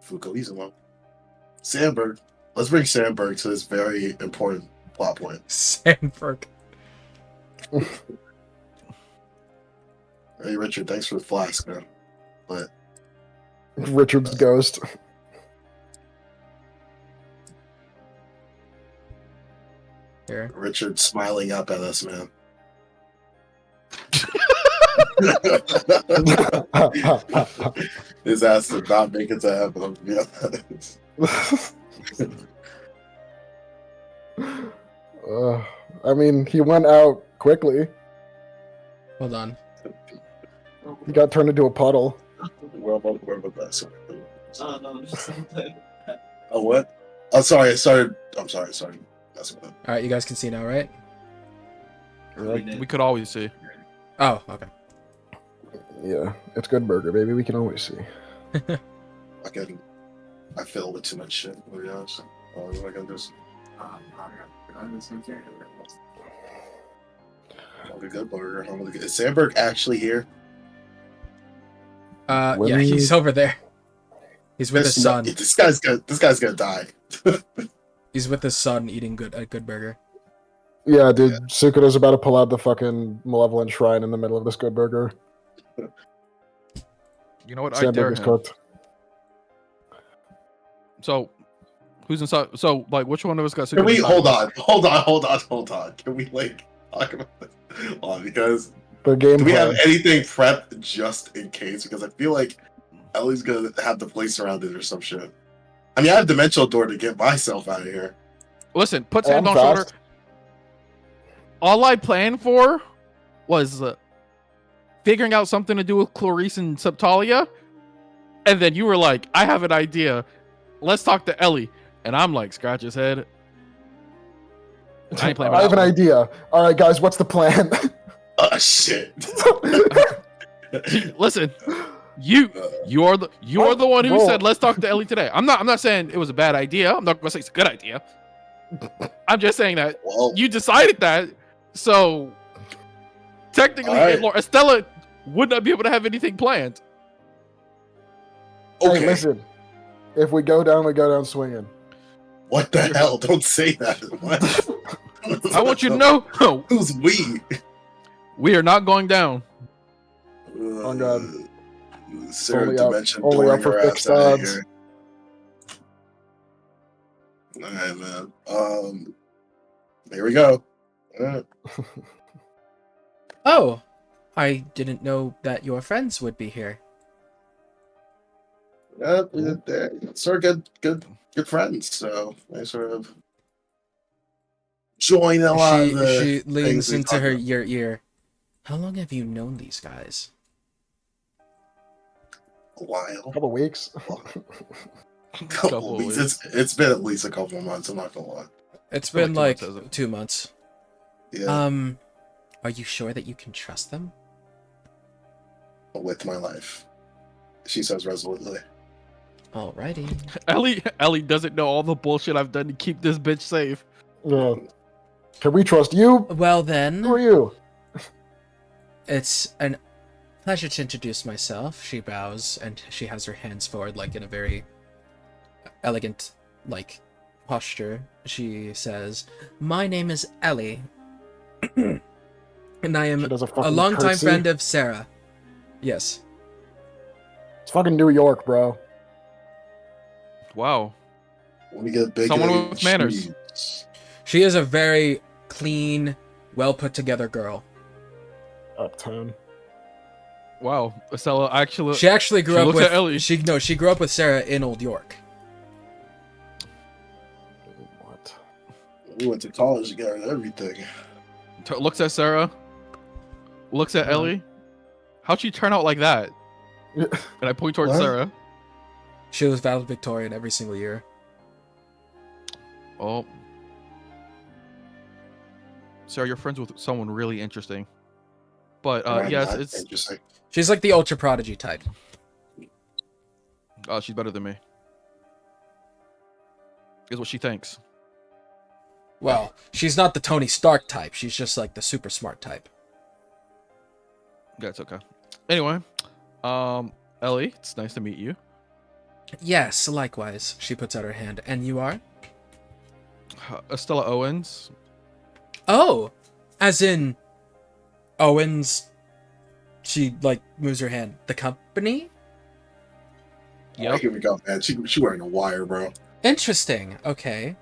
Fukalizuma. Sandberg. Let's bring Sandberg to this very important plot point. Sandberg. Hey, Richard, thanks for the flask, man. But Richard's ghost. Here. Richard's smiling up at us, man. His ass did not make it to heaven. I'm gonna be honest. I mean, he went out quickly. Hold on. He got turned into a puddle. Where about that? Sorry. Oh, no, just something. Oh, what? Oh, sorry. I'm sorry. That's what. All right, you guys can see now, right? We could always see. Oh, okay. Yeah, it's Good Burger, baby. We can always see. I fill with too much shit. To be honest. What I gotta do? A good burger. Is Sandberg actually here? Yeah, When he's over there. He's with his son. This guy's gonna die. He's with his son eating a Good Burger. Yeah, dude, Sukura's about to pull out the fucking malevolent shrine in the middle of this Good Burger. You know what? I dare Sandberg is him. cooked. So, who's inside? So, like, which one of us got? Can we secret hold inside? on? Can we like talk about this? Because The game do we plan. have anything prepped just in case? Because I feel like Ellie's gonna have the place surrounded or some shit. I mean, I have Dimensional Door to get myself out of here. Listen, put I'm hand on shoulder. fast. All I planned for was figuring out something to do with Clarice and Septalia, and then you were like, "I have an idea. Let's talk to Ellie." And I'm like, scratch his head. I ain't playing with I have that an one. idea. All right, guys, what's the plan? Oh shit! Listen, You are the one who Bro. said let's talk to Ellie today. I'm not saying it was a bad idea. I'm not gonna say it's a good idea. I'm just saying that Well, you decided that. So technically, Alright. Estella would not be able to have anything planned. okay. Hey, listen. If we go down swinging. What the hell? Don't say that. What? I want you to know Who's we? we are not going down. Oh, God. Sarah Only up- Dimension only pouring up for her ass fixed out of odds. here. Alright, man. Here we go. Alright. Oh, I didn't know that your friends would be here. They're sort of good friends, so I sort of join a lot of the She leans things we into talk about. your ear. How long have you known these guys? A while. Couple weeks. Couple weeks. It's been at least a couple of months, I'm not gonna lie. It's Been been like like 2 months, hasn't it? 2 months. Yeah. Are you sure that you can trust them? With my life. She says resolutely. Alrighty. Ellie doesn't know all the bullshit I've done to keep this bitch safe. Yeah. Can we trust you? Well Who are then, you? it's an pleasure to introduce myself. She bows and she has her hands forward like in a very elegant like posture. She says, "My name is Ellie." And I am She does a a fucking longtime curtsy. friend of Sarah. Yes. It's fucking New York, bro. Wow. Let me get big. Someone with manners. She is a very clean, well put together girl. Uptown. Wow. Estella actually She actually grew She up looks with at Ellie. she grew up with Sarah in Old York. What? We went to college together and everything. looks at Sarah, looks at Ellie. How'd she turn out like that? And I point towards What? Sarah. She was valedictorian every single year. Oh. Sarah, you're friends with someone really interesting. But I'm yes, not it's interesting. She's like the ultra prodigy type. she's better than me. Is what she thinks. Well, she's not the Tony Stark type. She's just like the super smart type. Yeah, it's okay. Anyway, Ellie, it's nice to meet you. Yes, likewise. She puts out her hand. And you are? Estella Owens. Oh, as in Owens. She like moves her hand. The company? All right, here we go, man. She wearing a wire, bro. Interesting. Okay.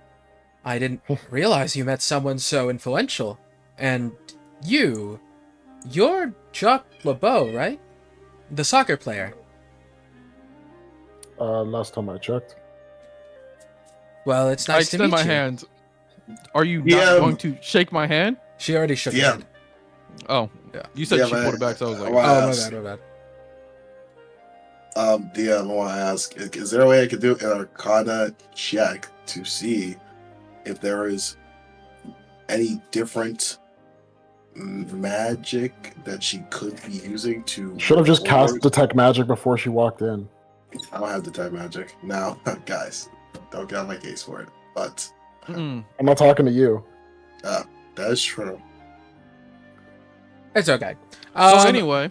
I didn't realize you met someone so influential. And you're Jacques LeBeau, right? The soccer player. Last time I checked. Well, it's I nice to extend meet my you. hand. Are you Yeah. not going to shake my hand? She already shook Yeah. her hand. Oh, Yeah. you said Yeah, she man. pulled it back, so I was like, Wow. Oh, my Yes. bad, my bad. DM, I want to ask: is there a way I could do an Arcana check to see if there is any different magic that she could be using to? Should have just cast forward? detect magic before she walked in. I don't have detect magic now, guys. Don't get on my case for it. But mm. I'm not talking to you. that is true. It's okay. So anyway,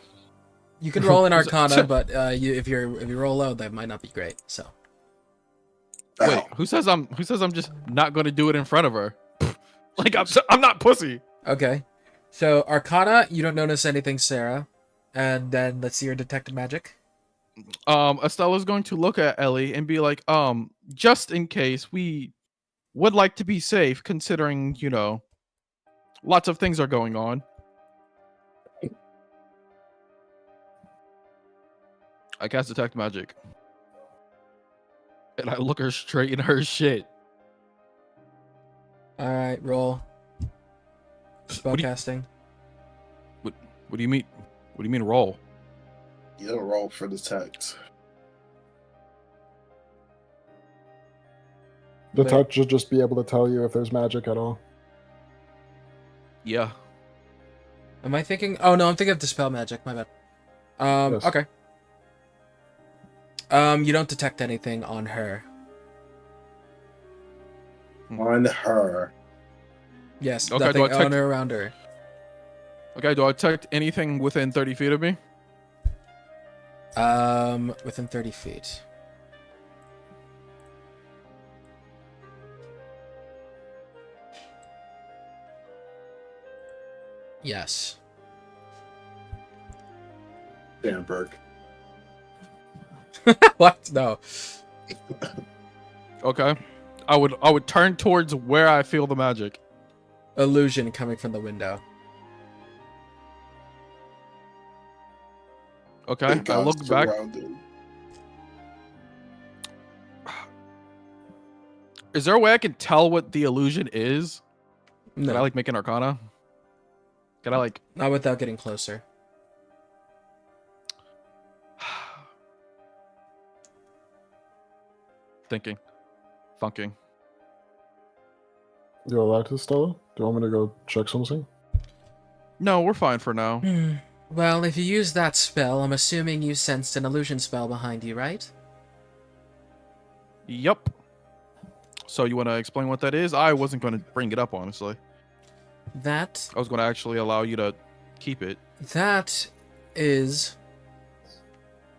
you can roll an So- Arcana, but if you roll low, that might not be great. So wait, Ow. who says I'm just not going to do it in front of her? Like I'm not pussy. okay. So Arcana, you don't notice anything, Sarah. And then let's see your detect magic. Estella's going to look at Ellie and be like, just in case, we would like to be safe, considering, lots of things are going on. I cast detect magic. And I look her straight in her shit. All right, roll. Spellcasting. What do you mean? What do you mean roll? You don't roll for detect. Detect should just be able to tell you if there's magic at all. Yeah. Am I thinking? Oh no, I'm thinking of dispel magic. My bad. Yes. Okay. You don't detect anything on her. On her. Yes, Okay, nothing do I detect- on or around her. Okay, do I detect anything within 30 feet of me? Within 30 feet. Yes. Damn, Burke. What? No. Okay. I would turn towards where I feel the magic. Illusion coming from the window. Okay, Big I guys look back. surrounded. Is there a way I can tell what the illusion is? No, Can I like make an arcana? Can I like not without getting closer. thinking, funking? You allowed to, Stella? Do you want me to go check something? No, we're fine for now. Well, if you use that spell, I'm assuming you sensed an illusion spell behind you, right? Yup. So you want to explain what that is? I wasn't going to bring it up, honestly. That I was going to actually allow you to keep it. That is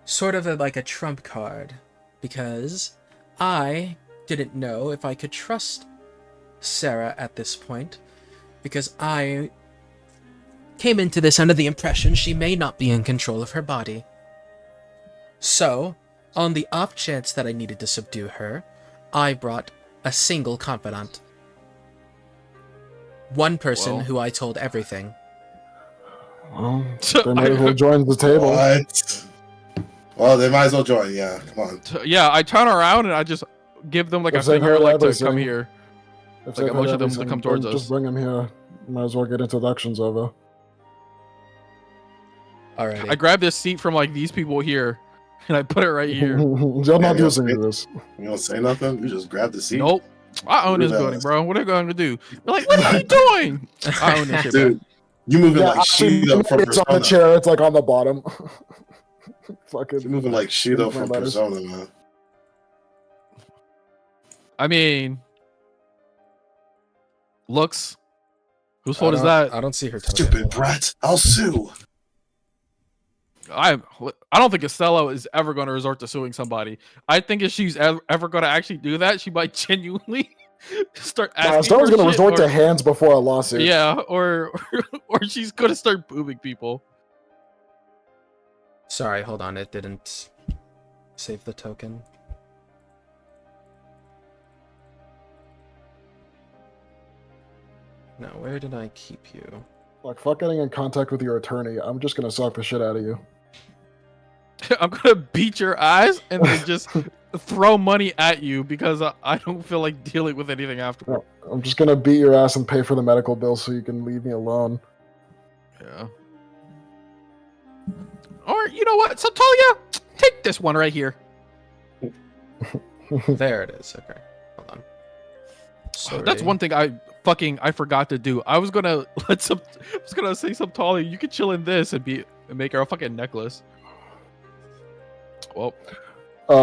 sort of like a trump card, because I didn't know if I could trust Sarah at this point, because I came into this under the impression she may not be in control of her body. So, on the off chance that I needed to subdue her, I brought a single confidant. One person Well. who I told everything. Well, they might as well join the table. What? Well, they might as well join. Yeah, come on. Yeah, I turn around and I just give them like a If they've finger, heard like to everything. come here. If Like, they've I motion heard them to everything, come towards just us. bring them here. Might as well get introductions over. Alrighty. I grab this seat from like these people here, and I put it right here. You're not Yeah, using yeah. this. You don't say nothing. You just grab the seat. Nope. I own this Rude building, ass. bro. What are you going to do? They're like, what are you doing? I own this shit, bro. Dude, you moving like actually, Shido from it's on the Persona. chair. It's like on the bottom. Fucking. You're moving like Shido Where's my from letters? Persona, man. I mean, looks. Whose fault is I that? don't see her token. Stupid Hold on. brat. I'll sue. I don't think Estella is ever going to resort to suing somebody. I think if she's ever going to actually do that, she might genuinely start asking. Stella's for gonna shit, resort or- to hands before a lawsuit. Yeah, or she's going to start booming people. Sorry, hold on. It didn't save the token. No, where did I keep you? Like, fuck getting in contact with your attorney. I'm just gonna suck the shit out of you. I'm going to beat your ass and then just throw money at you because I don't feel like dealing with anything afterward. I'm just gonna beat your ass and pay for the medical bill so you can leave me alone. Yeah. Or, you know what? So, Talia, take this one right here. There it is. Okay, hold on. Sorry. That's one thing I forgot to do. I was gonna say some Talia, you could chill in this and make her a fucking necklace. Well,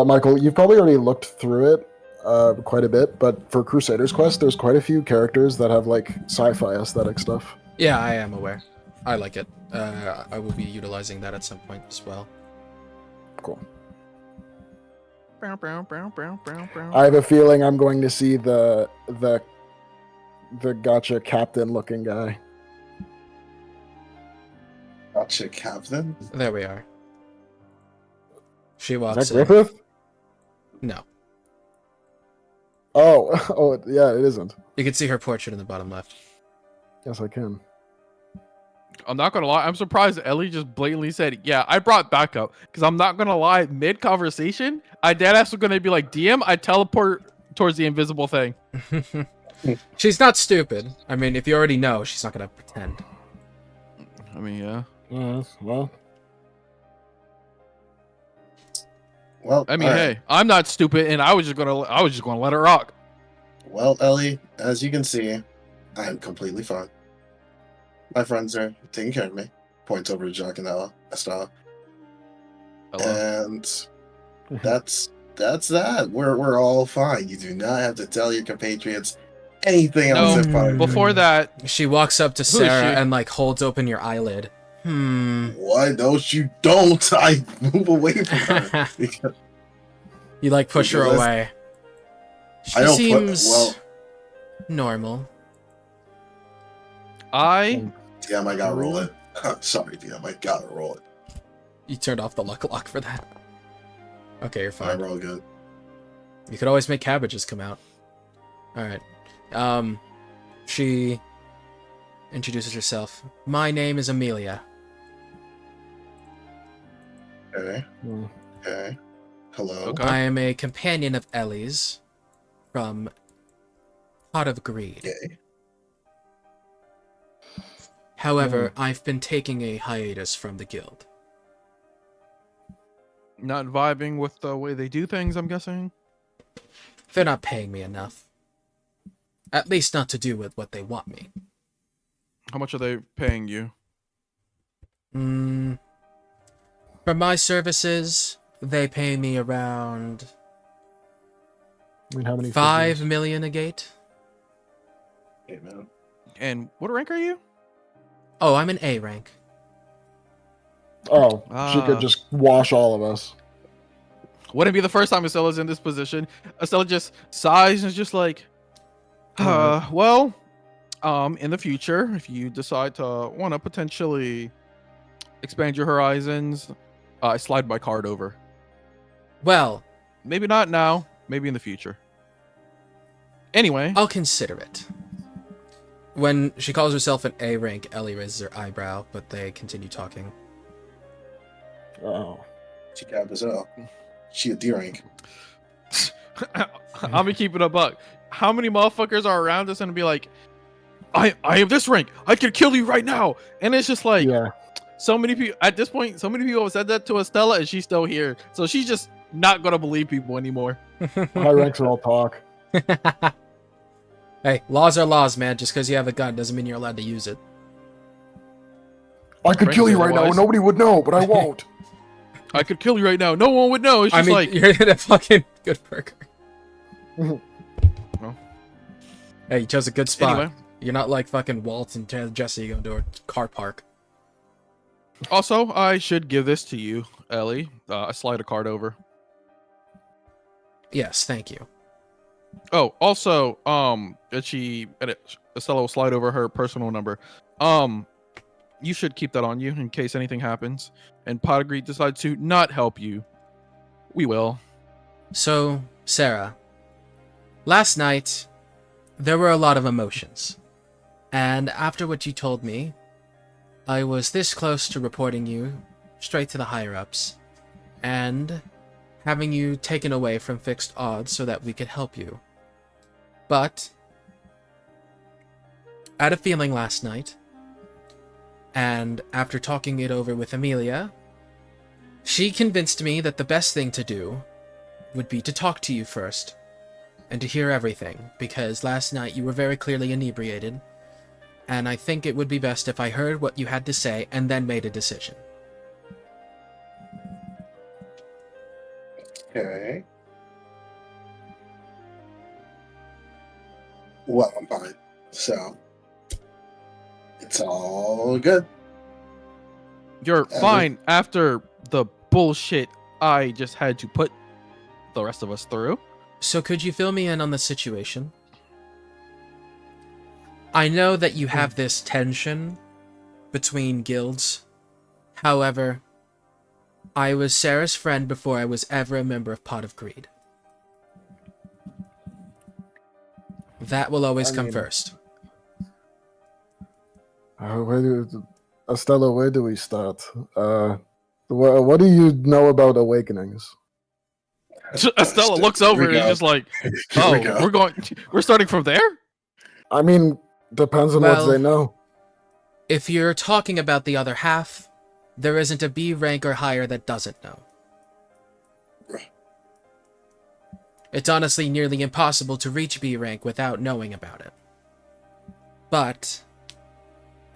Michael, you've probably already looked through it quite a bit, but for Crusader's Quest, there's quite a few characters that have like sci-fi aesthetic stuff. Yeah, I am aware. I like it. I will be utilizing that at some point as well. Cool. I I have a feeling I'm going to see the gotcha captain looking guy. Gotcha, Captain. There we are. She Is walks that in. Griffith? No. Oh, yeah, it isn't. You can see her portrait in the bottom left. Yes, I can. I'm not gonna lie. I'm surprised Ellie just blatantly said, "Yeah, I brought backup." Because I'm not gonna lie, mid conversation, I deadass was gonna be like, "DM, I teleport towards the invisible thing." She's not stupid. I mean, if you already know, she's not gonna pretend. I mean, yeah. Well, Well, I mean, all right. hey, I'm not stupid, and I was just gonna let it rock. Well, Ellie, as you can see, I am completely fine. My friends are taking care of me. Points over to Jock and Estella. Hello. And that's that. We're all fine. You do not have to tell your compatriots anything else No, if I before that, She walks up to Who is Sarah she? and like holds open your eyelid. What? No, you don't. I move away from her because You like push her Because that's- away. She I don't seems well. normal. Damn, I gotta roll it. Sorry, damn, I gotta roll it. You turned off the luck lock for that. Okay, you're I fine. roll good. You could always make cabbages come out. Alright. She introduces herself. My name is Amelia. Okay. Mm. Okay. Hello. Okay. I am a companion of Ellie's from Pot of Greed. Okay. However, I've been taking a hiatus from the guild. not vibing with the way they do things, I'm guessing. They're not paying me enough. At least not to do with what they want me. How much are they paying you? For my services, they pay me around I mean, how many? 5 figures? million a gate. Hey, man. And what rank are you? Oh, I'm an A rank. Oh, she Ah. could just wash all of us. Wouldn't be the first time Estella's in this position. Estella just sighs and is just like, well, in the future, if you decide to want to potentially expand your horizons, I slide my card over. Well, Maybe not now, maybe in the future. Anyway, I'll consider it. When she calls herself an A rank, Ellie raises her eyebrow, but they continue talking. Oh, She capped us up. She a D rank. I'm gonna keep it a buck. How many motherfuckers are around us and be like, I am this rank. I could kill you right now. And it's just like, yeah. so many people at this point, so many people have said that to Estella, and she's still here. So she's just not gonna believe people anymore. High ranks are all talk. Hey, laws are laws, man. Just because you have a gun doesn't mean you're allowed to use it. I could kill you right now, and nobody would know, but I won't. I could kill you right now. No one would know. It's I just mean, like, you're in a fucking good burger. Well. Hey, you chose a good spot. Anyway. You're not like fucking Walt and Jesse going to a car park. Also, I should give this to you, Ellie. I slide a card over. Yes, thank you. Oh, also, Estella will slide over her personal number. You should keep that on you in case anything happens. And Pot of Greed decides to not help you. We will. So, Sarah, last night, there were a lot of emotions. And after what you told me, I was this close to reporting you straight to the higher-ups, and having you taken away from fixed odds so that we could help you. But I had a feeling last night, and after talking it over with Amelia, she convinced me that the best thing to do would be to talk to you first, and to hear everything, because last night you were very clearly inebriated, and I think it would be best if I heard what you had to say and then made a decision. Okay. Well, I'm fine. So it's all good. You're fine after the bullshit I just had to put the rest of us through. So could you fill me in on the situation? I know that you have this tension between guilds. However, I was Sarah's friend before I was ever a member of Pot of Greed. That will always come first. Estella, where do we start? What do you know about awakenings? Estella looks over and is just like, Here we go. we're starting from there? I mean, depends on Well, what they know. If you're talking about the other half, there isn't a B rank or higher that doesn't know. It's honestly nearly impossible to reach B rank without knowing about it. But,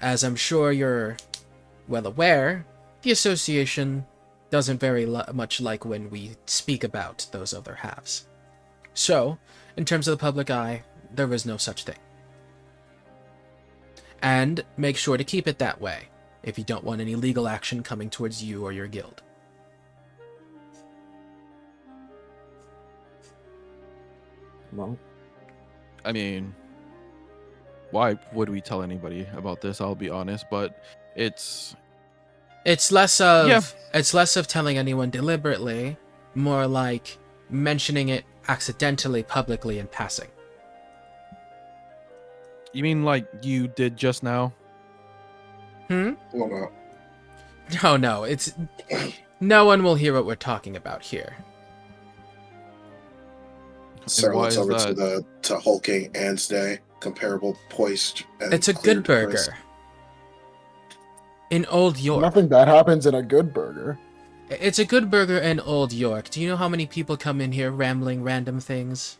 as I'm sure you're well aware, the association doesn't very much like when we speak about those other halves. So, in terms of the public eye, there is no such thing. And make sure to keep it that way, if you don't want any legal action coming towards you or your guild. Well, I mean, why would we tell anybody about this? I'll be honest, but it's It's less of telling anyone deliberately, more like mentioning it accidentally publicly in passing. you mean like you did just now? Well, no. No, it's no one will hear what we're talking about here. Sir why looks is over that? to hulking Anne's Day, comparable poised and It's a clear good to place. burger. In Old York. nothing bad happens in a good burger. It's a good burger in Old York. Do you know how many people come in here rambling random things?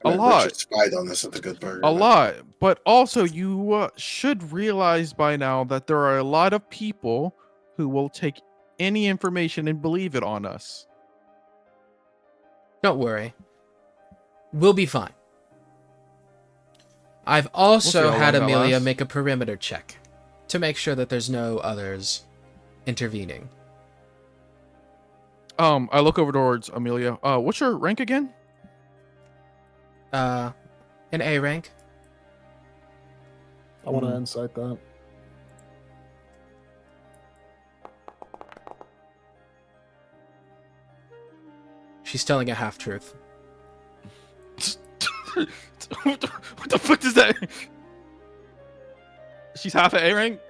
A lot. Richard spied on this at the Good Burger. A lot, but also you should realize by now that there are a lot of people who will take any information and believe it on us. Don't worry. We'll be fine. I've also We'll see how had long that Amelia lasts. make a perimeter check to make sure that there's no others intervening. I look over towards Amelia. What's your rank again? An A rank. I want to insight that. She's telling a half-truth. What the fuck is that? She's half an A rank?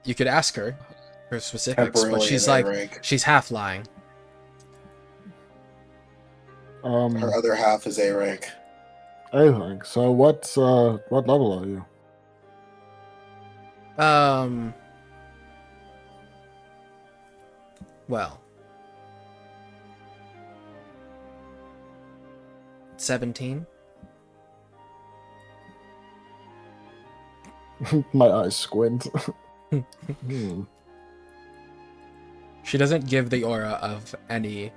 You could ask her for specifics, but Temporarily she's in A like, rank. she's half lying. Her other half is A rank. I think so. What level are you? Well, 17. My eyes squint. Hmm. She doesn't give the aura of any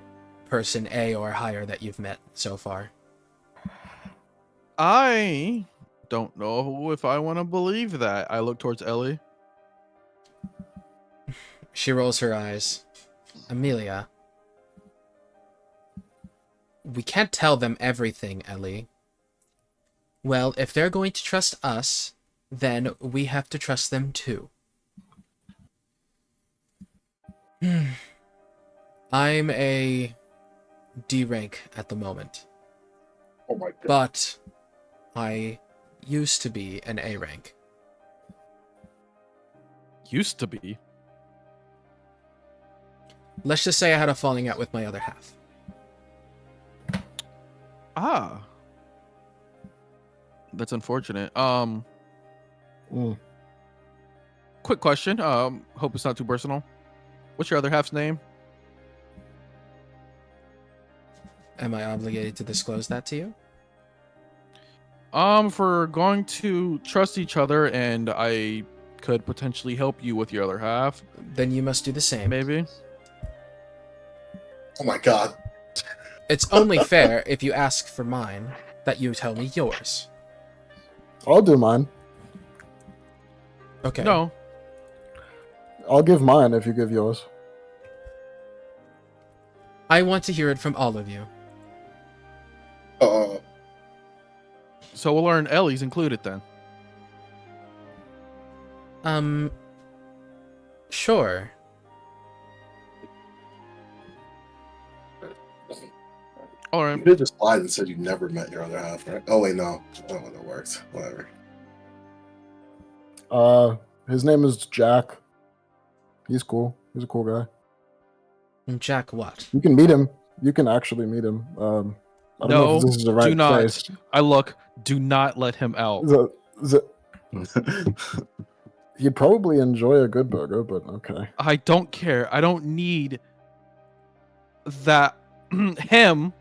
person A or higher that you've met so far. I don't know if I want to believe that. I look towards Ellie. She rolls her eyes. Amelia. We can't tell them everything, Ellie. Well, if they're going to trust us, then we have to trust them too. I'm a D rank at the moment, Oh my god. but I used to be an A rank. Used to be. Let's just say I had a falling out with my other half. Ah. That's unfortunate. Mm. Quick question. Hope it's not too personal. What's your other half's name? Am I obligated to disclose that to you? If we're going to trust each other and I could potentially help you with your other half, Then you must do the same. maybe. Oh my god. It's only fair if you ask for mine that you tell me yours. I'll do mine. Okay. No. I'll give mine if you give yours. I want to hear it from all of you. So we'll learn Ellie's included then. Sure. All You right. could have just lied and said you never met your other half, right? Oh wait, no. That wouldn't have worked. Whatever. His name is Jack. He's cool. He's a cool guy. Jack what? You can meet him. You can actually meet him. I don't know No, if this is the right do not. place. I look. Do not let him out. He'd probably enjoy a good burger, but okay. I don't care. I don't need that him.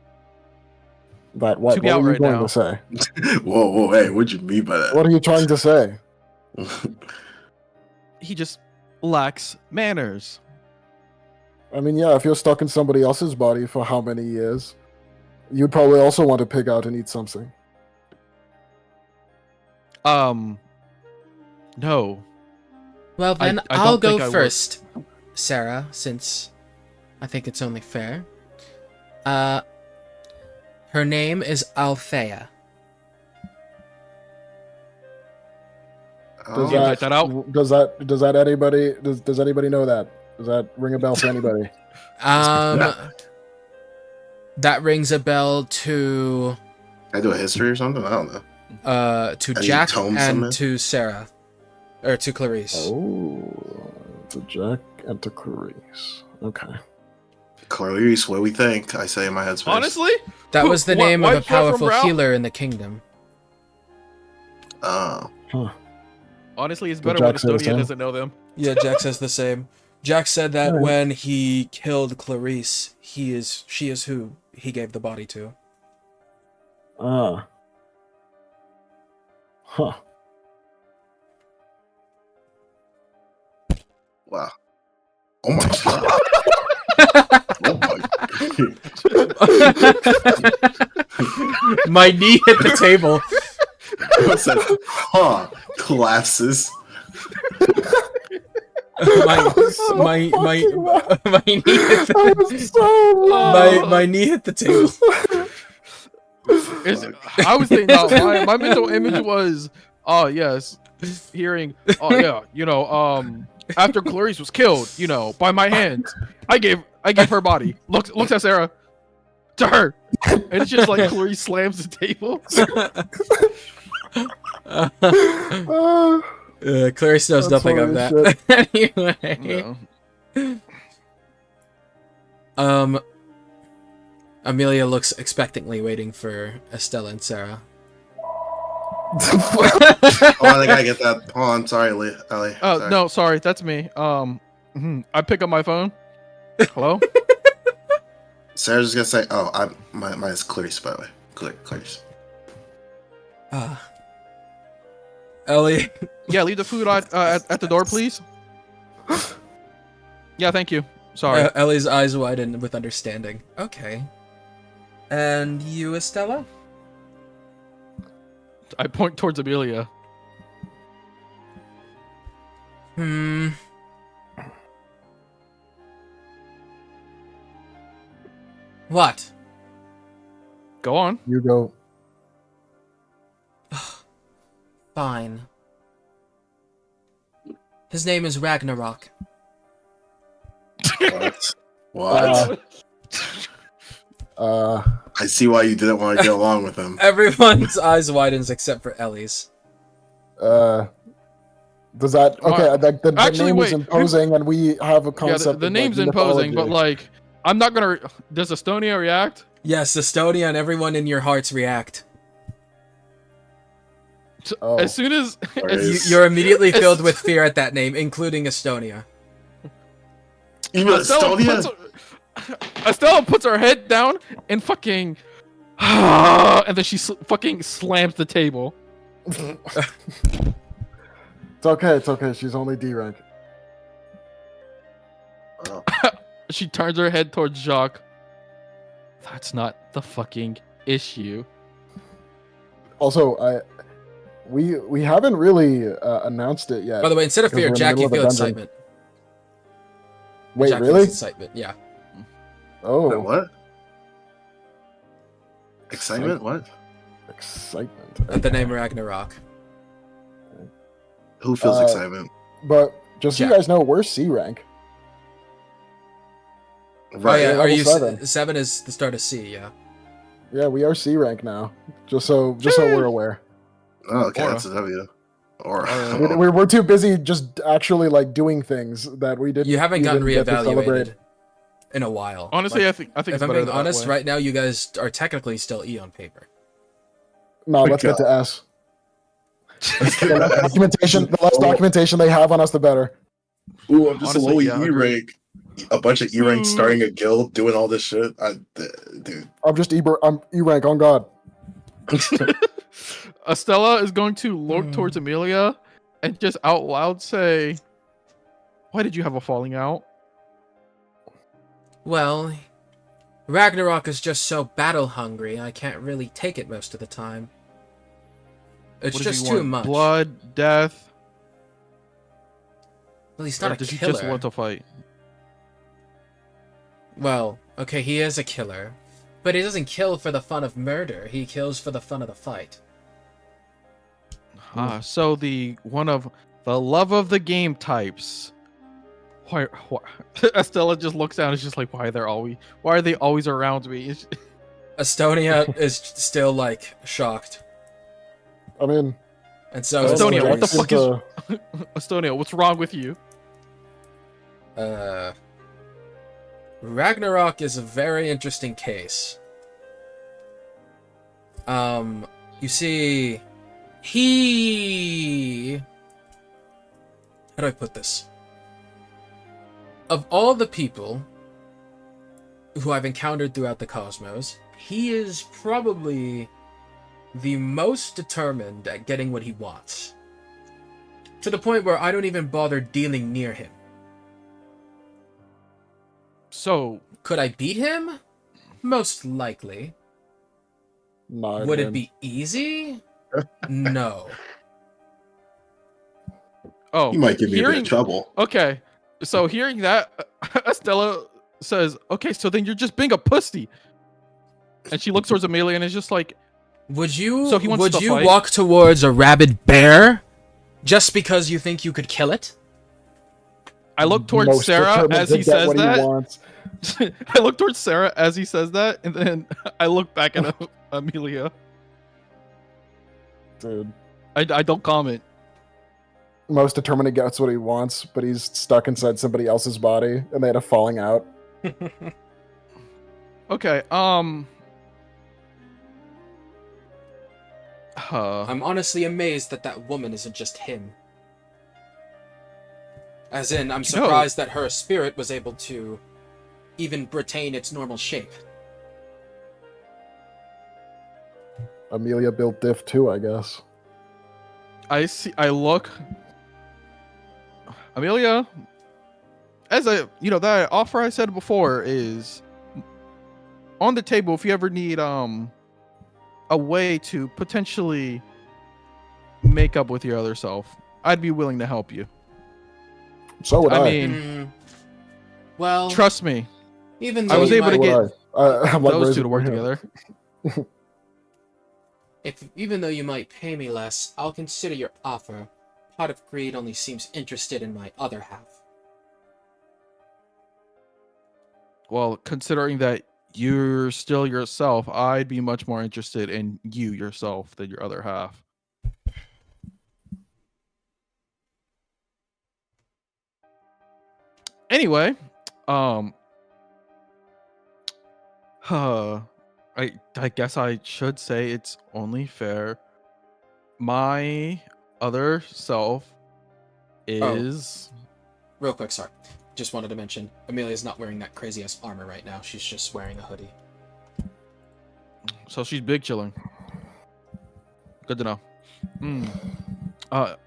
But what To be are out you right going now. to say? Whoa, hey, what'd you mean by that? What are you trying to say? He just lacks manners. I mean, yeah, if you're stuck in somebody else's body for how many years, you'd probably also want to pig out and eat something. No. Well, then I I'll don't think go I would. first, Sarah, since I think it's only fair. Her name is Althea. Does You type that out? Does anybody know that? Does that ring a bell to anybody? That rings a bell to Can I do a history or something? I don't know. to Any Jack tomes and somewhere? to Sarah, or to Clarice. Oh, to Jack and to Clarice. Okay. Clarice, what do we think? I say in my headspace. Honestly, That was the What- name of wipe a that from powerful Ralph? healer in the kingdom. Oh. honestly, it's Did better when Jack say the Estonia same? doesn't know them. Yeah, Jack says the same. Jack said that Alright. when he killed Clarice, she is who he gave the body to. Ah. Huh. Wow. Oh my god. Oh my. My knee hit the table. What's that? Huh. Collapses. my knee hit I the, was so my knee hit the table. I was thinking, my mental image was, oh yes, hearing, oh yeah, after Clarice was killed, by my hands, I gave her body. Looks at Sarah, to her, and it's just like Clarice slams the table. Clarice knows That's nothing of funny that. Anyway, No. Amelia looks expectantly, waiting for Estella and Sarah. Oh, I think I get that. Hold on. Sorry, Ellie. Oh Sorry. no, sorry, that's me. I pick up my phone. Hello. Sarah's just gonna say, "Oh, mine is Clarice, by the way. Clarice." Ellie, Yeah, leave the food at the door, please. Yeah, thank you. Sorry. Ellie's eyes widen with understanding. Okay. And you, Estella? I point towards Amelia. What? Go on. You go. Fine. His name is Ragnarok. What? What? I see why you didn't want to get along with him. Everyone's eyes widens except for Ellie's. Does that okay? Like the Actually, name is wait. imposing, and we have a Yeah, concept. the of, name's like, imposing, but mythology. like, I'm not gonna. Does Estonia react? Yes, Estonia and everyone in your hearts react. Oh. As soon as You're immediately filled with fear at that name, including Estonia. Even Estonia? Estella puts her head down and fucking, and then she fucking slams the table. It's okay. It's okay. She's only D rank. Oh. She turns her head towards Jacques. That's not the fucking issue. Also, we haven't really announced it yet. By the way, instead of Because fear, we're in the Jack, middle you of a feel dungeon. excitement. Wait, Jack really? feels excitement, yeah. Oh, Wait, what? Excitement? What? excitement. At the name Ragnarok. Who feels excitement? But just so you Jack. guys know, we're C rank. Right. Oh, yeah, are you level 7. 7 is the start of C, yeah. Yeah, we are C rank now. Just so we're aware. Oh, okay, Aura. that's a W. Or We're too busy just actually like doing things that we didn't. You haven't gotten even get to celebrate. reevaluated in a while. Honestly, Like, I think if it's I'm better being that honest, way. right now you guys are technically still E on paper. No, let's get to S. The less documentation they have on us, the better. Ooh, I'm just Honestly, a low yeah, E agreed. rank. A bunch of E ranks starting a guild, doing all this shit. Dude. I'm E rank on God. Estella is going to look towards Amelia and just out loud say, Why did you have a falling out? Well, Ragnarok is just so battle hungry, I can't really take it most of the time. It's What did just you too want? much. Blood, death. Well, he's Or not a does he killer. just want to fight? Well, okay, he is a killer. But he doesn't kill for the fun of murder. He kills for the fun of the fight. So the one of the love of the game types. Why Estella just looks down and is just like, why are they always around me? Estonia is still, like, shocked. I mean, And so Estonia, what the is fuck Jax is Estonia, what's wrong with you? Ragnarok is a very interesting case. You see, how do I put this? Of all the people who I've encountered throughout the cosmos, he is probably the most determined at getting what he wants. To the point where I don't even bother dealing near him. So, Could I beat him? Most likely. no, Would it be easy? No. oh, You might give me a bit hearing, of trouble. okay, so hearing that, Estella says, okay, so then you're just being a pussy. And she looks towards Amelia and is just like, Would you So he wants to fight? walk towards a rabid bear just because you think you could kill it? I look towards Most Sarah determined as to he get says what he that. wants. I look towards Sarah as he says that, and then I look back at Amelia. Dude, I don't comment. most determined to get what he wants, but he's stuck inside somebody else's body, and they had a falling out. Okay, I'm honestly amazed that that woman isn't just him. As in, I'm surprised that her spirit was able to even retain its normal shape. Amelia built Diff too, I guess. I look. Amelia, as that offer I said before is on the table if you ever need a way to potentially make up with your other self. I'd be willing to help you. So would I. I mean, Well, trust me, even I though was you able to might- get I'm like those two raising to work my hand. together. even though you might pay me less, I'll consider your offer. Pot of Greed only seems interested in my other half. Well, considering that you're still yourself, I'd be much more interested in you yourself than your other half. Anyway, I guess I should say it's only fair. My other self is Real quick, sorry. Just wanted to mention, Amelia's not wearing that crazy-ass armor right now. She's just wearing a hoodie. so she's big chilling. Good to know.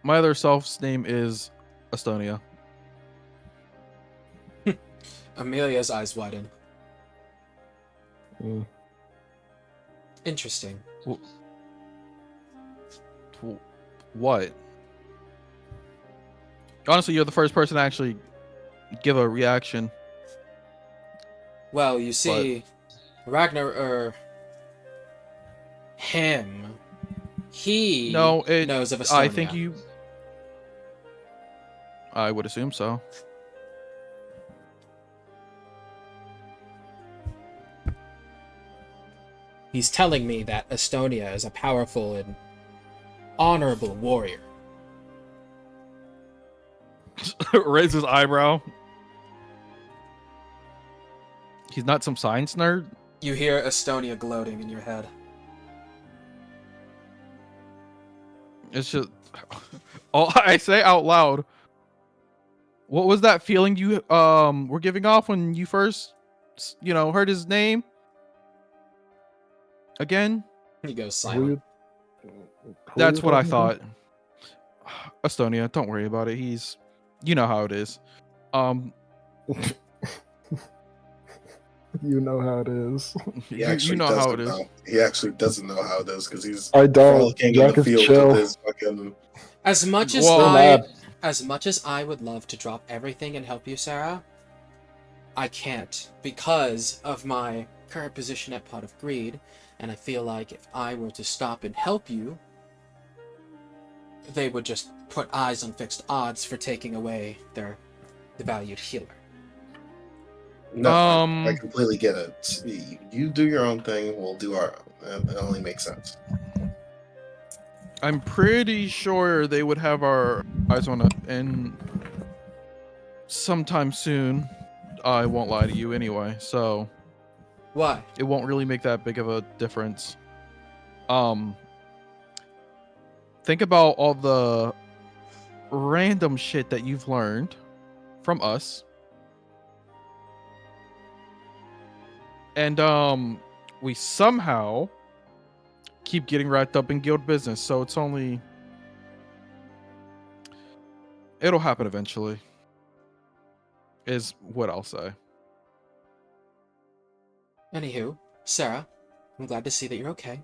My other self's name is Estonia. Amelia's eyes widen. Mm. Interesting. What? Honestly, you're the first person to actually give a reaction. Well, you see, him, he knows of Estonia. I think you. I would assume so. He's telling me that Estonia is a powerful and honorable warrior. Raise his eyebrow. He's not some science nerd. You hear Estonia gloating in your head. It's just all I say out loud. What was that feeling you were giving off when you first heard his name? Again? He goes silent. That's what I thought. Estonia, don't worry about it. You know how it is. Um, You know how it is. you know how it is. He actually doesn't know how it is because he's I don't. frolicking Jack in the is field chill. with his fucking. As much as Well, as much as I would love to drop everything and help you, Sarah, I can't because of my current position at Pot of Greed, and I feel like if I were to stop and help you, they would just put eyes on fixed odds for taking away the valued healer. No, I completely get it. You do your own thing, we'll do our own. It only makes sense. I'm pretty sure they would have our eyes on it in sometime soon. I won't lie to you anyway, so Why? it won't really make that big of a difference. Think about all the random shit that you've learned from us. And we somehow keep getting wrapped up in guild business, so it'll happen eventually, is what I'll say. Anywho, Sarah, I'm glad to see that you're okay.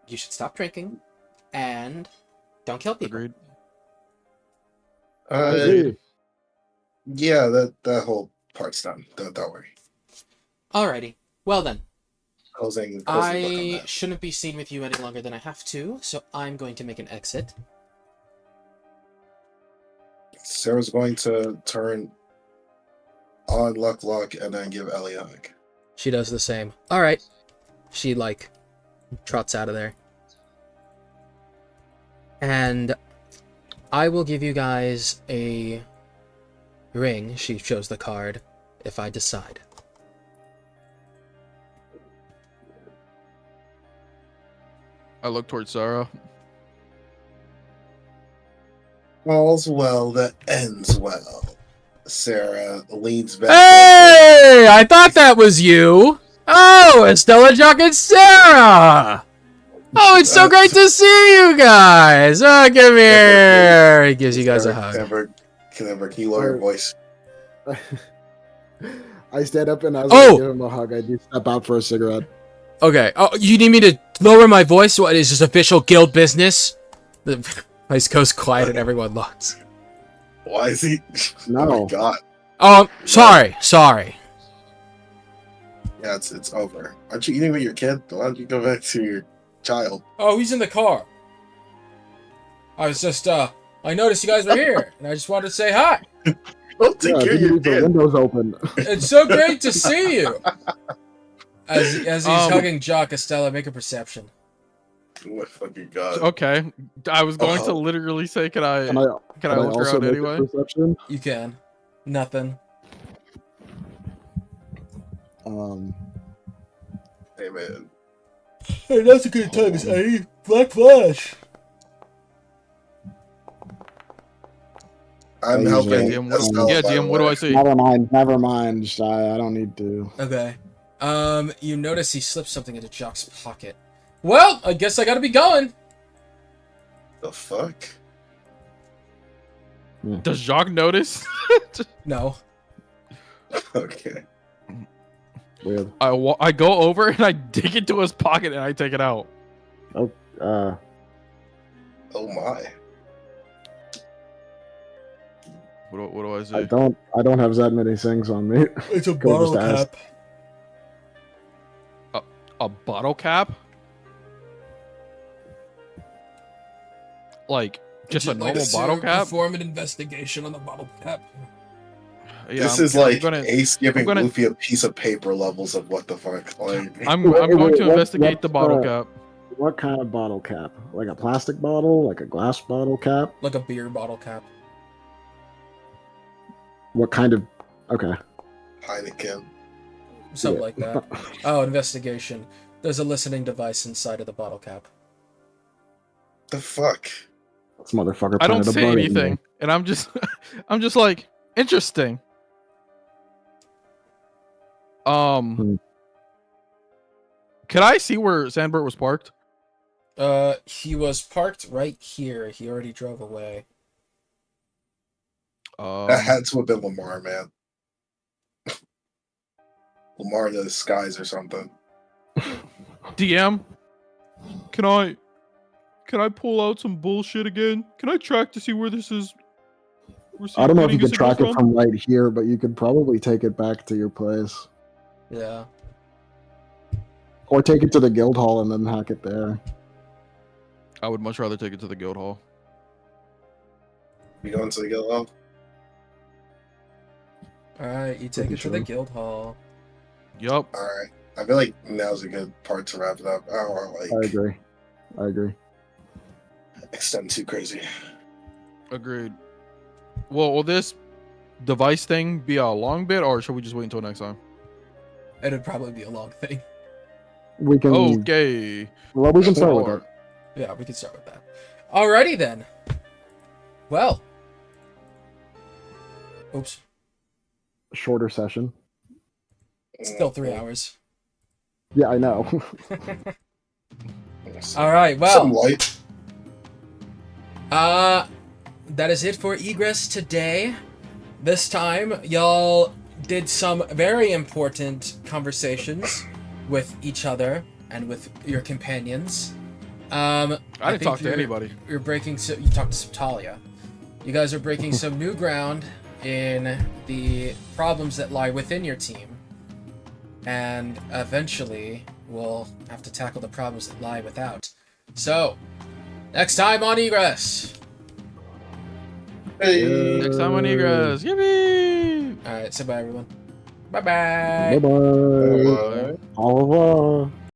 You should stop drinking, and don't kill people. Agreed. Agreed. Yeah, that whole part's done. Don't worry. Alrighty. Well then, Closing look on I that. shouldn't be seen with you any longer than I have to, so I'm going to make an exit. Sarah's going to turn on Luck and then give Ellie a hug. She does the same. Alright. She, trots out of there. And I will give you guys a ring. She shows the card if I decide. I look towards Sarah. All's well that ends well. Sarah leans back. Hey! I thought that was you! Oh, Estella, Jock, and Sarah! Oh, it's so great to see you guys! Oh, come here! He gives you guys a hug. Can you lower your voice? I stand up and as Oh! I give him a hug, I do step out for a cigarette. Okay. Oh, you need me to lower my voice? What is this official guild business? The place goes quiet and everyone looks. Why is he? No. Oh my god. Oh, sorry. Yeah, it's over. Aren't you eating with your kid? Why don't you go back to your child? Oh, he's in the car. I was just, I noticed you guys were here, and I just wanted to say hi. Don't take care of your the kid. windows open. It's so great to see you. As he's hugging Jock, Estella, make a perception. Oh my fucking god. Okay, I was going to literally say, can I Can I look her also out make anyway? a perception? You can. Nothing. Hey man. Hey, that's a good time. It's a Black Flash. I'm Yeah, helping. DM, what, Estella, yeah, by the DM, what do way. I see? Never mind. I don't need to. Okay. You notice he slips something into Jock's pocket. Well, I guess I gotta be going. The fuck? Does Jacques notice? No. Okay. Weird. I go over and I dig into his pocket and I take it out. Oh my. What do I see? I don't have that many things on me. It's a Go just bottle ask. cap. A bottle cap? Like just a normal bottle cap? Perform an investigation on the bottle cap. Yeah, This I'm- is like I'm gonna- Ace giving gonna- Luffy a piece of paper levels of what the fuck. Like, I'm Wait, going to what- investigate the what's, bottle uh, cap. What kind of bottle cap? Like a plastic bottle? Like a glass bottle cap? Like a beer bottle cap. What kind of? Okay. Heineken. Something Yeah. like that. Oh, investigation. There's a listening device inside of the bottle cap. The fuck? This motherfucker. I don't planted a say bug in me. anything, and I'm just like interesting. Can I see where Sandbert was parked? He was parked right here. He already drove away. That had to have been Lamar, man. Lamar in the skies or something. DM, can I pull out some bullshit again? Can I track to see where this is? I don't know if you getting could a signal track it from right here, but you could probably take it back to your place. Yeah. Or take it to the guild hall and then hack it there. I would much rather take it to the guild hall. You going to the guild hall? Alright, you take Pretty it to the sure. guild hall. Yup. Alright. I feel like now's a good part to wrap it up. I don't want to, I like, agree. I agree. extend too crazy. Agreed. Well, will this device thing be a long bit, or should we just wait until next time? It'd probably be a long thing. We can. Okay. Well, we can start with it. Yeah, we can start with that. Alrighty then. Well. Oops. Shorter session. Still 3 hours. Yeah, I know. Alright, Some well. light. That is it for Egress today. This time, y'all did some very important conversations with each other and with your companions. I didn't think talk to anybody. You're breaking. You talked to Talia. You guys are breaking some new ground in the problems that lie within your team, and eventually we'll have to tackle the problems that lie without. So, next time on Egress. Hey. Next time on Egress. Yippee! All right, say bye, everyone. Bye bye. Bye bye. Bye. Au revoir.